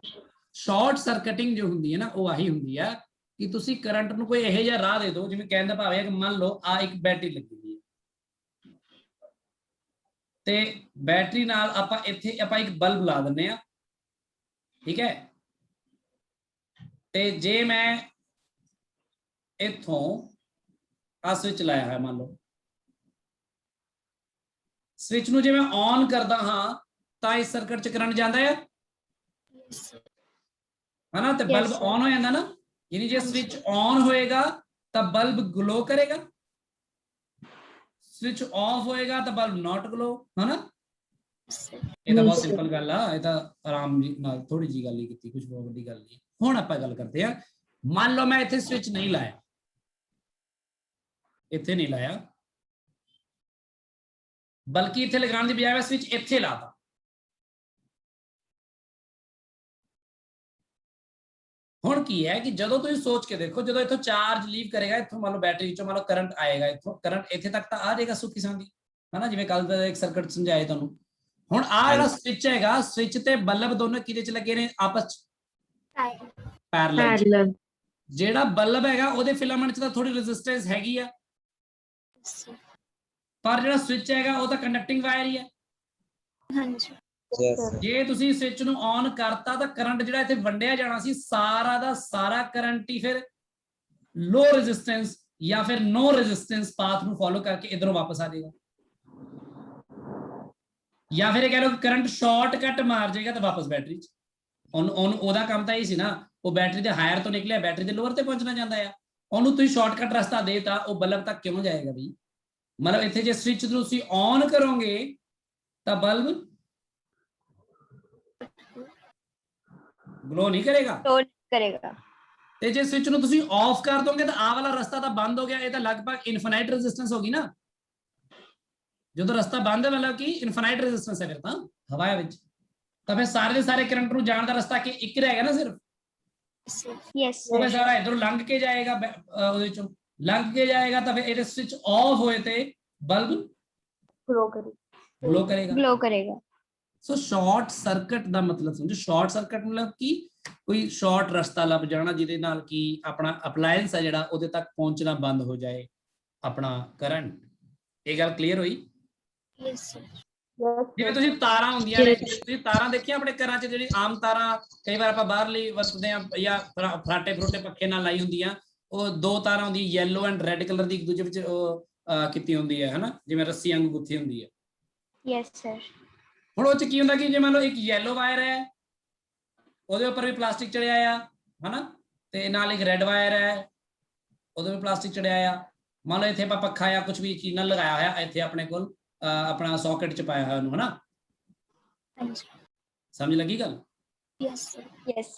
A: ਸ਼ਾਰਟ ਸਰਕਟਿੰਗ ਜੋ ਹੁੰਦੀ ਹੈ ਨਾ ਉਹ ਆਹੀ ਹੁੰਦੀ ਆ ਕਿ ਤੁਸੀਂ ਕਰੰਟ ਨੂੰ ਕੋਈ ਇਹੋ ਜਿਹਾ ਰਾਹ ਦੇ ਦਿਓ, ਜਿਵੇਂ ਕਹਿਣ ਦਾ ਭਾਵ ਹੈ ਕਿ ਮੰਨ ਲਓ ਆ ਇੱਕ ਬੈਟਰੀ ਲੱਗੀ ਹੋਈ ਹੈ ਤੇ ਬੈਟਰੀ ਨਾਲ ਆਪਾਂ ਇੱਥੇ ਆਪਾਂ ਇੱਕ ਬਲਬ ਲਾ ਦਿੰਨੇ ਆ, ਠੀਕ ਹੈ। ਤੇ ਜੇ ਮੈਂ ਇੱਥੋਂ ਆ ਸਵਿਚ ਲਾਇਆ ਹੈ, ਮੰਨ ਲਓ ਸਵਿਚ ਨੂੰ ਜੇ ਮੈਂ ਔਨ ਕਰਦਾ ਹਾਂ ਤਾਂ ਇਸ ਸਰਕਟ ਚ ਕਰੰਟ ਜਾਂਦਾ ਹੈ ਹਨਾ, ਤੇ ਬਲਬ ਔਨ ਹੋ ਜਾਂਦਾ ਨਾ। ਯਾਨੀ ਜੇ ਸਵਿਚ ਔਨ ਹੋਏਗਾ ਤਾਂ ਬਲਬ ਗਲੋ ਕਰੇਗਾ, ਸਵਿਚ ਆਫ ਹੋਏਗਾ ਤਾਂ ਬਲਬ ਨਾਟ ਗਲੋ, ਹਨਾ। ਇਹ ਤਾਂ ਬਹੁਤ ਸਿੰਪਲ ਗੱਲ ਆ, ਇਹ ਤਾਂ ਆਰਾਮ ਨਾਲ ਥੋੜੀ ਜੀ ਗੱਲ ਹੀ ਕੀਤੀ, ਕੁਝ ਬਹੁਤ ਵੱਡੀ ਗੱਲ ਨਹੀਂ। ਹੁਣ ਆਪਾਂ ਗੱਲ ਕਰਦੇ ਆ, ਮੰਨ ਲਓ ਮੈਂ ਇੱਥੇ ਸਵਿਚ ਨਹੀਂ ਲਾਇਆ, ਇੱਥੇ ਨਹੀਂ ਲਾਇਆ, ਬਲਕਿ ਇੱਥੇ ਲਗਾਉਣ ਦੀ ਬਜਾਏ ਮੈਂ ਸਵਿਚ ਇੱਥੇ ਲਾਤਾ। ਹੁਣ ਕੀ ਹੈ ਕਿ ਜਦੋਂ ਤੁਸੀਂ ਸੋਚ ਕੇ ਦੇਖੋ, ਜਦੋਂ ਇੱਥੋਂ ਚਾਰਜ ਲੀਵ ਕਰੇਗਾ, ਇੱਥੋਂ ਮੰਨ ਲਓ ਬੈਟਰੀ ਵਿੱਚੋਂ ਮੰਨ ਲਓ ਕਰੰਟ ਆਏਗਾ, ਇੱਥੋਂ ਕਰੰਟ ਇੱਥੇ ਤੱਕ ਤਾਂ ਆ ਜਾਏਗਾ ਸੁੱਕੀ ਸਾਂਦੀ, ਹਨਾ, ਜਿਵੇਂ ਕੱਲ ਦਾ ਇੱਕ ਸਰਕਟ ਸਮਝਾਏ ਤੁਹਾਨੂੰ। ਹੁਣ ਆ ਜਿਹੜਾ ਸਵਿਚ ਹੈਗਾ, ਸਵਿਚ ਤੇ ਬਲਬ ਦੋਨੋਂ ਕਿਹਦੇ ਚ ਲੱਗੇ ਨੇ? ਆਪਸ ਚ ਪੈਰਲਲ। ਜਿਹੜਾ ਬਲਬ ਹੈਗਾ ਉਹਦੇ ਫਿਲਾਮੈਂਟ ਚ ਤਾਂ ਥੋੜੀ ਰੈਜ਼ਿਸਟੈਂਸ ਹੈਗੀ ਆ, ਪਰ ਜਿਹੜਾ ਸਵਿਚ ਹੈਗਾ ਉਹ ਤਾਂ ਕੰਡਕਟਿੰਗ ਵਾਇਰ ਹੀ ਹੈ।
B: ਹਾਂਜੀ
A: ਜੇ ਤੁਸੀਂ ਸਵਿਚ ਨੂੰ ਔਨ ਕਰਤਾ ਤਾਂ ਕਰੰਟ ਜਿਹੜਾ ਇੱਥੇ ਵੰਡਿਆ ਜਾਣਾ ਸੀ, ਸਾਰਾ ਦਾ ਸਾਰਾ ਕਰੰਟ ਹੀ ਫਿਰ ਲੋ ਰੈਜ਼ਿਸਟੈਂਸ ਜਾਂ ਫਿਰ ਨੋ ਰੈਜ਼ਿਸਟੈਂਸ ਪਾਥ ਨੂੰ ਫੋਲੋ ਕਰਕੇ ਇਧਰੋਂ ਵਾਪਸ ਆ ਜਾਏਗਾ, ਜਾਂ ਫਿਰ ਇਹ ਕਹਿ ਲਓ ਕਿ ਕਰੰਟ ਸ਼ਾਰਟਕਟ ਮਾਰ ਜਾਏਗਾ ਤਾਂ ਵਾਪਸ ਬੈਟਰੀ ਚ। ਉਹਨੂੰ ਉਹਦਾ ਕੰਮ ਤਾਂ ਇਹ ਸੀ ਨਾ, ਉਹ ਬੈਟਰੀ ਦੇ ਹਾਇਰ ਤੋਂ ਨਿਕਲਿਆ ਬੈਟਰੀ ਦੇ ਲੋਅਰ ਤੇ ਪਹੁੰਚਣਾ ਚਾਹੁੰਦਾ ਆ, ਉਹਨੂੰ ਤੁਸੀਂ ਸ਼ਾਰਟਕਟ ਰਸਤਾ ਦੇਤਾ, ਉਹ ਬਲਬ ਤੱਕ ਕਿਉਂ ਜਾਏਗਾ ਬਈ? ਮਤਲਬ ਇੱਥੇ ਜੇ ਸਵਿਚ ਨੂੰ ਤੁਸੀਂ ਔਨ ਕਰੋਗੇ ਤਾਂ ਬਲਬ ਗਲੋ ਨਹੀਂ ਕਰੇਗਾ, ਤੇ ਜੇ ਸਵਿਚ ਨੂੰ ਤੁਸੀਂ ਆਫ ਕਰ ਦੋਗੇ ਤਾਂ ਆਹ ਵਾਲਾ ਰਸਤਾ ਤਾਂ ਬੰਦ ਹੋ ਗਿਆ, ਇਹ ਤਾਂ ਲਗਭਗ ਇਨਫਾਈਨਾਈਟ ਰੈਜ਼ਿਸਟੈਂਸ ਹੋ ਗਈ ਨਾ। ਜਦੋਂ ਰਸਤਾ ਬੰਦ ਹੈ ਮਤਲਬ ਕਿ ਇਨਫਾਈਨਾਈਟ ਰੈਜ਼ਿਸਟੈਂਸ ਹੈ, ਫਿਰ ਤਾਂ ਹਵਾ ਵਿੱਚ, ਤਾਂ ਫਿਰ ਸਾਰੇ ਦੇ ਸਾਰੇ ਕਰੰਟ ਨੂੰ ਜਾਣ ਦਾ ਰਸਤਾ ਕਿ ਇੱਕ ਰਹਿ ਗਿਆ ਨਾ ਸਿਰਫ। ਉਹ ਫਿਰ ਸਾਰਾ ਇਧਰੋਂ ਲੰਘ ਕੇ ਜਾਏਗਾ, ਉਹਦੇ ਚੋਂ ਲੰਘ ਕੇ ਜਾਏਗਾ, ਤਾਂ ਫਿਰ ਇਹਦੇ ਸਵਿਚ ਆਫ ਹੋਏ ਤੇ ਬਲਬ ਗਲੋ ਕਰੇਗਾ। ਸੋ ਸ਼ਾਰਟ ਸਰਕਟ ਦਾ ਮਤਲਬ ਸਮਝੋ, ਸ਼ਾਰਟ ਸਰਕਟ ਮਤਲਬ ਕਿ ਕੋਈ ਸ਼ਾਰਟ ਰਸਤਾ ਲੱਭ ਜਾਣਾ ਜਿਹਦੇ ਨਾਲ ਕਿ ਆਪਣਾ ਅਪਲਾਇੰਸ ਹੈ ਜਿਹੜਾ ਉਹਦੇ ਤੱਕ ਪਹੁੰਚਣਾ ਬੰਦ ਹੋ ਜਾਏ ਆਪਣਾ ਕਰੰਟ। ਇਹ ਗੱਲ ਕਲੀਅਰ ਹੋਈ? ਜਿਵੇਂ ਤੁਸੀਂ ਤਾਰਾਂ ਹੁੰਦੀਆਂ ਨੇ, ਤੁਸੀਂ ਤਾਰਾਂ ਦੇਖੀਆਂ ਆਪਣੇ ਘਰਾਂ 'ਚ, ਜਿਹੜੀ ਆਮ ਤਾਰਾਂ ਕਈ ਵਾਰ ਆਪਾਂ ਬਾਹਰਲੀ ਵਰਤਦੇ ਆ ਜਾਂ ਫਰਾਟੇ ਫਰੂਟੇ ਪੱਖੇ ਨਾਲ ਲਾਈ ਹੁੰਦੀਆਂ, ਉਹ 2 ਤਾਰਾਂ ਹੁੰਦੀਆਂ ਯੈਲੋ ਐਂਡ ਰੈੱਡ ਕਲਰ ਦੀ, ਇੱਕ ਦੂਜੇ ਵਿੱਚ ਉਹ ਕੀਤੀ ਹੁੰਦੀ ਹੈ, ਹਨਾ, ਜਿਵੇਂ ਰੱਸੀ ਵਾਂਗੂ ਗੁੱਥੀ ਹੁੰਦੀ ਹੈ।
B: Yes sir.
A: ਹੁਣ ਉਹ 'ਚ ਕੀ ਹੁੰਦਾ ਕਿ ਜੇ ਮੰਨ ਲਓ ਇੱਕ ਯੈਲੋ ਵਾਇਰ ਹੈ, ਉਹਦੇ ਉੱਪਰ ਵੀ ਪਲਾਸਟਿਕ ਚੜਿਆ ਆ, ਹਨਾ, ਤੇ ਨਾਲ ਇੱਕ ਰੈੱਡ ਵਾਇਰ ਹੈ, ਉਹਦੇ ਵੀ ਪਲਾਸਟਿਕ ਚੜਿਆ ਆ। ਮੰਨ ਲਓ ਇੱਥੇ ਆਪਾਂ ਪੱਖਾ ਜਾਂ ਕੁਝ ਵੀ ਚੀਜ਼ ਨਾਲ ਲਗਾਇਆ ਹੋਇਆ, ਇੱਥੇ ਆਪਣੇ ਕੋਲ ਆਪਣਾ ਸੌਕਟ 'ਚ ਪਾਇਆ ਹੋਇਆ ਉਹਨੂੰ, ਹਨਾ। ਸਮਝ ਲੱਗੀ ਗੱਲ?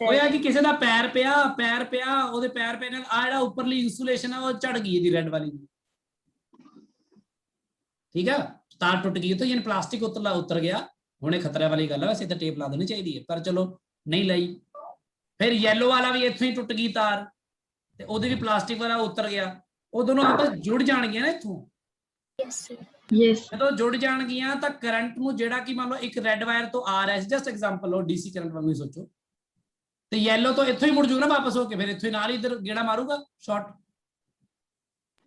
A: ਹੋਇਆ ਕਿ ਕਿਸੇ ਦਾ ਪੈਰ ਪਿਆ, ਉਹਦੇ ਪੈਰ ਪੈ ਨਾਲ ਆ ਜਿਹੜਾ ਉੱਪਰਲੀ ਇਨਸੂਲੇਸ਼ਨ ਆ ਉਹ ਝੜ ਗਈ ਇਹਦੀ ਰੈੱਡ ਵਾਲੀ, ਠੀਕ ਆ, ਤਾਰ ਟੁੱਟ ਗਈ, ਤਾਂ ਯਾਨੀ ਪਲਾਸਟਿਕ ਉਤਰ ਗਿਆ। ਹੁਣ ਇਹ ਖਤਰੇ ਵਾਲੀ ਗੱਲ ਹੈ, ਵੈਸੇ ਤਾਂ ਟੇਪ ਲਾ ਦੇਣੀ ਚਾਹੀਦੀ ਹੈ, ਪਰ ਚਲੋ नहीं लाई। फिर येलो वाला भी इत्थों ही टुट गई तार ते ओदे भी प्लास्टिक वाला उतर गया, वो दोनों आपस जुड़ जाणगियां ना इत्थों।
B: Yes sir.
E: यस
A: ਜਦੋਂ जुड़ ਜਾਣਗੀਆਂ ਤਾਂ ਕਰੰਟ ਨੂੰ ਜਿਹੜਾ ਕਿ ਮੰਨ ਲਓ ਇੱਕ ਰੈੱਡ ਵਾਇਰ ਤੋਂ ਆ ਰਿਹਾ ਸੀ, ਜਸਟ ਐਗਜ਼ਾਮਪਲ ਲਓ ਡੀਸੀ ਕਰੰਟ ਵਾਂਗੂ ਹੀ ਸੋਚੋ, ਤੇ ਯੈਲੋ ਤੋਂ ਇੱਥੋਂ ਹੀ ਮੁੜ ਜੂਗਾ ਨਾ ਵਾਪਸ ਹੋ ਕੇ, ਫਿਰ ਇੱਥੋਂ ਹੀ ਨਾਲ ਹੀ ਇੱਧਰ ਗੇੜਾ ਮਾਰੂਗਾ ਸ਼ਾਰਟ,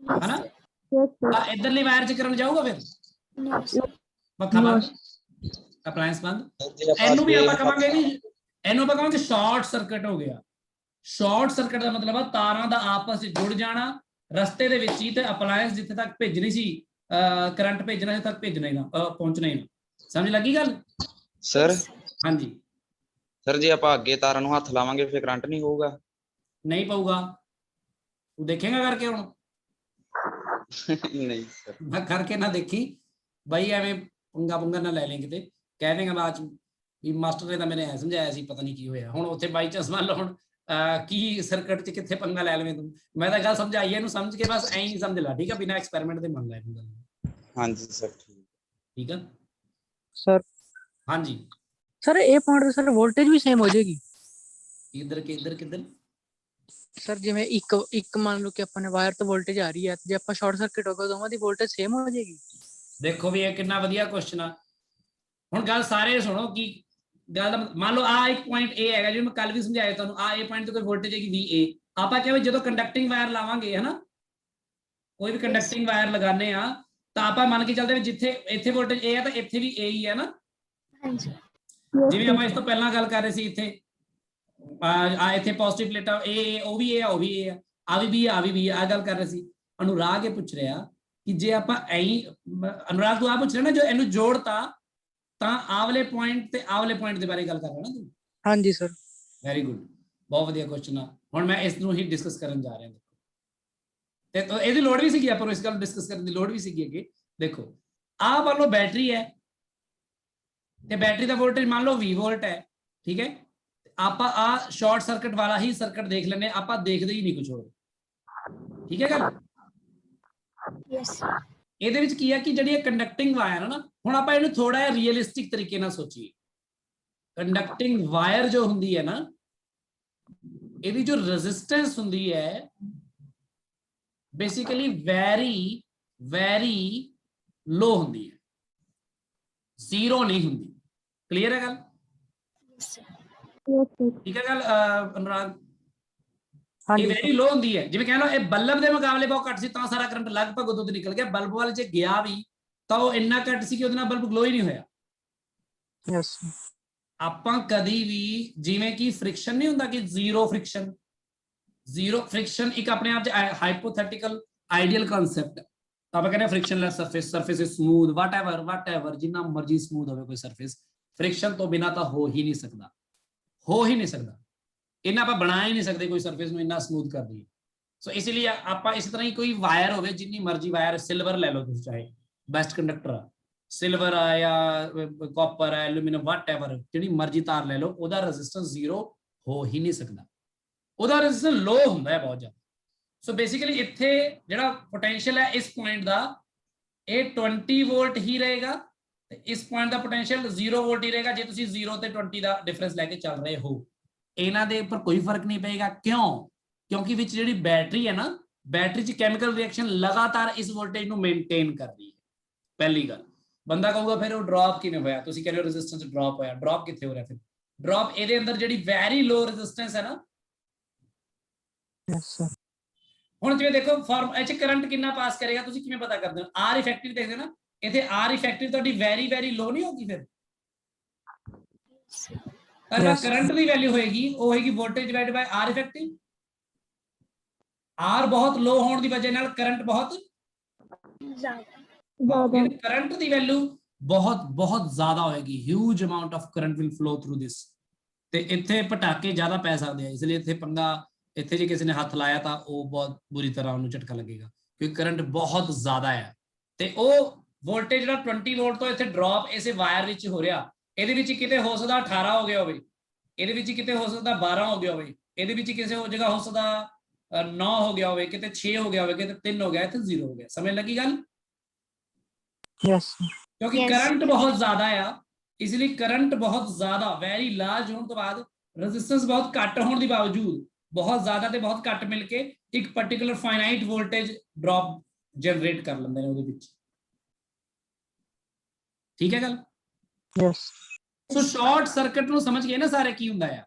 A: ਹਨਾ? ਤਾਂ ਇੱਧਰਲੀ ਵਾਇਰ 'ਚ ਕਰੰਟ ਜਾਊਗਾ, ਫਿਰ
B: नो सर।
A: ਪੱਖਾ ਬੰਦ, ਅਪਲਾਈਐਂਸ ਬੰਦ। ਇਹਨੂੰ ਵੀ ਆਪਾਂ ਕਵਾਂਗੇ ਵੀ, ਇਹਨੂੰ ਆਪਾਂ ਕਵਾਂਗੇ ਸ਼ਾਰਟ ਸਰਕਟ ਹੋ ਗਿਆ। ਸ਼ਾਰਟ ਸਰਕਟ ਦਾ ਮਤਲਬ ਆ ਤਾਰਾਂ ਦਾ ਆਪਸ ਵਿੱਚ ਜੁੜ ਜਾਣਾ ਰਸਤੇ ਦੇ ਵਿੱਚ ਹੀ, ਤੇ ਅਪਲਾਈਐਂਸ ਜਿੱਥੇ ਤੱਕ ਭੇਜਣੀ ਸੀ ਕਰੰਟ ਭੇਜਣਾ ਸੀ ਤੱਕ ਭੇਜਣਾ ਹੀ ਨਾ, ਪਹੁੰਚਣਾ ਹੀ ਨਾ। ਸਮਝ ਲੱਗੀ ਗੱਲ?
C: ਸਰ
A: ਹਾਂਜੀ।
C: ਸਰ ਜੇ ਆਪਾਂ ਅੱਗੇ ਤਾਰਾਂ ਨੂੰ ਹੱਥ ਲਾਵਾਂਗੇ ਫਿਰ ਕਰੰਟ ਨਹੀਂ ਹੋਊਗਾ?
A: ਨਹੀਂ ਪਊਗਾ, ਤੂੰ ਦੇਖੇਗਾ ਕਰਕੇ ਹੁਣ?
C: ਨਹੀਂ ਸਰ।
A: ਮੈਂ ਕਰਕੇ ਨਾ ਦੇਖੀ ਬਾਈ, ਐਵੇਂ ਪੰਗਾ ਪੁੰਗਾ ਨਾ ਲੈ ਲੈ ਕਿਤੇ, ਕਹਿ ਦੇਗਾ ਬਾਅਦ ਚ ਵੀ ਮਾਸਟਰ ਨੇ ਤਾਂ ਮੈਨੂੰ ਐ ਸਮਝਾਇਆ ਸੀ, ਪਤਾ ਨਹੀਂ ਕੀ ਹੋਇਆ। ਹੁਣ ਉੱਥੇ ਬਾਈ ਚਾਂਸ ਮੰਨ ਲਓ ਹੁਣ ਕੀ ਸਰਕਟ ਚ ਕਿੱਥੇ ਪੰਗਾ ਲੈ ਲਵੇਂ ਤੂੰ। ਮੈਂ ਤਾਂ ਗੱਲ ਸਮਝਾਈ ਇਹਨੂੰ, ਸਮਝ ਕੇ ਬਸ ਐਂ ਹੀ ਸਮਝ ਲੈ, ਠੀਕ ਆ? ਬਿਨਾਂ ਐਕਸਪੈਰੀਮੈਂਟ ਦੇ ਮੰਨ ਲੈ ਇਹਨੂੰ ਗੱਲ।
C: ਹਾਂਜੀ ਸਰ
A: ਠੀਕ ਆ
E: सर।
A: ਹਾਂਜੀ।
E: सर ए पॉइंट ਤੇ ਸਰ ਵੋਲਟੇਜ ਵੀ ਸੇਮ ਹੋ ਜਾਏਗੀ?
A: ਇੱਧਰ ਕਿੱਧਰ ਕਿੱਧਰ?
E: ਸਰ ਜਿਵੇਂ ਇੱਕ ਮੰਨ ਲਓ ਕਿ ਆਪਾਂ ਨੇ ਵਾਇਰ ਤੋਂ ਵੋਲਟੇਜ ਆ ਰਹੀ ਹੈ, ਜੇ ਆਪਾਂ ਸ਼ਾਰਟ ਸਰਕਟ ਹੋ ਗਿਆ ਦੋਵਾਂ ਦੀ ਵੋਲਟੇਜ ਸੇਮ ਹੋ ਜਾਏਗੀ?
A: ਦੇਖੋ ਵੀ ਇਹ ਕਿੰਨਾ ਵਧੀਆ ਕੁਐਸਚਨ ਆ। ਹੁਣ ਗੱਲ ਸਾਰੇ ਸੁਣੋ ਕਿ ਗੱਲ ਮੰਨ ਲਓ ਆ ਇੱਕ ਪੁਆਇੰਟ A ਹੈਗਾ, ਜਿਵੇਂ ਮੈਂ ਕੱਲ ਵੀ ਸਮਝਾਇਆ ਤੁਹਾਨੂੰ, ਆ ਇਹ ਪੁਆਇੰਟ ਤੇ ਕੋਈ ਵੋਲਟੇਜ ਹੈਗੀ VA। ਆਪਾਂ ਕਿਹਾ ਵੀ ਜਦੋਂ ਕੰਡਕਟਿੰਗ ਵਾਇਰ ਲਾਵਾਂਗੇ, ਹਨਾ, ਕੋਈ ਵੀ ਕੰਡਕਟਿੰਗ ਵਾਇਰ ਲਗਾਉਂਦੇ ਆ ਤਾਂ ਆਪਾਂ ਮੰਨ ਕੇ ਚੱਲਦੇ ਵੀ ਜਿੱਥੇ ਇੱਥੇ ਵੋਲਟੇਜ A ਆ ਤਾਂ ਇੱਥੇ ਵੀ A ਹੀ ਹੈ ਨਾ।
B: हाँ जी।
A: ਜਿਵੇਂ ਆਪਾਂ ਇਸ ਤੋਂ ਪਹਿਲਾਂ ਗੱਲ ਕਰ ਰਹੇ ਸੀ, ਇੱਥੇ ਆ ਇੱਥੇ ਪੋਜ਼ਿਟਿਵ ਪਲੇਟਾਂ A ਉਹ ਵੀ A ਆ, ਉਹ ਵੀ A ਆ ਵੀ B ਆ ਵੀ B ਆ ਗੱਲ ਕਰ ਰਹੇ ਸੀ। ਅਨੁਰਾਗ ਇਹ ਪੁੱਛ ਰਿਹਾ ਕਿ ਜੇ ਆਪਾਂ ਐਂ ਅਨੁਰਾਗ ਤੂੰ ਆ ਪੁੱਛ ਰਿਹਾ ਨਾ, ਜੋ ਇਹਨੂੰ ਜੋੜਤਾ ਤਾਂ ਆਵਲੇ ਪੁਆਇੰਟ ਤੇ ਆਵਲੇ ਪੁਆਇੰਟ ਦੇ ਬਾਰੇ ਗੱਲ ਕਰ ਰਿਹਾ ਨਾ ਤੂੰ?
E: ਹਾਂਜੀ ਸਰ।
A: ਵੈਰੀ ਗੁੱਡ, ਬਹੁਤ ਵਧੀਆ ਕੁਐਸਚਨ ਆ। ਹੁਣ ਮੈਂ ਇਸ ਨੂੰ ਹੀ ਡਿਸਕਸ ਕਰਨ ਜਾ ਰਿਹਾ। ਤੇ ਇਹਦੀ ਲੋੜ ਵੀ ਸੀਗੀ, ਆਪਾਂ ਨੂੰ ਇਸ ਗੱਲ ਡਿਸਕਸ ਕਰਨ ਦੀ ਲੋੜ ਵੀ ਸੀਗੀ ਅੱਗੇ। ਦੇਖੋ ਆਹ ਮੰਨ ਲਓ ਬੈਟਰੀ ਹੈ ਤੇ ਬੈਟਰੀ ਦਾ ਵੋਲਟੇਜ ਮੰਨ ਲਓ 20 ਵੋਲਟ ਹੈ, ਠੀਕ ਹੈ? ਆਪਾਂ ਆ ਸ਼ਾਰਟ ਸਰਕਟ ਵਾਲਾ ਹੀ ਸਰਕਟ ਦੇਖ ਲੈਂਦੇ, ਆਪਾਂ ਦੇਖਦੇ ਹੀ ਨਹੀਂ ਕੁਝ ਹੋਰ, ਠੀਕ ਹੈ ਗੱਲ?
B: Yes sir.
A: ਇਹਦੇ ਵਿੱਚ ਕੀ ਹੈ ਕਿ ਜਿਹੜੀ ਇਹ ਕੰਡਕਟਿੰਗ ਵਾਇਰ ਹੈ ਨਾ, ਹੁਣ ਆਪਾਂ ਇਹਨੂੰ ਥੋੜਾ ਜਿਹਾ ਰੀਅਲਿਸਟਿਕ ਤਰੀਕੇ ਨਾਲ ਸੋਚੀਏ। ਕੰਡਕਟਿੰਗ ਵਾਇਰ ਜੋ ਹੁੰਦੀ ਹੈ ਨਾ, ਇਹਦੀ ਜੋ ਰੈਜ਼ਿਸਟੈਂਸ ਹੁੰਦੀ ਹੈ ਬੇਸਿਕਲੀ ਵੈਰੀ ਲੋ ਹੁੰਦੀ ਹੈ, ਜ਼ੀਰੋ ਨਹੀਂ ਹੁੰਦੀ। ਕਲੀਅਰ ਹੈ ਗੱਲ?
B: Yes sir.
A: ਠੀਕ ਹੈ ਗੱਲ ਅਨੁਰਾਗ? ਇਹ
E: ਹਾਂਜੀ
A: ਵੈਰੀ ਲੋ ਹੁੰਦੀ ਹੈ। ਜਿਵੇਂ ਕਹਿ ਲਓ ਇਹ ਬੱਲਬ ਦੇ ਮੁਕਾਬਲੇ ਬਹੁਤ ਘੱਟ ਸੀ, ਤਾਂ ਸਾਰਾ ਕਰੰਟ ਲਗਭਗ ਉਦੋਂ ਤੋਂ ਨਿਕਲ ਗਿਆ। ਬਲਬ ਵਾਲੇ ਚ ਗਿਆ ਵੀ ਤਾਂ ਉਹ ਇੰਨਾ ਘੱਟ ਸੀ ਕਿ ਉਹਦੇ ਨਾਲ ਬਲਬ ਗਲੋ ਹੀ ਨਹੀਂ ਹੋਇਆ।
E: ਯਸ।
A: ਆਪਾਂ ਕਦੀ ਵੀ ਜਿਵੇਂ ਕਿ ਫ੍ਰਿਕਸ਼ਨ ਨਹੀਂ ਹੁੰਦਾ ਕਿ ਜ਼ੀਰੋ ਫ੍ਰਿਕਸ਼ਨ ਇੱਕ ਆਪਣੇ ਆਪ ਚ ਹਾਈਪੋਥੈਟੀਕਲ ਆਈਡੀਅਲ ਕਨਸੈਪਟ। ਆਪਾਂ ਕਹਿੰਦੇ ਫ੍ਰਿਕਸ਼ਨਲੈਸ ਸਰਫੇਸ ਇਜ਼ ਸਮੂਥ, ਵਾਟਐਵਰ ਜਿੰਨਾ ਮਰਜੀ ਸਮੂਥ ਹੋਵੇ ਕੋਈ ਸਰਫੇਸ, ਫ੍ਰਿਕਸ਼ਨ ਤੋਂ ਬਿਨਾ ਤਾਂ ਹੋ ਹੀ ਨਹੀਂ ਸਕਦਾ। ਇਹਨਾਂ ਆਪਾਂ ਬਣਾ ਹੀ ਨਹੀਂ ਸਕਦੇ ਕੋਈ ਸਰਫੇਸ ਨੂੰ ਇੰਨਾ ਸਮੂਥ ਕਰ ਦਈਏ। ਸੋ ਇਸ ਲਈ ਆਪਾਂ ਇਸ ਤਰ੍ਹਾਂ ਹੀ ਕੋਈ ਵਾਇਰ ਹੋਵੇ, ਜਿੰਨੀ ਮਰਜੀ ਵਾਇਰ, ਸਿਲਵਰ ਲੈ ਲਓ ਤੁਸੀਂ, ਚਾਹੇ ਬੈਸਟ ਕੰਡਕਟਰ ਆ, ਸਿਲਵਰ ਆ ਜਾਂ ਕਾਪਰ ਆ, ਐਲੂਮੀਨੀਅਮ, ਵਾਟਐਵਰ, ਜਿਹੜੀ ਮਰਜੀ ਤਾਰ ਲੈ ਲਓ, ਉਹਦਾ ਰੈਜ਼ਿਸਟੈਂਸ ਜ਼ੀਰੋ ਹੋ ਹੀ ਨਹੀਂ ਸਕਦਾ। ਉਹਦਾ ਰੈਜ਼ਿਸਟੈਂਸ ਲੋ ਹੁੰਦਾ ਹੈ ਬਹੁਤ ਜ਼ਿਆਦਾ। ਸੋ ਬੇਸਿਕਲੀ ਇੱਥੇ ਜਿਹੜਾ ਪੋਟੈਂਸ਼ੀਅਲ ਹੈ ਇਸ ਪੁਆਇੰਟ ਦਾ, ਇਹ 20 ਵੋਲਟ ਹੀ ਰਹੇਗਾ ਤੇ ਇਸ ਪੁਆਇੰਟ ਦਾ ਪੋਟੈਂਸ਼ੀਅਲ 0 ਵੋਲਟ ਹੀ ਰਹੇਗਾ। ਜੇ ਤੁਸੀਂ 0 ਤੇ 20 ਦਾ ਡਿਫਰੈਂਸ ਲੈ ਕੇ ਚੱਲ ਰਹੇ ਹੋ, ਇਹਨਾਂ ਦੇ ਉੱਪਰ ਕੋਈ ਫਰਕ ਨਹੀਂ ਪਏਗਾ। ਕਿਉਂ? ਕਿਉਂਕਿ ਵਿੱਚ ਜਿਹੜੀ ਬੈਟਰੀ ਹੈ ਨਾ, ਬੈਟਰੀ 'ਚ ਕੈਮੀਕਲ ਰਿਐਕਸ਼ਨ ਲਗਾਤਾਰ ਇਸ ਵੋਲਟੇਜ ਨੂੰ ਮੇਨਟੇਨ ਕਰਦੀ ਹੈ। ਪਹਿਲੀ ਗੱਲ, ਬੰਦਾ ਕਹੂਗਾ ਫਿਰ ਉਹ ਡ੍ਰੌਪ ਕਿਵੇਂ ਹੋਇਆ? ਤੁਸੀਂ ਕਹਿੰਦੇ ਹੋ ਰੈਜ਼ਿਸਟੈਂਸ ਡ੍ਰੌਪ ਹੋਇਆ, ਡ੍ਰੌਪ ਕਿੱਥੇ ਹੋ ਰਿਹਾ? ਫਿਰ ਡ੍ਰੌਪ ਇਹਦੇ ਅੰਦਰ ਜਿਹੜੀ ਵੈਰੀ ਲੋ ਰੈਜ਼ਿਸਟੈਂਸ ਹੈ ਨਾ,
E: ਯਸ ਸਰ।
A: ਹੁਣ ਜਿਵੇਂ ਦੇਖੋ ਫਾਰਮ ਇਹ 'ਚ ਕਰੰਟ ਕਿੰਨਾ ਪਾਸ ਕਰੇਗਾ, ਤੁਸੀਂ ਕਿਵੇਂ ਪਤਾ ਕਰਦੇ ਹੋ? ਆਰ ਇਫੈਕਟਿਵ ਦੇਖਦੇ ਨਾ, ਇੱਥੇ ਆਰ ਇਫੈਕਟਿਵ ਤੁਹਾਡੀ ਵੈਰੀ ਲੋ ਨਹੀਂ ਹੋਗੀ। ਫਿਰ ਕਰੰਟ ਦੀ ਵੈਲਿਊ ਹੋਏਗੀ, ਉਹ ਹੋਏਗੀ voltage divide by R effective. R ਬਹੁਤ ਲੋ ਹੋਣ ਦੀ ਵਜ੍ਹਾ ਨਾਲ ਕਰੰਟ ਬਹੁਤ ਜ਼ਿਆਦਾ, ਕਰੰਟ ਦੀ ਵੈਲਿਊ ਬਹੁਤ ਜ਼ਿਆਦਾ ਹੋਏਗੀ। Huge amount of current will flow through ਦਿਸ। ਤੇ ਇੱਥੇ ਪਟਾਕੇ ਜ਼ਿਆਦਾ ਪੈ ਸਕਦੇ ਆ, ਇਸ ਲਈ ਇੱਥੇ ਪੰਗਾ, ਇੱਥੇ ਜੇ ਕਿਸੇ ਨੇ ਹੱਥ ਲਾਇਆ ਤਾਂ ਉਹ ਬਹੁਤ ਬੁਰੀ ਤਰ੍ਹਾਂ ਉਹਨੂੰ ਝਟਕਾ ਲੱਗੇਗਾ, ਕਿਉਂਕਿ ਕਰੰਟ ਬਹੁਤ ਜ਼ਿਆਦਾ ਹੈ। ਤੇ ਉਹ ਵੋਲਟੇਜ ਜਿਹੜਾ 20 ਵੋਲਟ ਤੋਂ ਇੱਥੇ ਡ੍ਰੌਪ ਇਸੇ ਵਾਇਰ ਵਿੱਚ ਹੋ ਰਿਹਾ, ਇਹਦੇ ਵਿੱਚ ਕਿਤੇ ਹੋ ਸਕਦਾ 18 ਹੋ ਗਿਆ ਹੋਵੇ, ਇਹਦੇ ਵਿੱਚ ਕਿਤੇ ਹੋ ਸਕਦਾ 12 ਹੋ ਗਿਆ ਹੋਵੇ, ਇਹਦੇ ਵਿੱਚ ਕਿਸੇ ਹੋ ਜਗ੍ਹਾ ਹੋ ਸਕਦਾ 9 ਹੋ ਗਿਆ ਹੋਵੇ, ਕਿਤੇ 6 ਹੋ ਗਿਆ ਹੋਵੇ, ਕਿਤੇ 3 ਹੋ ਗਿਆ, ਇੱਥੇ 0 ਹੋ ਗਿਆ। ਸਮਝ ਲੱਗੀ ਗੱਲ?
E: ਯਸ।
A: ਕਿਉਂਕਿ ਕਰੰਟ ਬਹੁਤ ਜ਼ਿਆਦਾ ਆ, ਇਸ ਲਈ ਕਰੰਟ ਬਹੁਤ ਜ਼ਿਆਦਾ ਵੈਰੀ ਲਾਰਜ ਹੋਣ ਤੋਂ ਬਾਅਦ ਰੈਜ਼ਿਸਟੈਂਸ ਬਹੁਤ ਘੱਟ ਹੋਣ ਦੇ ਬਾਵਜੂਦ ਬਹੁਤ ਜ਼ਿਆਦਾ ਤੇ ਬਹੁਤ ਘੱਟ ਮਿਲ ਕੇ ਇੱਕ particular finite voltage drop generate ਕਰ ਲੈਂਦੇ ਨੇ ਉਹਦੇ ਵਿੱਚ। ਠੀਕ ਹੈ ਗੱਲ?
E: ਯੈਸ
A: ਸੋ ਸ਼ਾਰਟ ਸਰਕਟ ਨੂੰ ਸਮਝ ਗਏ ਨਾ ਸਾਰੇ ਕੀ ਹੁੰਦਾ ਆ।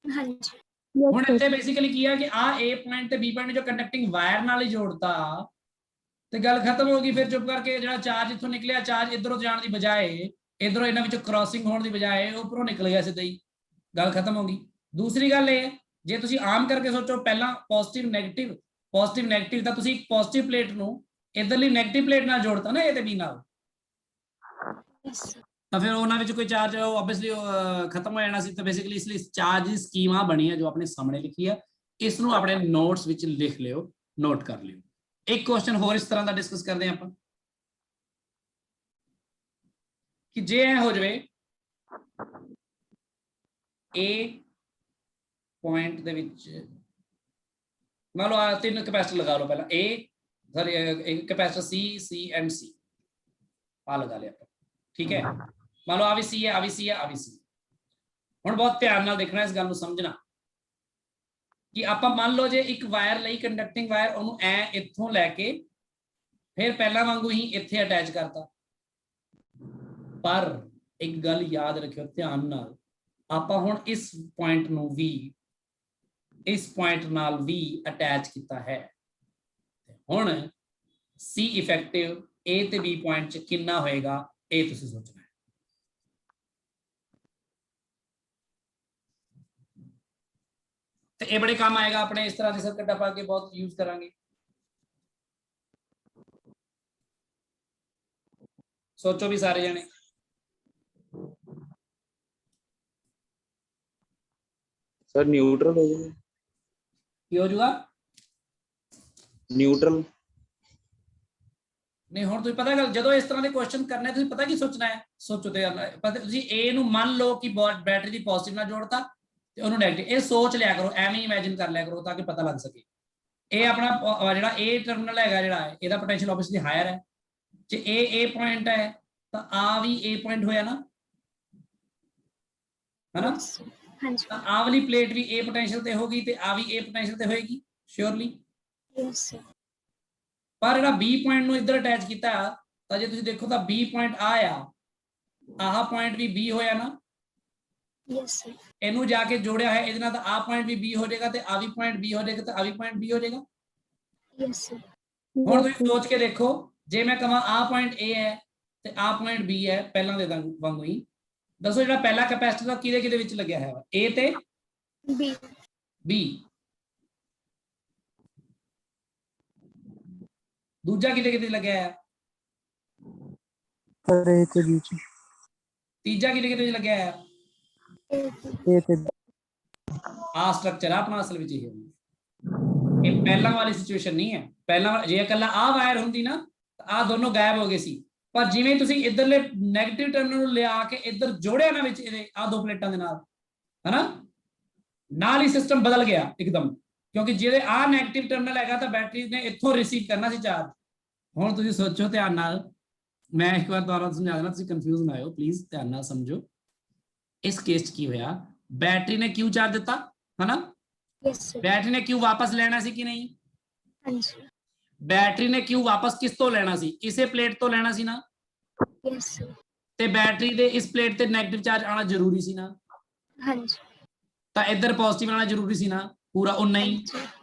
B: ਹਾਂਜੀ
A: ਹੁਣ ਇੱਥੇ ਬੇਸਿਕਲੀ ਕੀ ਆ ਕਿ ਆ A ਪੁਆਇੰਟ ਤੇ B ਪੁਆਇੰਟ ਜੋ ਕੰਡਕਟਿੰਗ ਵਾਇਰ ਨਾਲ ਹੀ ਜੋੜਤਾ ਤੇ ਗੱਲ ਖਤਮ ਹੋ ਗਈ। ਫਿਰ ਚੁੱਪ ਕਰਕੇ ਜਿਹੜਾ ਚਾਰਜ ਇੱਥੋਂ ਨਿਕਲਿਆ, ਚਾਰਜ ਇਧਰੋਂ ਜਾਣ ਦੀ ਬਜਾਏ ਇਧਰੋਂ ਇਹਨਾਂ ਵਿੱਚੋਂ ਕ੍ਰਾਸਿੰਗ ਹੋਣ ਦੀ ਬਜਾਏ ਉੱਪਰੋਂ ਨਿਕਲ ਗਿਆ ਸਿੱਧਾ ਹੀ, ਗੱਲ ਖਤਮ ਹੋ ਗਈ। ਦੂਸਰੀ ਗੱਲ ਇਹ ਹੈ, ਜੇ ਤੁਸੀਂ ਆਮ ਕਰਕੇ ਸੋਚੋ ਪਹਿਲਾਂ ਪੋਜ਼ਿਟਿਵ ਨੈਗੇਟਿਵ ਤਾਂ ਤੁਸੀਂ ਇੱਕ ਪੋਜ਼ਿਟਿਵ ਪਲੇਟ ਨੂੰ ਇਧਰਲੀ ਨੈਗੇਟਿਵ ਪਲੇਟ ਨਾਲ ਜੋੜਤਾ ਨਾ A ਤੇ B ਨਾਲ,
B: yes sir,
A: ਤਾਂ ਫਿਰ ਉਹਨਾਂ ਵਿੱਚ ਕੋਈ ਚਾਰਜ ਆਬਵੀਅਸਲੀ ਖਤਮ ਹੋ ਜਾਣਾ ਸੀ। ਤਾਂ ਬੇਸਿਕਲੀ ਇਸ ਲਈ ਚਾਰਜ ਦੀ ਸਕੀਮ ਆ ਬਣੀ ਹੈ ਜੋ ਆਪਣੇ ਸਾਹਮਣੇ ਲਿਖੀ ਹੈ, ਇਸ ਨੂੰ ਆਪਣੇ ਨੋਟਸ ਵਿੱਚ ਲਿਖ ਲਿਓ, ਨੋਟ ਕਰ ਲਿਓ। ਇੱਕ ਕੁਐਸਚਨ ਹੋਰ ਇਸ ਤਰ੍ਹਾਂ ਦਾ ਡਿਸਕਸ ਕਰਦੇ ਹਾਂ ਆਪਾਂ ਕਿ ਜੇ ਇਹ ਹੋ ਜਾਵੇ A ਪੁਆਇੰਟ ਦੇ ਵਿੱਚ ਮੰਨ ਲਓ ਆ ਤਿੰਨ ਕੈਪੈਸਿਟਰ ਲਗਾ ਲਓ, ਪਹਿਲਾਂ ਇੱਕ ਕੈਪੈਸਿਟਰ C ਐਂਡ C ਆ ਲਗਾ ਲਿਆ ਆਪਾਂ, ਠੀਕ ਹੈ। ਮੰਨ ਲਓ ਆ ਵੀ C ਹੈ, ਆ ਵੀ C ਹੈ, ਆ ਵੀ C। ਹੁਣ ਬਹੁਤ ਧਿਆਨ ਨਾਲ ਦੇਖਣਾ, ਇਸ ਗੱਲ ਨੂੰ ਸਮਝਣਾ ਕਿ ਆਪਾਂ ਮੰਨ ਲਓ ਜੇ ਇੱਕ ਵਾਇਰ ਲਈ ਕੰਡਕਟਿੰਗ ਵਾਇਰ ਉਹਨੂੰ ਐ ਇੱਥੋਂ ਲੈ ਕੇ ਫਿਰ ਪਹਿਲਾਂ ਵਾਂਗੂ ਹੀ ਇੱਥੇ ਅਟੈਚ ਕਰਤਾ, ਪਰ ਇੱਕ ਗੱਲ ਯਾਦ ਰੱਖਿਓ ਧਿਆਨ ਨਾਲ, ਆਪਾਂ ਹੁਣ ਇਸ ਪੁਆਇੰਟ ਨੂੰ ਵੀ ਇਸ ਪੁਆਇੰਟ ਨਾਲ ਵੀ ਅਟੈਚ ਕੀਤਾ ਹੈ। ਹੁਣ C ਇਫੈਕਟਿਵ A ਤੇ B ਪੁਆਇੰਟ 'ਚ ਕਿੰਨਾ ਹੋਏਗਾ ਇਹ ਤੁਸੀਂ ਸੋਚਣਾ ਹੈ। ਤੇ ਇਹ ਬੜੇ ਕੰਮ ਆਏਗਾ ਆਪਣੇ, ਇਸ ਤਰ੍ਹਾਂ ਦੇ ਸਰਕਟ ਆਪਾਂ ਅੱਗੇ ਬਹੁਤ ਯੂਜ਼ ਕਰਾਂਗੇ। ਸੋਚੋ ਵੀ ਸਾਰੇ ਜਣੇ।
C: ਸਰ ਨਿਊਟਰਲ ਹੋ ਜਾਊਗਾ,
A: ਕੀ ਹੋ ਜਾਊਗਾ?
C: ਨਿਊਟਰਲ।
A: ਨਹੀਂ ਹੁਣ ਤੁਸੀਂ ਪਤਾ ਗੱਲ, ਜਦੋਂ ਇਸ ਤਰ੍ਹਾਂ ਦੇ ਕੁਐਸਚਨ ਕਰਨੇ ਤੁਸੀਂ ਪਤਾ ਕੀ ਸੋਚਣਾ ਹੈ, ਸੋਚੋ ਤੇ ਪਤਾ ਤੁਸੀਂ A ਨੂੰ ਮੰਨ ਲਓ ਕਿ ਬੈਟਰੀ ਦੀ ਪੋਜ਼ਿਟਿਵ ਨਾਲ ਜੋੜਤਾ ਤੇ ਉਹਨੂੰ ਨੈਗੇਟਿਵ, ਇਹ ਸੋਚ ਲਿਆ ਕਰੋ, ਐਵੇਂ ਇਮੇਜਿਨ ਕਰ ਲਿਆ ਕਰੋ ਤਾਂ ਕਿ ਪਤਾ ਲੱਗ ਸਕੇ। ਇਹ ਆਪਣਾ ਜਿਹੜਾ A ਟਰਮੀਨਲ ਹੈਗਾ ਜਿਹੜਾ ਇਹਦਾ ਪੋਟੈਂਸ਼ੀਅਲ ਆਬਵੀਅਸਲੀ ਹਾਇਰ ਹੈ। ਜੇ A ਪੁਆਇੰਟ ਹੈ ਤਾਂ ਆ ਵੀ A ਪੁਆਇੰਟ ਹੋਇਆ ਨਾ, ਹੈ ਨਾ?
B: ਹਾਂਜੀ
A: ਤਾਂ ਆ ਵਾਲੀ ਪਲੇਟ ਵੀ A ਪੋਟੈਂਸ਼ੀਅਲ ਤੇ ਹੋਗੀ ਤੇ ਆ ਵੀ A ਪੋਟੈਂਸ਼ੀਅਲ ਤੇ ਹੋਏਗੀ ਸ਼ੋਰਲੀ।
B: yes sir,
A: ਪਰ ਜਿਹੜਾ B ਪੁਆਇੰਟ ਨੂੰ ਇੱਧਰ ਅਟੈਚ ਕੀਤਾ ਤਾਂ ਜੇ ਤੁਸੀਂ ਦੇਖੋ ਤਾਂ B ਪੁਆਇੰਟ ਆ ਆਹ ਪੁਆਇੰਟ ਵੀ B ਹੋਇਆ ਨਾ,
B: yes sir,
A: ਇਹਨੂੰ ਜਾ ਕੇ ਜੋੜਿਆ ਹੈ ਇਹਦੇ ਨਾਲ ਤਾਂ ਆ ਪੁਆਇੰਟ ਵੀ B ਹੋ ਜਾਏਗਾ ਤੇ ਆ ਵੀ ਪੁਆਇੰਟ B ਹੋ ਜਾਏਗਾ ਤੇ ਆ ਵੀ ਪੁਆਇੰਟ B ਹੋ ਜਾਏਗਾ।
B: yes sir,
A: ਹੁਣ ਤੁਸੀਂ ਸੋਚ ਕੇ ਦੇਖੋ, ਜੇ ਮੈਂ ਕਹਾਂ ਆ ਪੁਆਇੰਟ A ਹੈ ਤੇ ਆ ਪੁਆਇੰਟ B ਹੈ ਪਹਿਲਾਂ ਦੇ ਵਾਂਗੂ ਹੀ, ਦੱਸੋ ਜਿਹੜਾ ਪਹਿਲਾ ਕੈਪੈਸਿਟਰ ਦਾ ਕਿਹਦੇ ਵਿੱਚ ਲੱਗਿਆ ਹੈ? A ਤੇ B। ਦੂਜਾ ਕਿਹਦੇ ਲੱਗਿਆ ਹੈ?
E: ਸਰ A ਤੇ B ਚ।
A: ਤੀਜਾ ਕਿਹਦੇ ਲੱਗਿਆ ਹੈ?
E: A ਤੇ
A: ਆ ਸਟਰਕਚਰ ਆਪਣਾ ਅਸਲ ਵਿੱਚ ਇਹ ਪਹਿਲਾਂ ਵਾਲੀ ਸਿਚੁਏਸ਼ਨ ਨਹੀਂ ਹੈ। ਪਹਿਲਾਂ ਜੇ ਇਕੱਲਾ ਆ ਵਾਇਰ ਹੁੰਦੀ ਨਾ ਤਾਂ ਆ ਦੋਨੋਂ ਗਾਇਬ ਹੋ ਗਏ ਸੀ, ਪਰ ਜਿਵੇਂ ਤੁਸੀਂ ਇਧਰਲੇ ਨੈਗੇਟਿਵ ਟਰਮੀਨਲ ਨੂੰ ਲਿਆ ਕੇ ਇੱਧਰ ਜੋੜਿਆ ਨਾ ਵਿੱਚ ਇਹਦੇ ਆ ਦੋ ਪਲੇਟਾਂ ਦੇ ਨਾਲ, ਹਨਾ, ਨਾਲ ਹੀ ਸਿਸਟਮ ਬਦਲ ਗਿਆ ਇੱਕਦਮ, ਕਿਉਂਕਿ ਜਿਹਦੇ ਆ ਨੈਗੇਟਿਵ ਟਰਮੀਨਲ ਹੈਗਾ ਤਾਂ ਬੈਟਰੀ ਨੇ ਇੱਥੋਂ ਰਿਸੀਵ ਕਰਨਾ ਸੀ ਚਾਰਜ। ਹੁਣ ਤੁਸੀਂ ਸੋਚੋ ਧਿਆਨ ਨਾਲ, ਮੈਂ ਇੱਕ ਵਾਰ ਦੁਬਾਰਾ ਸਮਝਾ ਦੇਣਾ, ਤੁਸੀਂ ਕਨਫਿਊਜ਼ ਨਾ ਹੋਇਓ ਪਲੀਜ਼, ਧਿਆਨ ਨਾਲ ਸਮਝੋ। ਇਸ ਕੇਸ 'ਚ ਕੀ ਹੋਇਆ, ਬੈਟਰੀ ਨੇ ਕਿਉਂ ਚਾਰਜ ਦਿੱਤਾ, ਹਨਾ?
B: yes sir,
A: ਬੈਟਰੀ ਨੇ ਕਿਉਂ ਵਾਪਸ ਲੈਣਾ ਸੀ ਕਿ ਨਹੀਂ?
B: ਹਾਂਜੀ
A: ਬੈਟਰੀ ਨੇ ਕਿਉਂ ਵਾਪਸ ਕਿਸ ਤੋਂ ਲੈਣਾ ਸੀ? ਇਸੇ ਪਲੇਟ ਤੋਂ ਲੈਣਾ ਸੀ ਨਾ,
B: yes sir,
A: ਤੇ ਬੈਟਰੀ ਦੇ ਇਸ ਪਲੇਟ ਤੇ ਨੈਗੇਟਿਵ ਚਾਰਜ ਆਣਾ ਜ਼ਰੂਰੀ ਸੀ ਨਾ,
B: ਹਾਂਜੀ
A: ਤਾਂ ਇੱਧਰ ਪੋਜ਼ਿਟਿਵ ਆਣਾ ਜ਼ਰੂਰੀ ਸੀ ਨਾ, ਪੂਰਾ ਉਨਾ ਹੀ,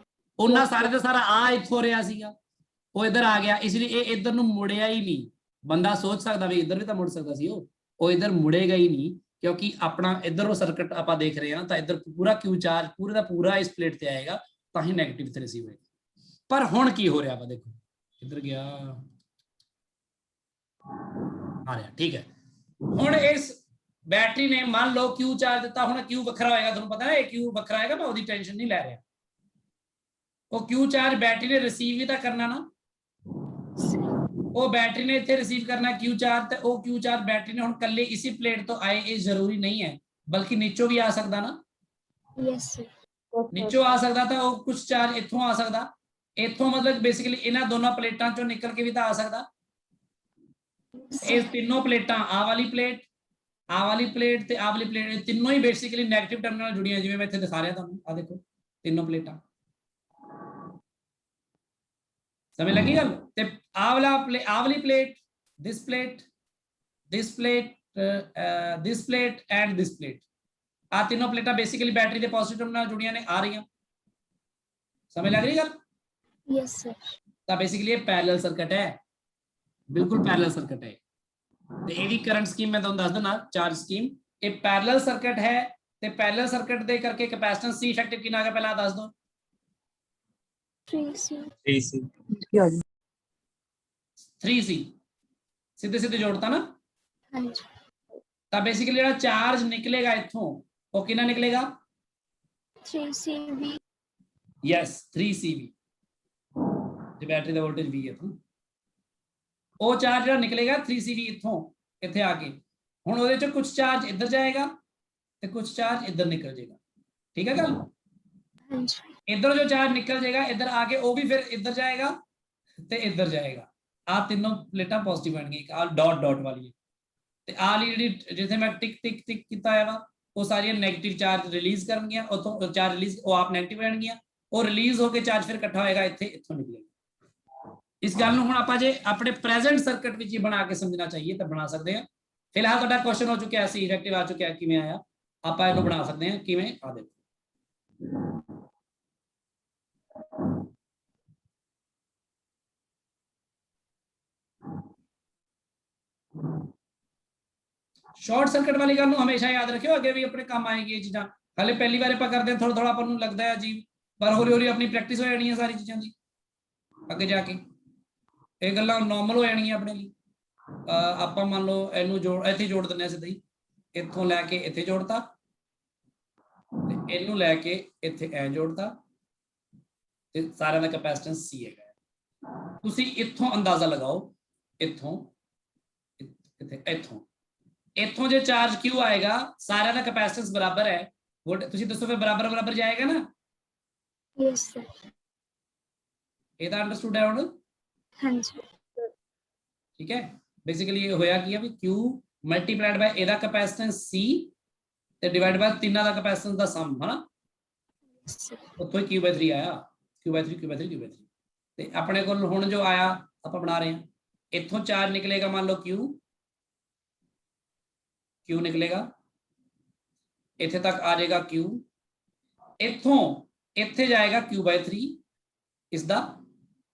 A: ਉਹਨਾਂ ਸਾਰੇ ਦਾ ਸਾਰਾ ਆ ਇੱਥੋਂ ਰਿਹਾ ਸੀਗਾ, ਉਹ ਇੱਧਰ ਆ ਗਿਆ, ਇਸ ਲਈ ਇਹ ਇੱਧਰ ਨੂੰ ਮੁੜਿਆ ਹੀ ਨਹੀਂ। ਬੰਦਾ ਸੋਚ ਸਕਦਾ ਵੀ ਇੱਧਰ ਵੀ ਤਾਂ ਮੁੜ ਸਕਦਾ ਸੀ, ਉਹ ਇੱਧਰ ਮੁੜੇਗਾ ਹੀ ਨਹੀਂ, ਕਿਉਂਕਿ ਆਪਣਾ ਇੱਧਰੋਂ ਸਰਕਟ ਆਪਾਂ ਦੇਖ ਰਹੇ ਹਾਂ ਤਾਂ ਇੱਧਰ ਪੂਰਾ ਕਿਊ ਚਾਰਜ ਪੂਰੇ ਦਾ ਪੂਰਾ ਇਸ ਪਲੇਟ ਤੇ ਆਏਗਾ, ਤਾਂ ਹੀ ਨੈਗੇਟਿਵ ਤੇ ਰਿਸੀਵ ਹੋਏਗਾ। ਪਰ ਹੁਣ ਕੀ ਹੋ ਰਿਹਾ ਵਾ, ਦੇਖੋ ਇੱਧਰ ਗਿਆ ਆ ਰਿਹਾ, ਠੀਕ ਹੈ। ਹੁਣ ਇਸ ਬੈਟਰੀ ਨੇ ਮੰਨ ਲਓ ਕਿਊ ਚਾਰਜ ਦਿੱਤਾ, ਹੁਣ ਕਿਊ ਵੱਖਰਾ ਹੋਏਗਾ, ਤੁਹਾਨੂੰ ਪਤਾ ਹੈ ਇਹ ਕਿਊ ਵੱਖਰਾ ਆਏਗਾ, ਮੈਂ ਉਹਦੀ ਟੈਨਸ਼ਨ ਨਹੀਂ ਲੈ ਰਿਹਾ। ਉਹ ਕਿਊ ਚਾਰਜ ਬੈਟਰੀ ਨੇ ਰਿਸੀਵ ਵੀ ਤਾਂ ਕਰਨਾ ਨਾ, ਉਹ ਬੈਟਰੀ ਨੇ ਇੱਥੇ ਰਿਸੀਵ ਕਰਨਾ ਕਿਊ ਚਾਰਜ, ਤੇ ਉਹ ਕਿਊ ਚਾਰਜ ਬੈਟਰੀ ਨੇ ਹੁਣ ਕੱਲੇ ਇਸੇ ਪਲੇਟ ਤੋਂ ਆਏ ਇਹ ਜ਼ਰੂਰੀ ਨਹੀਂ ਹੈ, ਬਲਕਿ ਨੀਚੋਂ ਵੀ ਆ ਸਕਦਾ ਨਾ,
B: yes sir,
A: ਨੀਚੋਂ ਆ ਸਕਦਾ, ਤਾਂ ਉਹ ਕੁਝ ਚਾਰਜ ਇੱਥੋਂ ਆ ਸਕਦਾ, ਇੱਥੋਂ ਮਤਲਬ ਬੇਸਿਕਲੀ ਇਹਨਾਂ ਦੋਨਾਂ ਪਲੇਟਾਂ ਚੋਂ ਨਿਕਲ ਕੇ ਵੀ ਤਾਂ ਆ ਸਕਦਾ। ਇਹ ਤਿੰਨੋਂ ਪਲੇਟਾਂ, ਆ ਵਾਲੀ ਪਲੇਟ, ਆ ਵਾਲੀ ਪਲੇਟ ਤੇ ਆ ਵਾਲੀ ਪਲੇਟ ਤਿੰਨੋਂ ਹੀ ਬੇਸਿਕਲੀ ਨੈਗੇਟਿਵ ਟਰਮੀਨਲ ਨਾਲ ਜੁੜੀਆਂ, ਜਿਵੇਂ ਮੈਂ ਇੱਥੇ ਦਿਖਾ ਰਿਹਾ ਤੁਹਾਨੂੰ, ਆ ਦੇਖੋ ਤਿੰਨੋਂ ਪਲੇਟਾਂ। ਸਮਝ ਲੱਗੀ ਗੱਲ? ਤੇ ਆ ਵਾਲੀ plate, this plate and this plate, ਆ ਤਿੰਨੋਂ ਪਲੇਟਾਂ ਬੇਸਿਕਲੀ ਬੈਟਰੀ ਦੇ ਪੋਜ਼ਿਟਿਵ ਟਰਮੀਨਲ ਨਾਲ ਜੁੜੀਆਂ ਨੇ, ਆ ਰਹੀਆਂ। ਸਮਝ ਲੱਗ ਰਹੀ ਗੱਲ?
B: Yes sir.
A: ਤਾਂ ਬੇਸਿਕਲੀ ਇਹ ਪੈਰਲਲ ਸਰਕਟ ਹੈ, ਬਿਲਕੁਲ ਪੈਰਲਲ ਸਰਕਟ ਹੈ। ਤੇ ਇਹਦੀ ਕਰੰਟ ਸਕੀਮ ਮੈਂ ਤੁਹਾਨੂੰ ਦੱਸ ਦਿੰਦਾ, ਚਾਰਜ ਸਕੀਮ। ਇਹ ਪੈਰਲਲ ਸਰਕਟ ਹੈ ਤੇ ਪੈਰਲਲ ਸਰਕਟ ਦੇ ਕਰਕੇ ਕੈਪੈਸਿਟੈਂਸ C ਇਫੈਕਟਿਵ ਕਿੰਨਾ ਹੈ ਪਹਿਲਾਂ ਦੱਸ ਦਿਓ।
B: 3C।
A: 3C ਸਿੱਧੇ ਸਿੱਧੇ ਜੋੜਤਾ ਨਾ।
B: हाँ जी।
A: ਤਾਂ ਬੇਸਿਕਲੀ ਜਿਹੜਾ ਚਾਰਜ ਨਿਕਲੇਗਾ ਇੱਥੋਂ ਉਹ ਕਿੰਨਾ ਨਿਕਲੇਗਾ?
B: 3CV।
A: ਯੈਸ 3CV, ਜੇ ਬੈਟਰੀ ਦਾ ਵੋਲਟੇਜ V ਹੈ ਤਾਂ ਉਹ ਚਾਰਜ ਜਿਹੜਾ ਨਿਕਲੇਗਾ 3CV ਇੱਥੋਂ ਇੱਥੇ ਆ ਕੇ। ਹੁਣ ਉਹਦੇ ਚੋਂ ਕੁਝ ਚਾਰਜ ਇੱਧਰ ਜਾਏਗਾ ਤੇ ਕੁਝ ਚਾਰਜ ਇੱਧਰ ਨਿਕਲ ਜਾਏਗਾ। ਠੀਕ ਹੈ ਗੱਲ?
B: हाँ जी।
A: ਇੱਧਰ ਜੋ ਚਾਰਜ ਨਿਕਲ ਜਾਏਗਾ ਇੱਧਰ ਆ ਕੇ ਉਹ ਵੀ ਫਿਰ ਇੱਧਰ ਜਾਏਗਾ ਤੇ ਇੱਧਰ ਜਾਏਗਾ। ਆ ਤਿੰਨੋਂ ਪਲੇਟਾਂ ਪੋਜ਼ਿਟਿਵ ਬਣਨਗੀਆਂ, ਇੱਕ ਆ ਡਾਟ ਡਾਟ ਵਾਲੀ ਤੇ ਆ ਵਾਲੀ ਜਿਹੜੀ ਜਿੱਥੇ ਮੈਂ ਟਿਕ ਟਿਕ ਟਿਕ ਕੀਤਾ ਹੈ ਵਾ ਉਹ ਸਾਰੀਆਂ ਨੈਗੇਟਿਵ ਚਾਰਜ ਰਿਲੀਜ਼ ਕਰਨਗੀਆਂ, ਉਥੋਂ ਚਾਰਜ ਰਿਲੀਜ਼ ਉਹ ਆਪ ਨੈਗੇਟਿਵ ਰਹਿਣਗੀਆਂ, ਉਹ ਰਿਲੀਜ਼ ਹੋ ਕੇ ਚਾਰਜ ਫਿਰ ਇਕੱਠਾ ਹੋਏਗਾ ਇੱਥੇ, ਇੱਥੋਂ ਨਿਕਲੇਗਾ। ਇਸ ਗੱਲ ਨੂੰ ਹੁਣ ਆਪਾਂ ਜੇ ਆਪਣੇ ਪ੍ਰੈਜ਼ੈਂਟ ਸਰਕਟ ਵਿੱਚ ਹੀ ਬਣਾ ਕੇ ਸਮਝਣਾ ਚਾਹੀਏ ਤਾਂ ਬਣਾ ਸਕਦੇ ਹਾਂ। ਫਿਲਹਾਲ ਤੁਹਾਡਾ ਕੁਐਸਚਨ ਹੋ ਚੁੱਕਿਆ ਸੀ, ਇਫੈਕਟਿਵ ਆ ਚੁੱਕਿਆ, ਕਿਵੇਂ ਆਇਆ ਆਪਾਂ ਇਹਨੂੰ ਬਣਾ ਸਕਦੇ ਹਾਂ। ਕਿਵੇਂ? ਆ ਦੇਖੋ ਸ਼ਾਰਟ ਸਰਕਟ ਵਾਲੀ ਗੱਲ ਨੂੰ ਹਮੇਸ਼ਾ ਯਾਦ ਰੱਖਿਓ, ਅੱਗੇ ਵੀ ਆਪਣੇ ਕੰਮ ਆਏਗੀ ਇਹ ਚੀਜ਼ਾਂ। ਹਾਲੇ ਪਹਿਲੀ ਵਾਰ ਆਪਾਂ ਕਰਦੇ ਹਾਂ, ਥੋੜਾ ਥੋੜਾ ਆਪਾਂ ਨੂੰ ਲੱਗਦਾ ਹੈ ਅਜੀਬ, ਪਰ ਹੌਲੀ ਹੌਲੀ ਆਪਣੀ ਪ੍ਰੈਕਟਿਸ ਹੋ ਜਾਣੀ ਹੈ ਸਾਰੀ ਚੀਜ਼ਾਂ ਦੀ, ਅੱਗੇ ਜਾ ਕੇ ਇਹ ਗੱਲਾਂ ਨਾਰਮਲ ਹੋ ਜਾਣਗੀਆਂ ਆਪਣੇ ਲਈ। ਆਪਾਂ ਮੰਨ ਲਓ ਇਹਨੂੰ ਇੱਥੇ ਜੋੜ ਦਿੰਦੇ ਹਾਂ ਸਿੱਧਾ ਹੀ, ਇੱਥੋਂ ਲੈ ਕੇ ਇੱਥੇ ਜੋੜਤਾ ਤੇ ਇਹਨੂੰ ਲੈ ਕੇ ਇੱਥੇ ਐ ਜੋੜਤਾ ਤੇ ਸਾਰਿਆਂ ਦਾ ਕੈਪੈਸਿਟੈਂਸ C ਹੈਗਾ। ਤੁਸੀਂ ਇੱਥੋਂ ਅੰਦਾਜ਼ਾ ਲਗਾਓ, ਇੱਥੋਂ ਇੱਥੋਂ ਜੇ ਚਾਰਜ Q ਆਏਗਾ ਸਾਰਿਆਂ ਦਾ ਕੈਪੈਸਿਟੈਂਸ ਬਰਾਬਰ ਹੈ, ਤੁਸੀਂ ਦੱਸੋ ਫਿਰ ਬਰਾਬਰ ਬਰਾਬਰ ਜਾਏਗਾ ਨਾ?
B: Yes sir.
A: ਇਹ ਤਾਂ ਅੰਡਰਸਟੂਡ ਹੈ ਹੁਣ?
B: हाँ जी।
A: ਠੀਕ ਹੈ। ਬੇਸਿਕਲੀ ਇਹ ਹੋਇਆ ਕੀ ਹੈ ਵੀ Q ਮਲਟੀਪਲਾਈਡ ਬਾय ਇਹਦਾ ਕੈਪੈਸਿਟੈਂਸ C ਤੇ ਡਿਵਾਈਡ ਬਾय ਤਿੰਨਾਂ ਦਾ ਕੈਪੈਸਿਟੈਂਸ ਦਾ ਸਮ, ਹਨਾ? ਉੱਥੋਂ ਹੀ Q/3 ਆਇਆ, Q/3 ਤੇ ਆਪਣੇ ਕੋਲ ਹੁਣ ਜੋ ਆਇਆ ਆਪਾਂ ਬਣਾ ਰਹੇ ਹਾਂ, ਇੱਥੋਂ ਚਾਰਜ ਨਿਕਲੇਗਾ ਮੰਨ ਲਓ Q ਨਿਕਲੇਗਾ, ਇੱਥੇ ਤੱਕ ਆ ਜਾਏਗਾ Q, ਇੱਥੋਂ ਇੱਥੇ ਜਾਏਗਾ Q/3 ਇਸ ਦਾ,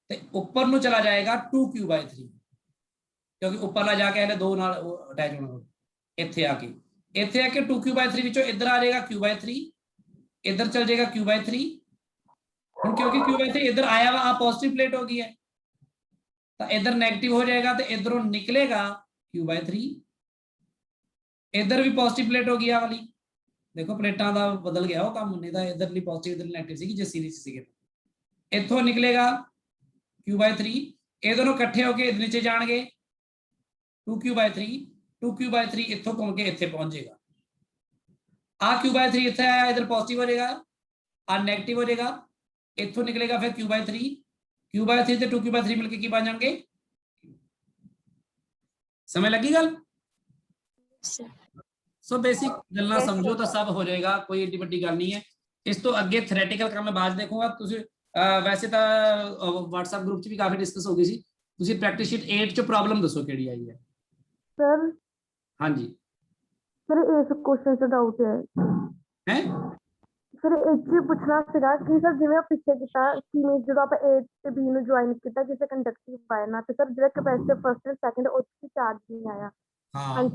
A: ਤੇ ਉੱਪਰ ਨੂੰ ਚਲਾ ਜਾਏਗਾ 2Q/3 ਕਿਉਂਕਿ ਉੱਪਰਲਾ ਜਾ ਕੇ ਇਹਨੇ 2 ਨਾਲ ਅਟੈਚ ਹੋਣਾ। ਇੱਥੇ ਆ ਕੇ 2Q/3 ਵਿੱਚੋਂ ਇੱਧਰ ਆ ਜਾਏਗਾ Q/3, ਇੱਧਰ ਚਲ ਜਾਏਗਾ Q/3। ਹੁਣ ਕਿਉਂਕਿ Q/3 ਇੱਧਰ ਆਇਆ ਵਾ, ਆ ਪੋਜ਼ਿਟਿਵ ਪਲੇਟ ਹੋ ਗਈ ਹੈ ਤਾਂ ਇੱਧਰ ਨੈਗੇਟਿਵ ਹੋ ਜਾਏਗਾ ਤੇ ਇੱਧਰੋਂ ਨਿਕਲੇਗਾ Q/3, ਇੱਧਰ ਵੀ ਪੋਜ਼ਿਟਿਵ ਪਲੇਟ ਹੋ ਗਈ ਆ ਵਾਲੀ। ਦੇਖੋ ਪਲੇਟਾਂ ਦਾ ਬਦਲ ਗਿਆ ਉਹ ਕੰਮ, ਨਹੀਂ ਤਾਂ ਇੱਧਰਲੀ ਪੋਜ਼ਿਟਿਵ ਇੱਧਰਲੀ ਨੈਗੇਟਿਵ ਸੀਗੀ ਜੇ ਸੀਰੀਜ਼ ਸੀਗੇ। ਇੱਥੋਂ ਨਿਕਲੇਗਾ Q/3, ਇਹ ਦੋਨੋਂ ਇਕੱਠੇ ਹੋ ਕੇ ਨੀਚੇ ਜਾਣਗੇ 2Q/3 ਇੱਥੋਂ ਘੁੰਮ ਕੇ ਇੱਥੇ ਪਹੁੰਚ ਜਾਏਗਾ। ਆ Q/3 ਇੱਥੇ ਆਇਆ, ਇੱਧਰ ਪੋਜ਼ਿਟਿਵ ਹੋ ਜਾਏਗਾ, ਆ ਨੈਗੇਟਿਵ ਹੋ ਜਾਏਗਾ, ਇੱਥੋਂ ਨਿਕਲੇਗਾ ਫਿਰ Q/3 ਤੇ 2Q/3 ਮਿਲ ਕੇ ਕੀ ਬਣ ਜਾਣਗੇ? ਸਮਝ ਲੱਗੀ ਗੱਲ? ਸੋ ਬੇਸਿਕ ਗੱਲਾਂ ਸਮਝੋ ਤਾਂ ਸਭ ਹੋ ਜਾਏਗਾ, ਕੋਈ ਏਡੀ ਵੱਡੀ ਗੱਲ ਨਹੀਂ ਹੈ। ਇਸ ਤੋਂ ਅੱਗੇ ਥਿਓਰੈਟੀਕਲ ਕੰਮ ਮੈਂ ਬਾਅਦ ਦੇਖੂੰਗਾ। ਤੁਸੀਂ ਵੈਸੇ ਤਾਂ WhatsApp ਗਰੁੱਪ 'ਚ ਵੀ ਕਾਫੀ ਡਿਸਕਸ ਹੋ ਗਈ ਸੀ। ਤੁਸੀਂ ਪ੍ਰੈਕਟਿਸ ਸ਼ੀਟ 8 'ਚ ਪ੍ਰੋਬਲਮ ਦੱਸੋ ਕਿਹੜੀ ਆਈ ਹੈ?
F: ਸਰ
A: ਹਾਂਜੀ
F: ਸਰ ਇਸ ਕੁਐਸਚਨ 'ਚ ਡਾਊਟ ਹੈ ਸਰ। ਇਹ 'ਚ ਪੁੱਛਣਾ ਸੀਗਾ ਕਿ ਸਰ ਜਿਵੇਂ ਪਿੱਛੇ ਕੀਤਾ ਕਿ ਜਦੋਂ ਆਪਾਂ A ਤੇ B ਨੂੰ ਜੁਆਇਨ ਕੀਤਾ ਕਿਸੇ ਕੰਡਕਟਿਵ ਵਾਇਰ ਨਾਲ, ਤੇ ਸਰ ਜਿਹੜਾ ਕੈਪੈਸਿਟਰ ਫਸਟ ਤੇ ਸੈਕੰਡ ਉਹ 'ਚ ਚਾਰਜ ਨਹੀਂ ਆਇਆ।
A: ਹਾਂ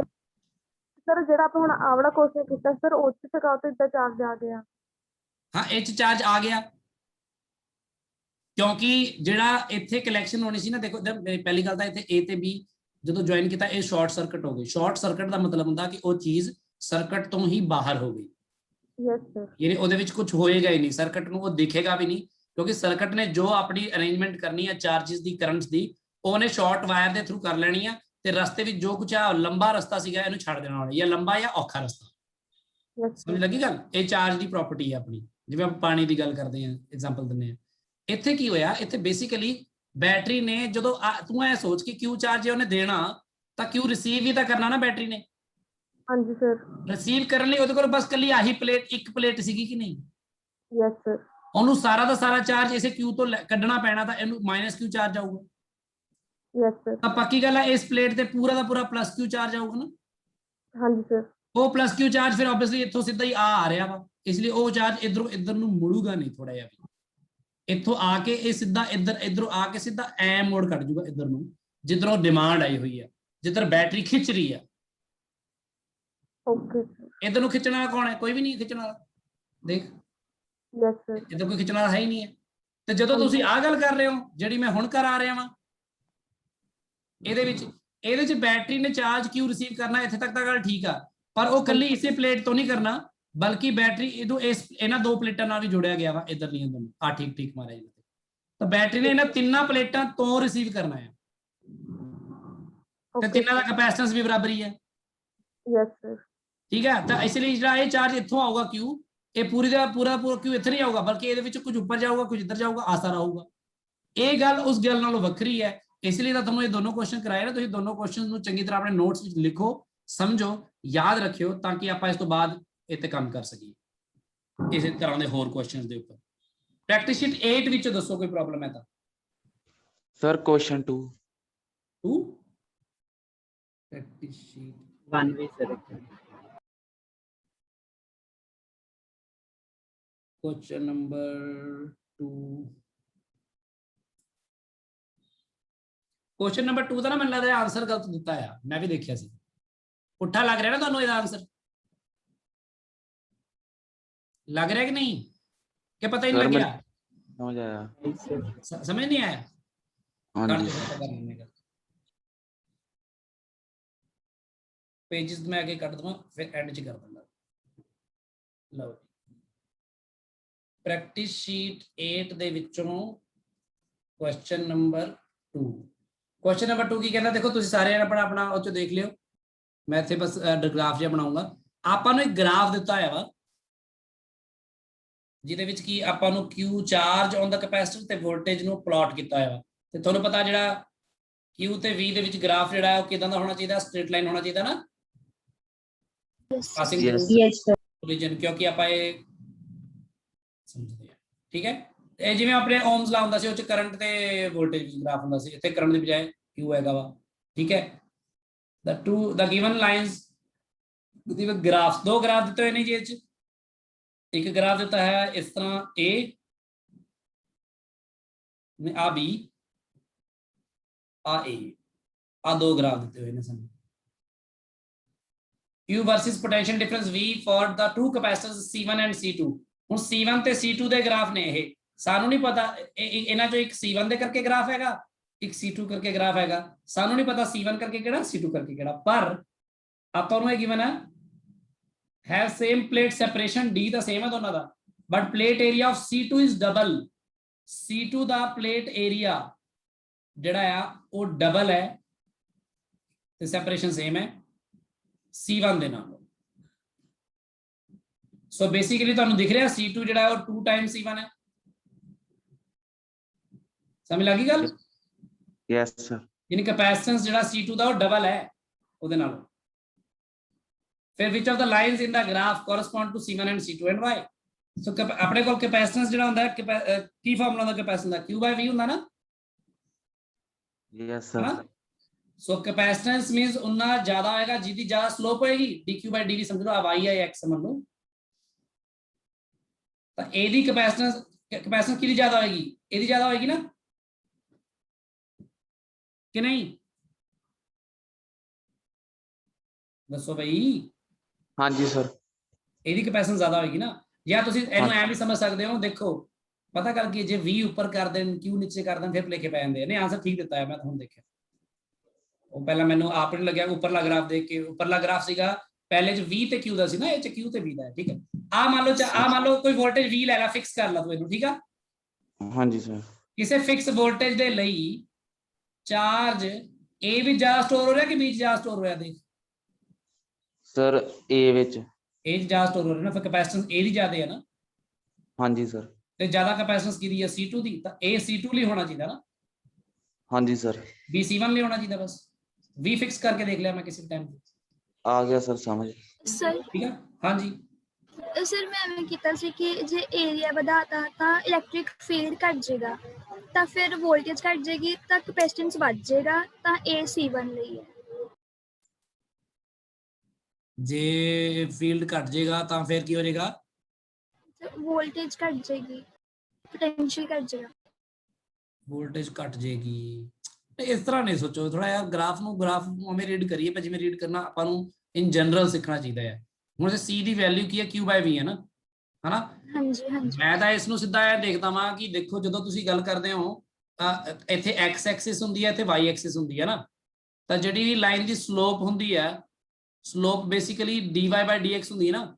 F: ਸਰ ਜਿਹੜਾ ਆਪਾਂ ਹੁਣ ਆਹ ਵਾਲਾ ਕੁਐਸਚਨ ਕੀਤਾ ਸਰ ਉਹ 'ਚ ਟਿਕਾਓ ਤੇ ਇੱਦਾਂ ਚਾਰਜ ਆ ਗਿਆ।
A: ਹਾਂ ਇਹ 'ਚ ਚਾਰਜ ਆ ਗਿਆ ਕਿਉਂਕਿ ਜਿਹੜਾ ਇੱਥੇ ਕਲੈਕਸ਼ਨ ਹੋਣੀ ਸੀ ਨਾ, ਦੇਖੋ ਪਹਿਲੀ ਗੱਲ ਤਾਂ ਇੱਥੇ A ਤੇ B ਜਦੋਂ ਜੁਆਇਨ ਕੀਤਾ ਇਹ ਸ਼ਾਰਟ ਸਰਕਟ ਹੋ ਗਈ। ਸ਼ਾਰਟ ਸਰਕਟ ਦਾ ਮਤਲਬ ਹੁੰਦਾ ਕਿ ਉਹ ਚੀਜ਼ ਸਰਕਟ ਤੋਂ ਹੀ ਬਾਹਰ ਹੋ ਗਈ।
F: Yes sir.
A: ਯਾਨੀ ਉਹਦੇ ਵਿੱਚ ਕੁਝ ਹੋਏਗਾ ਹੀ ਨਹੀਂ, ਸਰਕਟ ਨੂੰ ਉਹ ਦਿਖੇਗਾ ਵੀ ਨਹੀਂ, ਕਿਉਂਕਿ ਸਰਕਟ ਨੇ ਜੋ ਆਪਣੀ ਅਰੇਂਜਮੈਂਟ ਕਰਨੀ ਹੈ ਚਾਰजेस ਦੀ, ਕਰੰਟਸ ਦੀ, ਉਹਨੇ ਸ਼ਾਰਟ ਵਾਇਰ ਦੇ ਥਰੂ ਕਰ ਲੈਣੀ ਆ ਤੇ ਰਸਤੇ ਵਿੱਚ ਜੋ ਕੁਝ ਆ ਲੰਬਾ ਰਸਤਾ ਸੀਗਾ ਇਹਨੂੰ ਛੱਡ ਦੇਣਾ ਹੋਣਾ, ਜਾਂ ਲੰਬਾ ਜਾਂ ਔਖਾ ਰਸਤਾ। ਸਮਝ ਲੱਗੀ ਗੱਲ? ਇਹ ਚਾਰਜ ਦੀ ਪ੍ਰੋਪਰਟੀ ਹੈ ਆਪਣੀ। ਜਿਵੇਂ ਆਪਾਂ ਪਾਣੀ ਦੀ ਗੱਲ ਕਰਦੇ ਹਾਂ, ਐਗਜ਼ਾਮਪਲ ਦਿੰਦੇ ਹਾਂ। ਇੱਥੇ ਕੀ ਹੋਇਆ, ਇੱਥੇ ਬੇਸਿਕਲੀ ਬੈਟਰੀ ਨੇ ਜਦੋਂ ਤੂੰ ਐ ਸੋਚ ਕਿ Q ਚਾਰਜ ਉਹਨੇ ਦੇਣਾ ਤਾਂ Q ਰਿਸੀਵ ਵੀ ਤਾਂ ਕਰਨਾ ਨਾ ਬੈਟਰੀ ਨੇ।
F: ਹਾਂਜੀ ਸਰ।
A: ਰਿਸੀਵ ਕਰਨ ਲਈ ਉਹਦੇ ਕੋਲ ਬਸ ਕੱਲੀ ਆਹੀ ਪਲੇਟ, ਇੱਕ ਪਲੇਟ ਸੀਗੀ ਕਿ ਨਹੀਂ?
F: Yes sir.
A: ਉਹਨੂੰ ਸਾਰਾ ਦਾ ਸਾਰਾ ਚਾਰਜ ਇਸੇ Q ਤੋਂ ਕੱਢਣਾ ਪੈਣਾ, ਤਾਂ ਇਹਨੂੰ -Q ਚਾਰਜ ਆਊਗਾ।
F: Yes sir.
A: ਤਾਂ ਪੱਕੀ ਗੱਲ ਹੈ ਇਸ ਪਲੇਟ ਤੇ ਪੂਰਾ ਦਾ ਪੂਰਾ +Q ਚਾਰਜ ਆਊਗਾ ਨਾ।
F: ਹਾਂਜੀ ਸਰ।
A: ਉਹ +Q ਚਾਰਜ ਫਿਰ ਆਬਵੀਅਸਲੀ ਇੱਥੋਂ ਸਿੱਧਾ ਹੀ ਆ ਰਿਹਾ ਵਾ, ਇਸ ਲਈ ਉਹ ਚਾਰਜ ਇਧਰੋਂ ਇੱਧਰ ਨੂੰ ਮੁੜੂਗਾ ਨਹੀਂ, ਥੋੜਾ ਜਿਹਾ ਵੀ ਇੱਥੋਂ ਆ ਕੇ ਇਹ ਸਿੱਧਾ ਇਧਰੋਂ ਆ ਕੇ ਸਿੱਧਾ ਐ ਮੋੜ ਕੱਢ ਜੂਗਾ ਇੱਧਰ ਨੂੰ, ਜਿੱਧਰੋਂ ਡਿਮਾਂਡ ਆਈ ਹੋਈ ਹੈ, ਜਿੱਧਰ ਬੈਟਰੀ ਖਿੱਚ ਰਹੀ ਹੈ।
F: Okay sir.
A: ਇੱਧਰ ਨੂੰ ਖਿੱਚਣ ਵਾਲਾ ਕੌਣ ਹੈ? ਕੋਈ ਵੀ ਨਹੀਂ ਖਿੱਚਣ ਵਾਲਾ, ਦੇਖ
F: ਯੈਸ ਸਰ।
A: ਇੱਧਰ ਕੋਈ ਖਿੱਚਣ ਵਾਲਾ ਹੈ ਹੀ ਨਹੀਂ ਹੈ। ਤੇ ਜਦੋਂ ਤੁਸੀਂ ਆਹ ਗੱਲ ਕਰ ਰਹੇ ਹੋ ਜਿਹੜੀ ਮੈਂ ਹੁਣ ਕਰਾ ਰਿਹਾ ਵਾਂ, ਇਹਦੇ ਵਿੱਚ ਬੈਟਰੀ ਨੇ ਚਾਰਜ ਕਿਉਂ ਰਿਸੀਵ ਕਰਨਾ, ਇੱਥੇ ਤੱਕ ਤਾਂ ਗੱਲ ਠੀਕ ਆ, ਪਰ ਉਹ ਕੱਲੀ ਇਸੇ ਪਲੇਟ ਤੋਂ ਨਹੀਂ ਕਰਨਾ, ਬਲਕਿ ਬੈਟਰੀ ਇਹਨਾਂ ਦੋ ਪਲੇਟਾਂ ਨਾਲ ਵੀ ਜੁੜਿਆ ਗਿਆ ਵਾ, ਇੱਧਰ ਲੀਆਂ ਦੋਨੋਂ ਆ ਠੀਕ ਮਾਰਿਆ ਜੀ। ਤਾਂ ਬੈਟਰੀ ਨੇ ਇਹਨਾਂ ਤਿੰਨਾਂ ਪਲੇਟਾਂ ਤੋਂ ਰਿਸੀਵ ਕਰਨਾ ਹੈ, ਤੇ ਤਿੰਨਾਂ ਦਾ ਕੈਪੈਸਿਟੈਂਸ ਵੀ ਬਰਾਬਰ ਹੀ ਹੈ।
F: Yes sir.
A: ਠੀਕ ਹੈ, ਤਾਂ ਇਸ ਲਈ ਜਿਹੜਾ ਇਹ ਚਾਰਜ ਇੱਥੋਂ ਆਊਗਾ Q, ਇਹ ਪੂਰੀ ਦਾ ਪੂਰਾ Q ਇੱਥੇ ਨਹੀਂ ਆਊਗਾ, ਬਲਕਿ ਇਹਦੇ ਵਿੱਚ ਕੁਝ ਉੱਪਰ ਜਾਊਗਾ, ਕੁਝ ਇੱਧਰ ਜਾਊਗਾ, ਆਸਾ ਰਹੂਗਾ। ਇਹ ਗੱਲ ਉਸ ਗੱਲ ਨਾਲੋਂ ਵੱਖਰੀ ਹੈ, ਇਸ ਲਈ ਤਾਂ ਤੁਹਾਨੂੰ ਇਹ ਦੋਨੋਂ ਕੁਐਸਚਨ ਕਰਾਏ ਨਾ। ਤੁਸੀਂ ਦੋਨੋਂ ਕੁਐਸਚਨ ਨੂੰ ਚੰਗੀ ਤਰ੍ਹਾਂ ਆਪਣੇ ਨੋਟਸ ਵਿੱਚ ਲਿਖੋ, ਸਮਝੋ, ਯਾਦ ਰੱਖਿਓ, ਤਾਂ ਕਿ ਆਪਾਂ ਇਸ ਤੋਂ ਬਾਅਦ ਇਹ ਤੇ ਕੰਮ ਕਰ ਸਕੀਏ ਇਸੇ ਤਰ੍ਹਾਂ ਦੇ ਹੋਰ ਕੁਐਸਚਨਸ ਦੇ ਉੱਪਰ। ਪ੍ਰੈਕਟਿਸ ਸ਼ੀਟ 8 ਵਿੱਚ ਦੱਸੋ ਕੋਈ ਪ੍ਰੋਬਲਮ ਹੈ ਤਾਂ।
C: ਸਰ ਕੁਐਸਚਨ 2
A: ਪ੍ਰੈਕਟਿਸ ਸ਼ੀਟ
G: 1 ਵੀ sir.
A: Question number 2 question number 2 ਦਾ ਨਾ ਮੈਨੂੰ ਲੱਗਦਾ ਆਨਸਰ ਗਲਤ ਦਿੱਤਾ ਆ, ਮੈਂ ਵੀ ਦੇਖਿਆ ਸੀ। ਪੁੱਠਾ ਲੱਗ ਰਿਹਾ ਨਾ ਤੁਹਾਨੂੰ ਇਹਦਾ ਆਨਸਰ? ਲੱਗ ਰਿਹਾ ਕਿ ਨਹੀਂ, ਕਿ ਪਤਾ ਹੀ ਨਹੀਂ ਲੱਗਿਆ?
C: ਸਮਝ ਆਇਆ?
A: ਸਮਝ ਨਹੀਂ ਆਇਆ?
C: ਹਾਂਜੀ।
A: पेजेस में आगे कर दूंगा, फिर एंड च कर दूंगा। लो प्रैक्टिस शीट 8 ਦੇ ਵਿੱਚੋਂ क्वेश्चन नंबर 2 क्वेश्चन नंबर 2 ਕੀ ਕਹਿੰਦਾ? ਦੇਖੋ ਤੁਸੀਂ ਸਾਰੇ ਆਪਣਾ ਆਪਣਾ ਉਹ ਚ ਦੇਖ ਲਿਓ, ਮੈਂ ਇੱਥੇ ਬਸ ਗ੍ਰਾਫ ਜਿਹਾ ਬਣਾਉਂਗਾ। ਆਪਾਂ ਨੂੰ ਇੱਕ ਗ੍ਰਾਫ ਦਿੱਤਾ ਹੋਇਆ ਵਾ ਜਿਹਦੇ ਵਿੱਚ ਕੀ ਆਪਾਂ ਨੂੰ Q ਚਾਰਜ ਔਨ ਦਾ ਕੈਪੈਸਿਟਰ ਤੇ ਵੋਲਟੇਜ ਨੂੰ ਪਲਾਟ ਕੀਤਾ ਹੋਇਆ ਵਾ। ਤੇ ਤੁਹਾਨੂੰ ਪਤਾ ਜਿਹੜਾ Q ਤੇ V ਦੇ ਵਿੱਚ ਗ੍ਰਾਫ ਜਿਹੜਾ ਹੈ ਉਹ ਕਿਦਾਂ ਦਾ ਹੋਣਾ ਚਾਹੀਦਾ? ਸਟ੍ਰੇਟ ਲਾਈਨ ਹੋਣਾ ਚਾਹੀਦਾ ਨਾ, ਪਾਸਿੰਗ ਰੀਜਨ, ਕਿਉਂਕਿ ਆਪਾਂ ਇਹ ਸਮਝਦੇ ਆ। ਠੀਕ ਹੈ, ਇਹ ਜਿਵੇਂ ਆਪਣੇ ਓਮਸ ਲਾ ਹੁੰਦਾ ਸੀ, ਉਹ ਚ ਕਰੰਟ ਤੇ ਵੋਲਟੇਜ ਵਿੱਚ ਗ੍ਰਾਫ ਹੁੰਦਾ ਸੀ, ਇੱਥੇ ਕਰੰਟ ਦੀ ਬਜਾਏ Q ਹੈਗਾ ਵਾ। ਠੀਕ ਹੈ, the given lines the graph, ਦੋ ਗ੍ਰਾਫ ਦਿੱਤੇ ਹੋਏ ਨੇ ਜੀ। ਇਹ ਚ ਇੱਕ ਗ੍ਰਾਫ ਦਿੱਤਾ ਹੈ ਇਸ ਤਰ੍ਹਾਂ A, ਆ B, ਆ A, ਆ ਦੋ ਗ੍ਰਾਫ ਦਿੱਤੇ ਹੋਏ ਨੇ ਸਾਨੂੰ। Q versus potential difference V for the two capacitors C1 and C2। ਹੁਣ C1 ਤੇ C2 ਦੇ ਗ੍ਰਾਫ ਨੇ, ਇਹ ਸਾਨੂੰ ਨਹੀਂ ਪਤਾ ਇਹਨਾਂ ਚੋਂ ਇੱਕ C1 ਦੇ ਕਰਕੇ ਗ੍ਰਾਫ ਹੈਗਾ, ਇੱਕ C2 ਕਰਕੇ ਗ੍ਰਾਫ ਹੈਗਾ। ਸਾਨੂੰ ਨਹੀਂ ਪਤਾ C1 ਕਰਕੇ ਕਿਹੜਾ, C2 ਕਰਕੇ ਕਿਹੜਾ, ਪਰ ਆਪਾਂ ਨੂੰ ਇਹ ਗਿਵਨ ਹੈ have same plate separation, D the same ਹੈ ਦੋਨਾਂ ਦਾ, but plate area of C2 is double। C2 the plate area ਜਿਹੜਾ ਆ ਉਹ ਡਬਲ ਹੈ ਤੇ ਸੈਪਰੇਸ਼ਨ ਸੇਮ ਹੈ C1 ਦੇ ਨਾਲ। ਸੋ ਬੇਸਿਕਲੀ ਤੁਹਾਨੂੰ ਦਿਖ ਰਿਹਾ C2 ਜਿਹੜਾ ਹੈ ਉਹ 2 ਟਾਈਮ C1 ਹੈ। ਸਮਝ ਲੱਗੀ ਗੱਲ?
C: Yes sir.
A: ਯਾਨੀ ਕੈਪੈਸਿਟੈਂਸ ਜਿਹੜਾ C2 ਦਾ ਉਹ ਡਬਲ ਹੈ ਉਹਦੇ ਨਾਲ। ਫਿਰ which of the lines in the graph correspond to C1 and C2 and why? ਸੋ ਆਪਣੇ ਕੋਲ ਕੈਪੈਸਿਟੈਂਸ ਜਿਹੜਾ ਹੁੰਦਾ ਹੈ, ਕੀ ਫਾਰਮੂਲਾ ਹੁੰਦਾ ਕੈਪੈਸਿਟੈਂਸ ਦਾ? Q/V ਹੁੰਦਾ ਨਾ।
C: Yes sir.
A: So capacitance means ਉਨਾ ਜ਼ਿਆਦਾ ਹੋਏਗਾ ਜਿਹਦੀ ਜ਼ਿਆਦਾ ਸਲੋਪ ਹੋਏਗੀ, dQ/dV ਸਮਝ ਲਓ, ਆ y ਹੈ x ਸਮਝ ਲਓ। ਤਾਂ ਇਹਦੀ ਕੈਪੈਸਿਟੈਂਸ ਕਿਹਦੀ ਜ਼ਿਆਦਾ ਹੋਏਗੀ? ਇਹਦੀ ਜ਼ਿਆਦਾ ਹੋਏਗੀ ਨਾ, ਕਿ ਨਹੀਂ? ਦੱਸੋ ਬਈ।
C: ਹਾਂਜੀ ਸਰ।
A: ਇਹਦੀ ਕੈਪੈਸਿਟੈਂਸ ਜ਼ਿਆਦਾ ਹੋਏਗੀ ਨਾ। ਜਾਂ ਤੁਸੀਂ ਇਹਨੂੰ ਐ ਵੀ ਸਮਝ ਸਕਦੇ ਹੋ, ਦੇਖੋ ਪਤਾ ਕਰ ਕੀ, ਜੇ V ਉੱਪਰ ਕਰ ਦੇਣ Q ਨੀਚੇ ਕਰ ਦੇਣ ਫਿਰ ਭੁਲੇਖੇ ਪੈ ਜਾਂਦੇ ਨੇ। ਆਨਸਰ ਠੀਕ ਦਿੱਤਾ ਹੈ ਮੈਂ ਤੁਹਾਨੂੰ ਦੇਖਿਆ, ਉਹ ਪਹਿਲਾਂ ਮੈਨੂੰ ਆਪ ਨੂੰ ਲੱਗਿਆ ਉੱਪਰਲਾ ਗ੍ਰਾਫ ਦੇਖ ਕੇ, ਉੱਪਰਲਾ ਗ੍ਰਾਫ ਸੀਗਾ ਪਹਿਲੇ ਚ V ਤੇ Q ਦਾ ਸੀ ਨਾ, ਇਹ ਚ Q ਤੇ V ਦਾ ਹੈ। ਠੀਕ ਹੈ, ਆ ਮੰਨ ਲਓ ਕੋਈ ਵੋਲਟੇਜ V ਲੈ ਲਾ, ਫਿਕਸ ਕਰ ਲਾ ਤੂੰ ਇਹਨੂੰ। ਠੀਕ ਆ,
C: ਹਾਂਜੀ ਸਰ।
A: ਕਿਸੇ ਫਿਕਸ ਵੋਲਟੇਜ ਦੇ ਲਈ ਚਾਰਜ A ਵਿੱਚ ਜ਼ਿਆਦਾ ਸਟੋਰ ਹੋ ਰਿਹਾ ਕਿ B ਵਿੱਚ ਜ਼ਿਆਦਾ ਸਟੋਰ ਹੋ ਰਿਹਾ? ਦੇਖ
C: ਸਰ A ਵਿੱਚ।
A: A ਚ ਜ਼ਿਆਦਾ ਸਟੋਰ ਹੋ ਰਿਹਾ ਨਾ, ਫਿਰ ਕੈਪੈਸਿਟੈਂਸ A ਦੀ ਜ਼ਿਆਦਾ ਹੈ ਨਾ।
C: ਹਾਂਜੀ ਸਰ।
A: ਤੇ ਜ਼ਿਆਦਾ ਕੈਪੈਸਿਟੈਂਸ ਕਿਹਦੀ ਹੈ? C2 ਦੀ। ਤਾਂ A C2 ਲਈ ਹੋਣਾ ਚਾਹੀਦਾ ਨਾ।
C: ਹਾਂਜੀ ਸਰ।
A: B C1 ਲਈ ਹੋਣਾ ਚਾਹੀਦਾ। ਬਸ V ਫਿਕਸ ਕਰਕੇ ਦੇਖ ਲਿਆ ਮੈਂ ਕਿਸੇ ਟਾਈਮ।
C: ਆ ਗਿਆ ਸਰ ਸਮਝ।
B: ਸਰ
A: ਠੀਕ ਹੈ, ਹਾਂਜੀ
B: ਸਰ ਮੈਂ ਐਵੇਂ ਕੀਤਾ ਸੀ ਕਿ ਜੇ ਏਰੀਆ ਵਧਾਤਾ ਤਾਂ ਇਲੈਕਟ੍ਰਿਕ ਫੀਲਡ ਘਟ ਜਾਏਗਾ, ਤਾਂ ਫਿਰ ਵੋਲਟੇਜ ਘਟ ਜਾਏਗੀ ਤਾਂ ਕਪੈਸਿਟੈਂਸ ਵੱਧ ਜਾਏਗਾ, ਤਾਂ ਇਹ C1 ਲਈ ਹੈ।
A: ਜੇ ਫੀਲਡ ਘਟ ਜਾਏਗਾ ਤਾਂ ਫਿਰ ਕੀ ਹੋ ਜਾਏਗਾ?
B: ਵੋਲਟੇਜ ਘਟ ਜਾਏਗੀ, ਪੋਟੈਂਸ਼ੀਅਲ ਘਟ ਜਾਏਗਾ।
A: ਵੋਲਟੇਜ ਘਟ ਜਾਏਗੀ, ਤੇ ਇਸ ਤਰ੍ਹਾਂ ਨਹੀਂ ਸੋਚੋ, ਥੋੜਾ ਯਾਰ ਗ੍ਰਾਫ ਨੂੰ ਉਵੇਂ ਰੀਡ ਕਰੀਏ, ਪਰ ਜਿਵੇਂ ਰੀਡ ਕਰਨਾ ਆਪਾਂ ਨੂੰ ਇਨ ਜਨਰਲ ਸਿੱਖਣਾ ਚਾਹੀਦਾ ਹੈ। ਹੁਣ C ਦੀ ਵੈਲਿਊ ਕੀ ਹੈ? Q/V ਹੈ ਨਾ, ਹਨਾ?
B: ਹਾਂਜੀ ਹਾਂਜੀ
A: ਮੈਂ ਤਾਂ ਇਸ ਨੂੰ ਸਿੱਧਾ ਇਹ ਦੇਖਦਾ ਵਾਂ ਕਿ ਦੇਖੋ ਜਦੋਂ ਤੁਸੀਂ ਗੱਲ ਕਰਦੇ ਹੋ ਇੱਥੇ x ਐਕਸਿਸ ਹੁੰਦੀ ਹੈ, ਇੱਥੇ y ਐਕਸਿਸ ਹੁੰਦੀ ਹੈ ਨਾ, ਤਾਂ ਜਿਹੜੀ ਲਾਈਨ ਦੀ ਸਲੋਪ ਹੁੰਦੀ ਹੈ, ਸਲੋਪ ਬੇਸਿਕਲੀ dy/dx ਹੁੰਦੀ ਹੈ ਨਾ,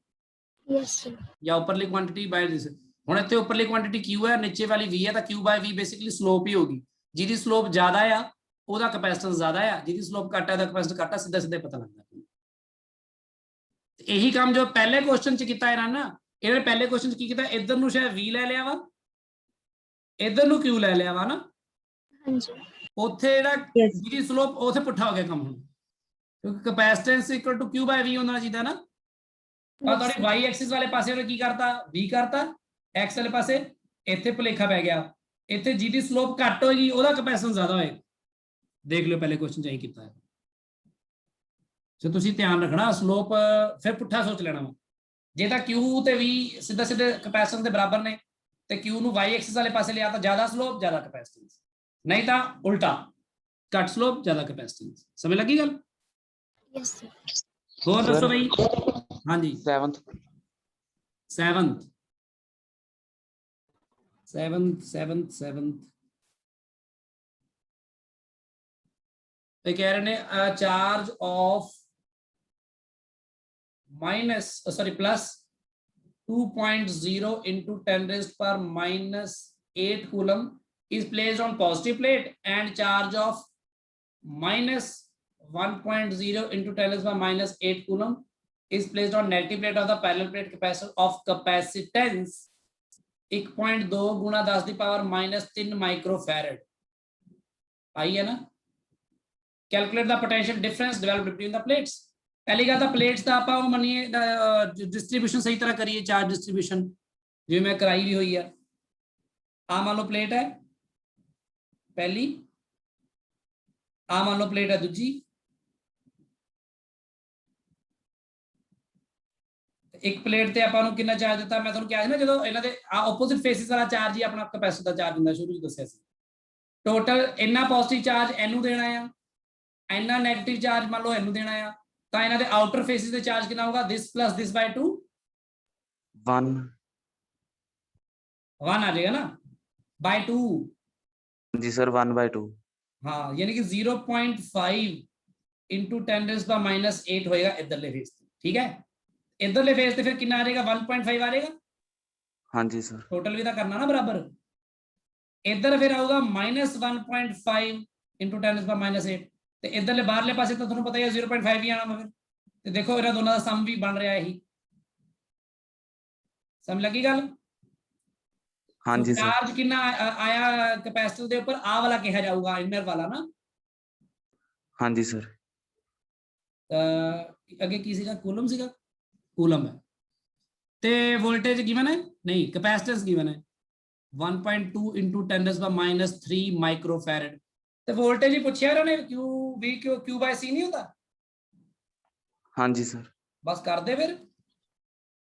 B: ਯੈਸ ਸਰ।
A: ਜਾਂ ਉੱਪਰਲੀ ਕੁਆਂਟੀਟੀ ਬਾਈ ਦਿਸ। ਹੁਣ ਇੱਥੇ ਉੱਪਰਲੀ ਕੁਆਂਟੀਟੀ Q ਹੈ, ਨੀਚੇ ਵਾਲੀ V ਹੈ, ਤਾਂ Q/V ਬੇਸਿਕਲੀ ਸਲੋਪ ਹੀ ਹੋਗੀ। ਜਿਹਦੀ ਸਲੋਪ ਜ਼ਿਆਦਾ ਆ ਉਹਦਾ ਕਪੈਸਿਟੈਂਸ ਜ਼ਿਆਦਾ ਆ, ਜਿਹਦੀ ਸਲੋਪ ਘੱਟ ਆ ਉਹਦਾ ਕਪੈਸਿਟੈਂਸ ਘੱਟ ਆ, ਸਿੱਧਾ ਸਿੱਧਾ ਪਤਾ ਲੱਗਦਾ। ਇਹੀ ਕੰਮ ਜੋ ਪਹਿਲੇ ਕੁਐਸਚਨ ਚ ਕੀਤਾ ਇਹਨਾਂ ਨਾ, ਇਹਨੇ ਪਹਿਲੇ ਕੁਐਸਚਨ ਚ ਕੀ ਕੀਤਾ? ਇੱਧਰ ਨੂੰ ਸ਼ਾਇਦ V ਲੈ ਲਿਆ ਵਾ, ਇੱਧਰ ਨੂੰ Q ਲੈ ਲਿਆ ਵਾ ਨਾ,
B: ਹਾਂਜੀ
A: ਉੱਥੇ ਜਿਹੜਾ ਜਿਹਦੀ ਸਲੋਪ ਉੱਥੇ ਪੁੱਠਾ ਹੋ ਗਿਆ ਕੰਮ ਹੁਣ, ਕਿਉਂਕਿ ਕਪੈਸਿਟੈਂਸ ਇਕੁਅਲ ਟੂ Q/V ਹੋਣਾ ਚਾਹੀਦਾ ਨਾ। ਤਾਂ ਤੁਹਾਡੇ y ਐਕਸਿਸ ਵਾਲੇ ਪਾਸੇ ਉਹਨੇ ਕੀ ਕਰਤਾ? V ਕਰਤਾ, x ਵਾਲੇ ਪਾਸੇ ਇੱਥੇ ਭੁਲੇਖਾ ਪੈ ਗਿਆ, ਇੱਥੇ ਜਿਹਦੀ ਸਲੋਪ ਘੱਟ ਹੋਏਗੀ ਉਹਦਾ ਕਪੈਸਿਟੈਂਸ ਜ਼ਿਆਦਾ ਹੋਏਗਾ। ਦੇਖ ਲਿਓ ਪਹਿਲੇ ਕੁਐਸਚਨ ਚ ਇਹੀ ਕੀਤਾ ਹੈ। ਸੋ ਤੁਸੀਂ ਧਿਆਨ ਰੱਖਣਾ, ਸਲੋਪ ਫਿਰ ਪੁੱਠਾ ਸੋਚ ਲੈਣਾ ਵਾ। ਜੇ ਤਾਂ Q ਤੇ V ਸਿੱਧਾ ਸਿੱਧੇ ਕਪੈਸਿਟੈਂਸ ਦੇ ਬਰਾਬਰ ਨੇ ਤੇ Q ਨੂੰ y ਐਕਸਿਸ ਵਾਲੇ ਪਾਸੇ ਲਿਆ ਤਾਂ ਜ਼ਿਆਦਾ ਸਲੋਪ ਜ਼ਿਆਦਾ ਕਪੈਸਿਟੈਂਸ, ਨਹੀਂ ਤਾਂ ਉਲਟਾ, ਘੱਟ ਸਲੋਪ ਜ਼ਿਆਦਾ ਕਪੈਸਿਟੈਂਸ। ਸਮਝ ਲੱਗੀ ਗੱਲ?
B: Yes sir.
A: ਹੋਰ ਦੱਸੋ ਬਈ। ਹਾਂਜੀ
C: 7th
A: ਇਹ ਕਹਿ ਰਹੇ ਨੇ charge of plus 2.0 into 10 raised power minus 8 coulomb is placed on positive plate, and charge of minus 1.0 into 10 raised power minus 8 coulomb is placed on negative plate of the parallel plate capacitor of capacitance 1.2 गुणा 10 की power minus 3 microfarad. आई है ना? Calculate the potential difference developed between the plates। पहली गल तो plates का आप मनीए distribution सही तरह करिए, चार्ज डिस्ट्रीब्यूशन जो मैं कराई भी हुई है। आ मान लो प्लेट है पहली, आ मान लो प्लेट है दूजी, एक प्लेट ते आपां नूं कितना चार्ज दिता? मैं तुहानूं कहा सी ना जदों इन्हां दे ऑपोजिट फेसिस वाला चार्ज ही अपना कैपेसिटर दा चार्ज हुंदा, शुरू च दस्सिया सी। टोटल इन्ना पॉजिटिव चार्ज इनू देना है, इन्ना नेगेटिव चार्ज मान लो इनू देना है, तो इन्हां दे आउटर फेसिस दे चार्ज कितना होगा? दिस प्लस दिस बाय 2
C: 1
A: 1 आ जाएगा ना, बाय 2।
C: जी सर 1/2।
A: हाँ, यानी कि 0.5 इंटू 10 रेज़ पावर माइनस 8 होएगा इधरले फेस ते। ठीक है, इधरले फेस ते फिर कितना आ जाएगा? 1.5 आ जाएगा।
C: हाँ जी सर।
A: टोटल भी तो करना ना बराबर। इधर फिर आऊगा minus 1.5 into 10 raise power minus 8, ਤੇ ਇਧਰਲੇ ਬਾਹਰਲੇ ਪਾਸੇ ਤਾਂ ਤੁਹਾਨੂੰ ਪਤਾ ਹੀ ਹੈ 0.5 ਹੀ ਆਣਾ ਫਿਰ। ਤੇ ਦੇਖੋ ਇਹਨਾਂ ਦੋਨਾਂ ਦਾ ਸਮ ਵੀ ਬਣ ਰਿਹਾ ਇਹੀ। ਸਮਝ ਲੱਗੀ ਗੱਲ?
C: ਹਾਂਜੀ ਸਰ।
A: ਚਾਰਜ ਕਿੰਨਾ ਆਇਆ ਕੈਪੈਸਿਟਰ ਦੇ ਉੱਪਰ? ਆ ਵਾਲਾ ਕਿਹਾ ਜਾਊਗਾ, ਇਨਰ ਵਾਲਾ ਨਾ।
C: ਹਾਂਜੀ ਸਰ।
A: ਅੱਗੇ ਕੀ ਸੀਗਾ? ਕੂਲਮ ਸੀਗਾ, ਕੂਲਮ ਹੈ। ਤੇ ਵੋਲਟੇਜ ਗਿਵਨ ਹੈ? ਨਹੀਂ, ਕੈਪੈਸਿਟੈਂਸ ਗਿਵਨ ਹੈ 1.2 into 10 raised by minus 3 microfarad. ਤੇ ਵੋਲਟੇਜ ਹੀ ਪੁੱਛਿਆ ਇਹਨਾਂ ਨੇ, Q/C ਨਹੀਂ ਹੁੰਦਾ?
C: ਹਾਂਜੀ ਸਰ।
A: ਬਸ ਕਰ ਦੇ ਫਿਰ,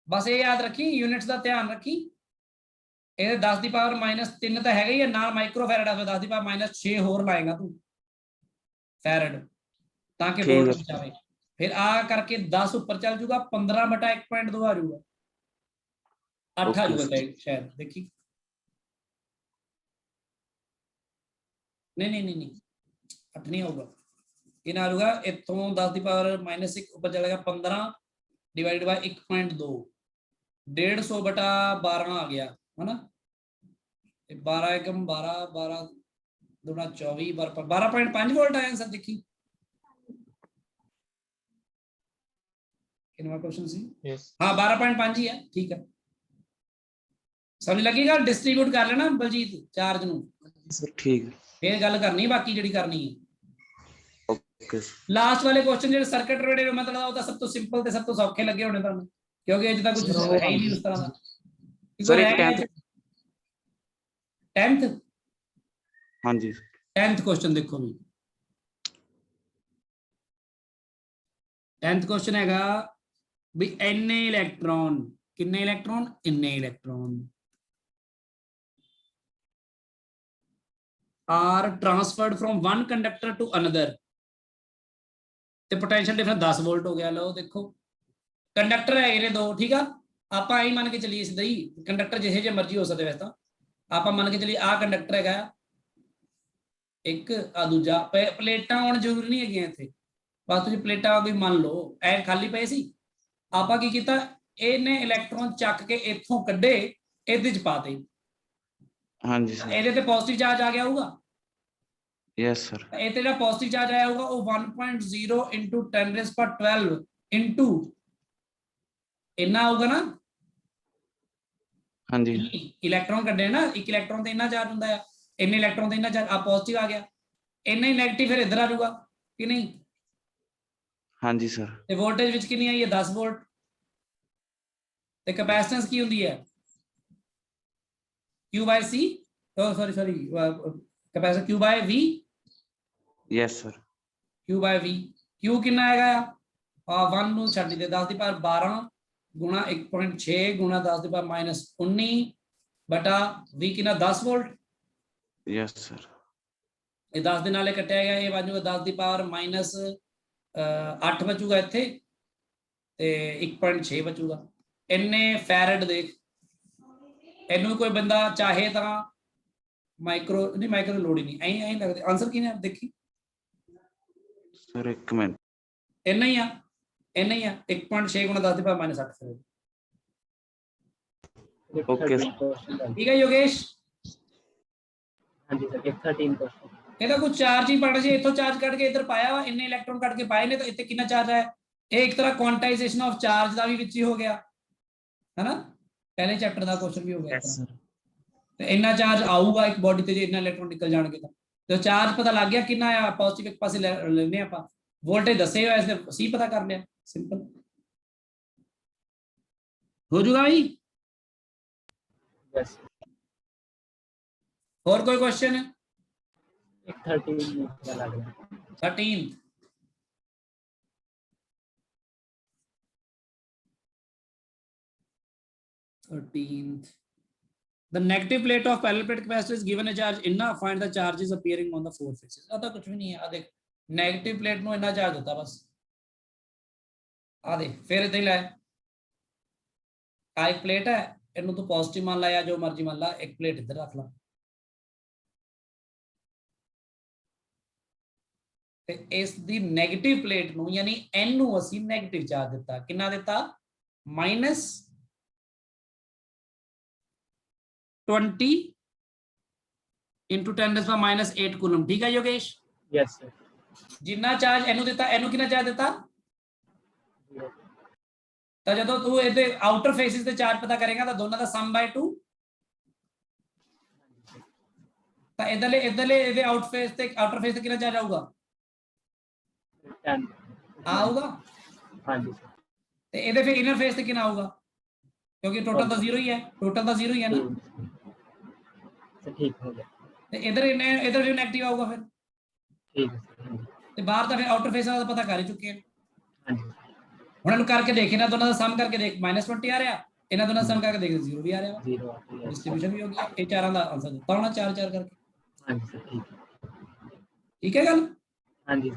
A: ਬਸ ਇਹ ਯਾਦ ਰੱਖੀ, ਯੂਨਿਟਸ ਦਾ ਧਿਆਨ ਰੱਖੀ। ਇਹਦੇ 10 ਦੀ ਪਾਵਰ ਮਾਈਨਸ 3 ਤਾਂ ਹੈਗਾ ਹੀ ਹੈ, ਨਾਲ ਮਾਈਕਰੋਫੈਰਡ ਆ, 10 ਦੀ ਪਾਵਰ ਮਾਈਨਸ 6 ਹੋਰ ਲਾਏਗਾ ਤੂੰ ਫੈਰਡ, ਤਾਂ ਕਿ ਵੋਲਟ ਜਾਵੇ। ਫਿਰ ਆ ਕਰਕੇ 10 ਉੱਪਰ ਚੱਲ ਜੂਗਾ, 15/1.2 ਆ ਜਾਊਗਾ, 8 ਆ ਜਾਊਗਾ ਸ਼ਾਇਦ। ਦੇਖੀ, नहीं 8 नहीं आऊगा, कितना आ जाऊगा? इतों 10 की पावर माइनस 1 ऊपर चलेगा 15 डिवाइड बाय 1.2, 150/12 आ गया है ना। 12 एकम 12, 12 दूना 24, 12.5 वोल्ट आया आंसर। देखी कितना क्वेश्चन सी? यस हाँ 12.5 ही है। ठीक है, समझ लगेगा? डिस्ट्रीब्यूट कर लेना बलजीत चार्ज नूं।
C: सर ठीक है,
A: फिर गल करनी बाकी जिहड़ी करनी है।
C: Okay.
A: ਲਾਸਟ ਵਾਲੇ ਕੁਐਸਚਨ ਜਿਹੜੇ ਸਰਕਟ ਰਿਲੇਟਡ ਮੈਂ ਤਾਂ ਉਹ ਤਾਂ ਸਭ ਤੋਂ ਸਿੰਪਲ ਤੇ ਸਭ ਤੋਂ ਸੌਖੇ ਲੱਗੇ ਹੋਣੇ ਤੁਹਾਨੂੰ, ਕਿਉਂਕਿ ਇਹ ਤਾਂ ਕੁਝ ਹੈ ਹੀ ਨਹੀਂ ਉਸ ਤਰ੍ਹਾਂ ਦਾ।
C: Sir, एक
A: 10th
C: हाँ जी
A: 10th क्वेश्चन देखो भी 10th क्वेश्चन हैगा भी इन्ने इलेक्ट्रॉन, किन्ने इलेक्ट्रॉन, इन्ने electron are transferred from one conductor to another ਤੇ potential difference 10 ਵੋਲਟ ਹੋ ਗਿਆ। ਲਓ ਦੇਖੋ ਕੰਡਕਟਰ ਹੈਗੇ ਨੇ ਦੋ, ਠੀਕ ਆ, ਆਪਾਂ ਐਂ ਮੰਨ ਕੇ ਚੱਲੀਏ ਸਿੱਧਾ ਹੀ ਕੰਡਕਟਰ ਜਿਹੇ ਜਿਹੇ ਮਰਜ਼ੀ ਹੋ ਸਕਦੇ ਵੈਸੇ ਤਾਂ ਆਪਾਂ ਮੰਨ ਕੇ ਚੱਲੀਏ ਆਹ ਕੰਡਕਟਰ ਹੈਗਾ ਇੱਕ, ਆ ਦੂਜਾ। ਪਲੇਟਾਂ ਹੋਣ ਜ਼ਰੂਰੀ ਨਹੀਂ ਹੈਗੀਆਂ ਇੱਥੇ, ਬਸ ਤੁਸੀਂ ਪਲੇਟਾਂ ਵੀ ਮੰਨ ਲਓ ਐ ਖਾਲੀ ਪਏ ਸੀ, ਆਪਾਂ ਕੀ ਕੀਤਾ ਇਹਨੇ ਇਲੈਕਟ੍ਰੋਨ ਚੱਕ ਕੇ ਇੱਥੋਂ ਕੱਢੇ ਇਹਦੇ ਚ ਪਾਤੇ,
C: हाँ जी सर
A: ਇਹਦੇ ਤੇ ਪੋਜ਼ਿਟਿਵ ਚਾਰਜ ਆ ਗਿਆ ਹੋਊਗਾ,
C: यस सर
A: ਇਹ ਤੇ ਜਿਹੜਾ ਪੋਜ਼ਿਟਿਵ ਚਾਰਜ ਆਇਆ ਹੋਊਗਾ ਉਹ 1.0 into 10⁻12 into ਇੰਨਾ ਆਊਗਾ ਨਾ,
C: हाँ जी
A: ਇਲੈਕਟ੍ਰੋਨ ਕੱਢੇ ਨਾ, ਇੱਕ ਇਲੈਕਟ੍ਰੋਨ ਤੇ ਇੰਨਾ ਚਾਰਜ ਹੁੰਦਾ ਆ, ਇੰਨੇ ਇਲੈਕਟ੍ਰੋਨ ਤੇ ਇੰਨਾ ਚਾਰਜ, ਆ ਪੋਜ਼ਿਟਿਵ ਆ ਗਿਆ, ਇੰਨਾ ਹੀ ਨੈਗੇਟਿਵ ਫਿਰ ਇੱਧਰ ਆ ਜਾਊਗਾ ਕਿ ਨਹੀਂ,
C: हाँ जी सर
A: ਤੇ ਵੋਲਟੇਜ ਵਿੱਚ ਕਿੰਨੀ ਆਈ ਹੈ 10 ਵੋਲਟ, ਤੇ ਕੈਪੈਸਿਟੈਂਸ ਕੀ ਹੁੰਦੀ ਹੈ Q/C, sorry capacitor Q/V,
C: yes sir
A: Q/V, Q ਕਿੰਨਾ ਹੈਗਾ ਆ 1 ਨੂੰ ਛੱਡ ਦੇ 10 ਦੀ ਪਾਵਰ 12 ਗੁਣਾ 1.6 ਗੁਣਾ 10 ਦੀ ਪਾਵਰ -19 ਬਟਾ V ਕਿੰਨਾ 10 ਵੋਲਟ,
C: यस सर
A: ਇਹ 10 ਦੇ ਨਾਲੇ ਕੱਟਿਆ ਗਿਆ, ਇਹ ਬਣ ਜਾਊਗਾ 10 ਦੀ ਪਾਵਰ -8 ਬਚੂਗਾ ਇੱਥੇ ਤੇ 1.6 ਬਚੂਗਾ, ਇੰਨੇ ਫੈਰਡ ਦੇਖ। ਇਹਨੂੰ ਕੋਈ ਬੰਦਾ ਚਾਹੇ ਤਾਂ ਮਾਈਕਰੋ ਨਹੀਂ, ਮਾਈਕਰੋ ਲੋੜ ਹੀ ਨਹੀਂ, ਐਂ ਲੱਗਦਾ ਆਨਸਰ ਕੀ ਨੇ ਦੇਖੀ
C: सर एक मिनट
A: ਇੰਨਾ ਹੀ ਆ 1.6 ਗੁਣਾ 10 ਦੀ ਪਾਵਰ -8
C: ओके
A: ਠੀਕ ਹੈ ਯੋਗੇਸ਼।
G: ਹਾਂਜੀ ਸਰ 13 ਕੁਐਸਚਨ
A: ਇਹਦਾ ਕੁਝ ਚਾਰਜ ਹੀ ਪੜਨਾ ਸੀ, ਇੱਥੋਂ ਚਾਰਜ ਕੱਢ ਕੇ ਇੱਧਰ ਪਾਇਆ ਵਾ, ਇੰਨੇ ਇਲੈਕਟ੍ਰੋਨ ਕੱਢ ਕੇ ਪਾਏ ਨੇ, ਤਾਂ ਇੱਥੇ ਕਿੰਨਾ ਚਾਰਜ ਹੈ, ਇਹ ਇੱਕ ਤਰ੍ਹਾਂ ਕੁਆਂਟਾਈਜੇਸ਼ਨ ਆਫ ਚਾਰਜ ਦਾ ਵੀ ਵਿੱਚ ਹੀ ਹੋ ਗਿਆ ਹੈਨਾ, ਪਹਿਲੇ ਚੈਪਟਰ ਦਾ ਕੁਐਸਚਨ ਵੀ ਹੋ ਗਿਆ
C: यस सर
A: ਤੇ ਇੰਨਾ ਚਾਰਜ ਆਊਗਾ ਇੱਕ ਬੋਡੀ ਤੇ ਜੇ ਇੰਨਾ ਇਲੈਕਟ੍ਰੋਨ ਨਿਕਲ ਜਾਣਗੇ ਤਾਂ, ਤੇ ਚਾਰਜ ਪਤਾ ਲੱਗ ਗਿਆ ਕਿੰਨਾ ਆ, ਪੋਜ਼ਿਟਿਵ ਇੱਕ ਪਾਸੇ ਲੈਣੇ ਆਪਾਂ, ਵੋਲਟੇਜ ਦੱਸੇ ਹੋਇਆ ਇਸ ਸੀ ਪਤਾ ਕਰ ਲਿਆ, ਸਿੰਪਲ ਹੋ ਜੂਗਾ ਭਾਈ।
G: ਯਸ
A: ਹੋਰ ਕੋਈ ਕੁਐਸਚਨ
G: 13 ਦਾ ਲੱਗ ਰਿਹਾ
A: 13th the negative plate of parallel plate capacitor is given a charge inna, find the charges appearing on the four faces। ਆ ਤਾਂ ਕੁਝ ਵੀ ਨਹੀਂ ਹੈ, ਆ ਦੇਖ 네ਗੇਟਿਵ ਪਲੇਟ ਨੂੰ ਇੰਨਾ ਚਾਰਜ ਦਿੱਤਾ ਬਸ, ਆ ਦੇ ਫਿਰ ਇਦਾਂ ਹੀ ਲੈ ਆ ਇੱਕ ਪਲੇਟ ਹੈ, ਇਹਨੂੰ ਤੂੰ ਪੋਜ਼ਿਟਿਵ ਮੰਨ ਲਾ ਜਾਂ ਜੋ ਮਰਜ਼ੀ ਮੰਨ ਲਾ, ਇੱਕ ਪਲੇਟ ਇੱਧਰ ਰੱਖ ਲਾ ਤੇ ਇਸ ਦੀ 네ਗੇਟਿਵ ਪਲੇਟ ਨੂੰ ਯਾਨੀ n ਨੂੰ ਅਸੀਂ 네ਗੇਟਿਵ ਚਾਰਜ ਦਿੱਤਾ, ਕਿੰਨਾ ਦਿੱਤਾ -20 into 10⁻8 ਕੂਲਮ, ਠੀਕ ਹੈ ਯੋਗੇਸ਼।
G: ਯਸ ਸਰ
A: ਜਿੰਨਾ ਚਾਰਜ ਇਹਨੂੰ ਦਿੱਤਾ, ਇਹਨੂੰ ਕਿੰਨਾ ਚਾਰਜ ਦਿੱਤਾ, ਤਾਂ ਜਦੋਂ ਤੂੰ ਇਹਦੇ ਆਊਟਰ ਫੇਸਿਸ ਤੇ ਚਾਰਜ ਪਤਾ ਕਰੇਗਾ ਤਾਂ ਦੋਨਾਂ ਦਾ ਸਮ ਬਾਈ 2, ਤਾਂ ਇਧਰਲੇ ਇਹਦੇ ਆਊਟਰ ਫੇਸ ਤੇ ਕਿੰਨਾ ਚਾਰਜ ਆਊਗਾ
G: 10
A: ਆਊਗਾ,
G: ਹਾਂਜੀ
A: ਤੇ ਇਹਦੇ ਫਿਰ ਇਨਰ ਫੇਸ ਤੇ ਕਿੰਨਾ ਆਊਗਾ, ਕਿਉਂਕਿ ਟੋਟਲ ਤਾਂ 0 ਹੀ ਹੈ, ਟੋਟਲ ਤਾਂ 0 ਹੀ ਹੈ ਨਾ,
G: ਸਰ ਠੀਕ ਹੋ ਗਿਆ
A: ਤੇ ਇਧਰ ਵੀ ਨੈਗੇਟਿਵ ਆਊਗਾ ਫਿਰ,
G: ਠੀਕ ਹੈ ਸਰ
A: ਤੇ ਬਾਹਰ ਤਾਂ ਫਿਰ ਆਊਟਰ ਫੇਸ ਦਾ ਪਤਾ ਕਰ ਹੀ ਚੁੱਕੇ ਹਾਂ।
G: ਹਾਂਜੀ
A: ਹੁਣ ਇਹਨੂੰ ਕਰਕੇ ਦੇਖ, ਇਹਨਾਂ ਦੋਨਾਂ ਦਾ ਸਮ ਕਰਕੇ ਦੇਖ -20 ਆ ਰਿਹਾ, ਇਹਨਾਂ ਦੋਨਾਂ ਦਾ ਸਮ ਕਰਕੇ ਦੇਖ 0 ਵੀ ਆ ਰਿਹਾ,
G: 0 ਆ ਗਿਆ
A: ਡਿਸਟ੍ਰੀਬਿਊਸ਼ਨ ਵੀ ਹੋ ਗਈ, ਇਹ ਚਾਰਾਂ ਦਾ ਆਨਸਰ ਦਿੱਤਾ ਹੋਣਾ 4 ਕਰਕੇ,
G: ਹਾਂਜੀ ਸਰ
A: ਠੀਕ ਹੈ ਗੱਲ।
G: ਹਾਂਜੀ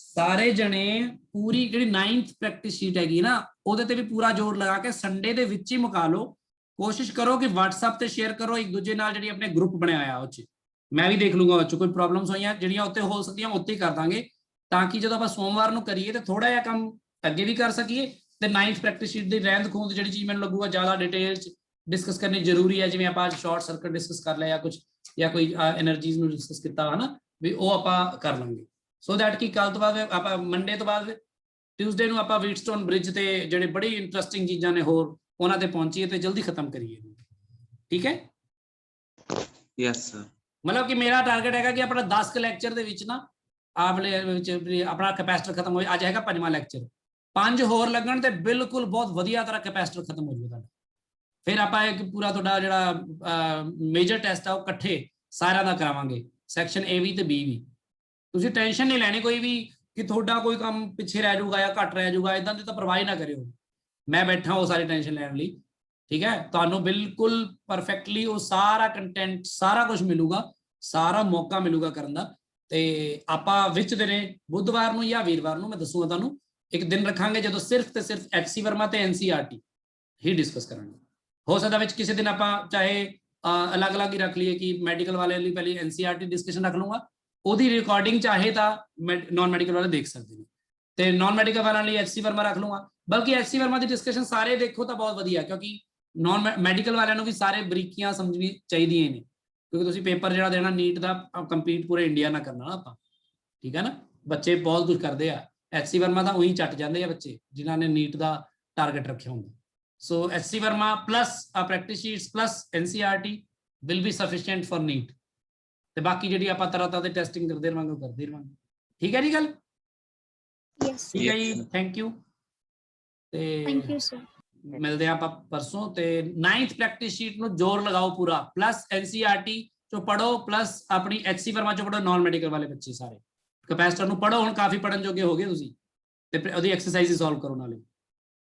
A: ਸਾਰੇ ਜਣੇ ਪੂਰੀ ਜਿਹੜੀ 9th ਪ੍ਰੈਕਟਿਸ ਸ਼ੀਟ ਹੈਗੀ ਨਾ ਉਹਦੇ ਤੇ ਵੀ ਪੂਰਾ ਜ਼ੋਰ ਲਗਾ ਕੇ ਸੰਡੇ ਦੇ ਵਿੱਚ ਹੀ ਮੁਕਾ ਲਓ, ਕੋਸ਼ਿਸ਼ ਕਰੋ ਕਿ WhatsApp ਤੇ ਸ਼ੇਅਰ ਕਰੋ ਇੱਕ ਦੂਜੇ ਨਾਲ, ਜਿਹੜੀ ਆਪਣੇ ਗਰੁੱਪ ਬਣਿਆ ਹੋਇਆ ਉਹ 'ਚ ਮੈਂ ਵੀ ਦੇਖ ਲੂੰਗਾ, ਉਹ 'ਚ ਕੋਈ ਪ੍ਰੋਬਲਮਸ ਹੋਈਆਂ ਜਿਹੜੀਆਂ ਉੱਤੇ ਹੋ ਸਕਦੀਆਂ ਉੱਤੇ ਹੀ ਕਰ ਦਾਂਗੇ, ਤਾਂ ਕਿ ਜਦੋਂ ਆਪਾਂ ਸੋਮਵਾਰ ਨੂੰ ਕਰੀਏ ਤੇ ਥੋੜਾ ਜਿਹਾ ਕੰਮ ਅੱਗੇ ਵੀ ਕਰ ਸਕੀਏ, ਤੇ 9th ਪ੍ਰੈਕਟਿਸ ਸ਼ੀਟ ਦੀ ਰਹਿੰਦ ਖੂੰਦ ਜਿਹੜੀ ਚੀਜ਼ ਮੈਨੂੰ ਲੱਗੂਗਾ ਜ਼ਿਆਦਾ ਡਿਟੇਲ 'ਚ ਡਿਸਕਸ ਕਰਨੀ ਜ਼ਰੂਰੀ ਹੈ, ਜਿਵੇਂ ਆਪਾਂ ਅੱਜ ਸ਼ਾਰਟ ਸਰਕਟ ਡਿਸਕਸ ਕਰ ਲਿਆ ਜਾਂ ਕੁਝ, ਜਾਂ ਕੋਈ એનર્ਜੀਜ਼ ਨੂੰ ਡਿਸਕਸ ਕੀਤਾ ਹਨਾ, ਵੀ ਉਹ ਆਪਾਂ ਕਰ ਲਾਂਗੇ, ਸੋ ਦੈਟ ਕਿ ਕੱਲ ਤੋਂ ਬਾਅਦ ਆਪਾਂ ਮੰਡੇ ਤੋਂ ਬਾਅਦ ਟਿਊਜ਼ਡੇ ਨੂੰ ਆਪਾਂ ਵੀਟਸਟੋਨ ਬ੍ਰਿਜ ਤੇ ਜਿਹੜੇ ਬੜੀ ਇੰਟਰਸਟਿੰਗ ਚੀਜ਼ਾਂ ਨੇ ਹੋਰ ਉਹਨਾਂ ਤੇ ਪਹੁੰਚੀਏ ਤੇ ਜਲਦੀ ਖਤਮ ਕਰੀਏ, ਠੀਕ ਹੈ।
C: यस सर
A: ਮਤਲਬ ਕਿ ਮੇਰਾ ਟਾਰਗੇਟ ਹੈਗਾ ਕਿ ਆਪਣਾ 10 ਲੈਕਚਰ ਦੇ ਵਿੱਚ ਨਾ ਆਪਲੇ ਵਿੱਚ ਵੀ ਆਪਣਾ ਕੈਪੈਸਿਟਰ ਖਤਮ ਹੋਏ, ਅੱਜ ਹੈਗਾ 5ਵਾਂ ਲੈਕਚਰ, 5 ਹੋਰ ਲੱਗਣ ਤੇ ਬਿਲਕੁਲ ਬਹੁਤ ਵਧੀਆ ਤਰ੍ਹਾਂ ਕੈਪੈਸਿਟਰ ਖਤਮ ਹੋ ਜਾਊਗਾ ਤੁਹਾਡਾ। ਫਿਰ ਆਪਾਂ ਇੱਕ ਪੂਰਾ ਤੁਹਾਡਾ ਜਿਹੜਾ ਮੇਜਰ ਟੈਸਟ ਆ ਉਹ ਇਕੱਠੇ ਸਾਰਿਆਂ ਦਾ ਕਰਾਵਾਂਗੇ, ਸੈਕਸ਼ਨ A ਵੀ ਤੇ B ਵੀ। ਤੁਸੀਂ ਟੈਨਸ਼ਨ ਨਹੀਂ ਲੈਣੀ ਕੋਈ ਵੀ ਕਿ ਤੁਹਾਡਾ ਕੋਈ ਕੰਮ ਪਿੱਛੇ ਰਹਿ ਜਾਊਗਾ ਜਾਂ ਘੱਟ ਰਹਿ ਜਾਊਗਾ, ਇਦਾਂ ਦੀ ਤਾਂ ਪਰਵਾਹ ਹੀ ਨਾ ਕਰਿਓ, ਮੈਂ ਬੈਠਾ ਉਹ ਸਾਰੀ ਟੈਨਸ਼ਨ ਲੈਣ ਲਈ। ਠੀਕ ਹੈ, ਤੁਹਾਨੂੰ ਬਿਲਕੁਲ ਪਰਫੈਕਟਲੀ ਉਹ ਸਾਰਾ ਕੰਟੈਂਟ ਸਾਰਾ ਕੁਝ ਮਿਲੂਗਾ, ਸਾਰਾ ਮੌਕਾ ਮਿਲੂਗਾ ਕਰਨ ਦਾ। ਤੇ ਆਪਾਂ ਵਿੱਚ ਦਿਨੇ ਬੁੱਧਵਾਰ ਨੂੰ ਜਾਂ ਵੀਰਵਾਰ ਨੂੰ ਮੈਂ ਦੱਸੂਗਾ ਤੁਹਾਨੂੰ, ਇੱਕ ਦਿਨ ਰੱਖਾਂਗੇ ਜਦੋਂ ਸਿਰਫ ਤੇ ਸਿਰਫ HC ਵਰਮਾ ਤੇ NCERT ਹੀ ਡਿਸਕਸ ਕਰਾਂਗੇ। ਹੋ ਸਕਦਾ ਵਿੱਚ ਕਿਸੇ ਦਿਨ ਆਪਾਂ ਚਾਹੇ ਅਲੱਗ-ਅਲੱਗ ਹੀ ਰੱਖ ਲਈਏ ਕਿ ਮੈਡੀਕਲ ਵਾਲਿਆਂ ਲਈ ਪਹਿਲੀ NCERT ਡਿਸਕਸ਼ਨ ਰੱਖ ਲੂੰਗਾ, ਉਹਦੀ ਰਿਕਾਰਡਿੰਗ ਚਾਹੇ ਤਾਂ ਨਾਨ ਮੈਡੀਕਲ ਵਾਲੇ ਦੇਖ ਸਕਦੇ ਨੇ, ਤੇ ਨਾਨ ਮੈਡੀਕਲ ਵਾਲਿਆਂ ਲਈ HC ਵਰਮਾ ਰੱਖ ਲੂੰਗਾ। ਬਲਕਿ HC ਵਰਮਾ ਦੀ ਡਿਸਕਸ਼ਨ ਸਾਰੇ ਦੇਖੋ ਤਾਂ ਬਹੁਤ ਵਧੀਆ, ਕਿਉਂਕਿ ਨਾਨ ਮੈਡੀਕਲ ਵਾਲਿਆਂ ਨੂੰ ਵੀ ਸਾਰੇ ਬਰੀਕੀਆਂ ਸਮਝਣੀ ਚਾਹੀਦੀਆਂ ਨੇ, ਕਿਉਂਕਿ ਤੁਸੀਂ ਪੇਪਰ ਜਿਹੜਾ ਦੇਣਾ ਨੀਟ ਦਾ ਕੰਪੀਟ ਪੂਰੇ ਇੰਡੀਆ ਨਾਲ ਕਰਨਾ ਨਾ ਆਪਾਂ। ਠੀਕ ਹੈ ਨਾ, ਬੱਚੇ ਬਹੁਤ ਕੁਝ ਕਰਦੇ ਆ, HC ਵਰਮਾ ਤਾਂ ਉਹੀ ਚੱਟ ਜਾਂਦੇ ਆ ਬੱਚੇ ਜਿਨ੍ਹਾਂ ਨੇ ਨੀਟ ਦਾ ਟਾਰਗੇਟ ਰੱਖਿਆ ਹੁੰਦਾ। So HC Verma plus practice sheets plus NCERT will be sufficient for NEET, ਤੇ ਬਾਕੀ ਜਿਹੜੀ ਆਪਾਂ ਤਰ੍ਹਾਂ ਦੇ ਟੈਸਟਿੰਗ ਕਰਦੇ ਰਹਾਂਗੇ ਉਹ ਕਰਦੇ ਰਹਾਂਗੇ। ਠੀਕ ਹੈ ਜੀ ਗੱਲ?
B: ਯੈਸ,
A: ਠੀਕ ਹੈ ਜੀ, ਥੈਂਕ ਯੂ। ਤੇ
B: ਥੈਂਕ ਯੂ ਸਰ।
A: ਮਿਲਦੇ ਆ ਆਪਾਂ ਪਰਸੋਂ। ਤੇ 9th ਪ੍ਰੈਕਟਿਸ ਸ਼ੀਟ ਨੂੰ ਜ਼ੋਰ ਲਗਾਓ ਪੂਰਾ, ਪਲੱਸ NCERT ਚੋਂ ਪੜੋ, ਪਲੱਸ ਆਪਣੀ HC ਵਰਮਾ ਚੋਂ ਪੜੋ, ਨਾਨ ਮੈਡੀਕਲ ਵਾਲੇ ਬੱਚੇ ਸਾਰੇ ਕੈਪੈਸਿਟਰ ਨੂੰ ਪੜੋ, ਹੁਣ ਕਾਫੀ ਪੜਨ ਜੋਗੇ ਹੋ ਗਏ ਤੁਸੀਂ, ਤੇ ਉਹਦੀ ਐਕਸਰਸਾਈਜ਼ ਸੋਲਵ ਕਰੋ ਨਾਲੇ।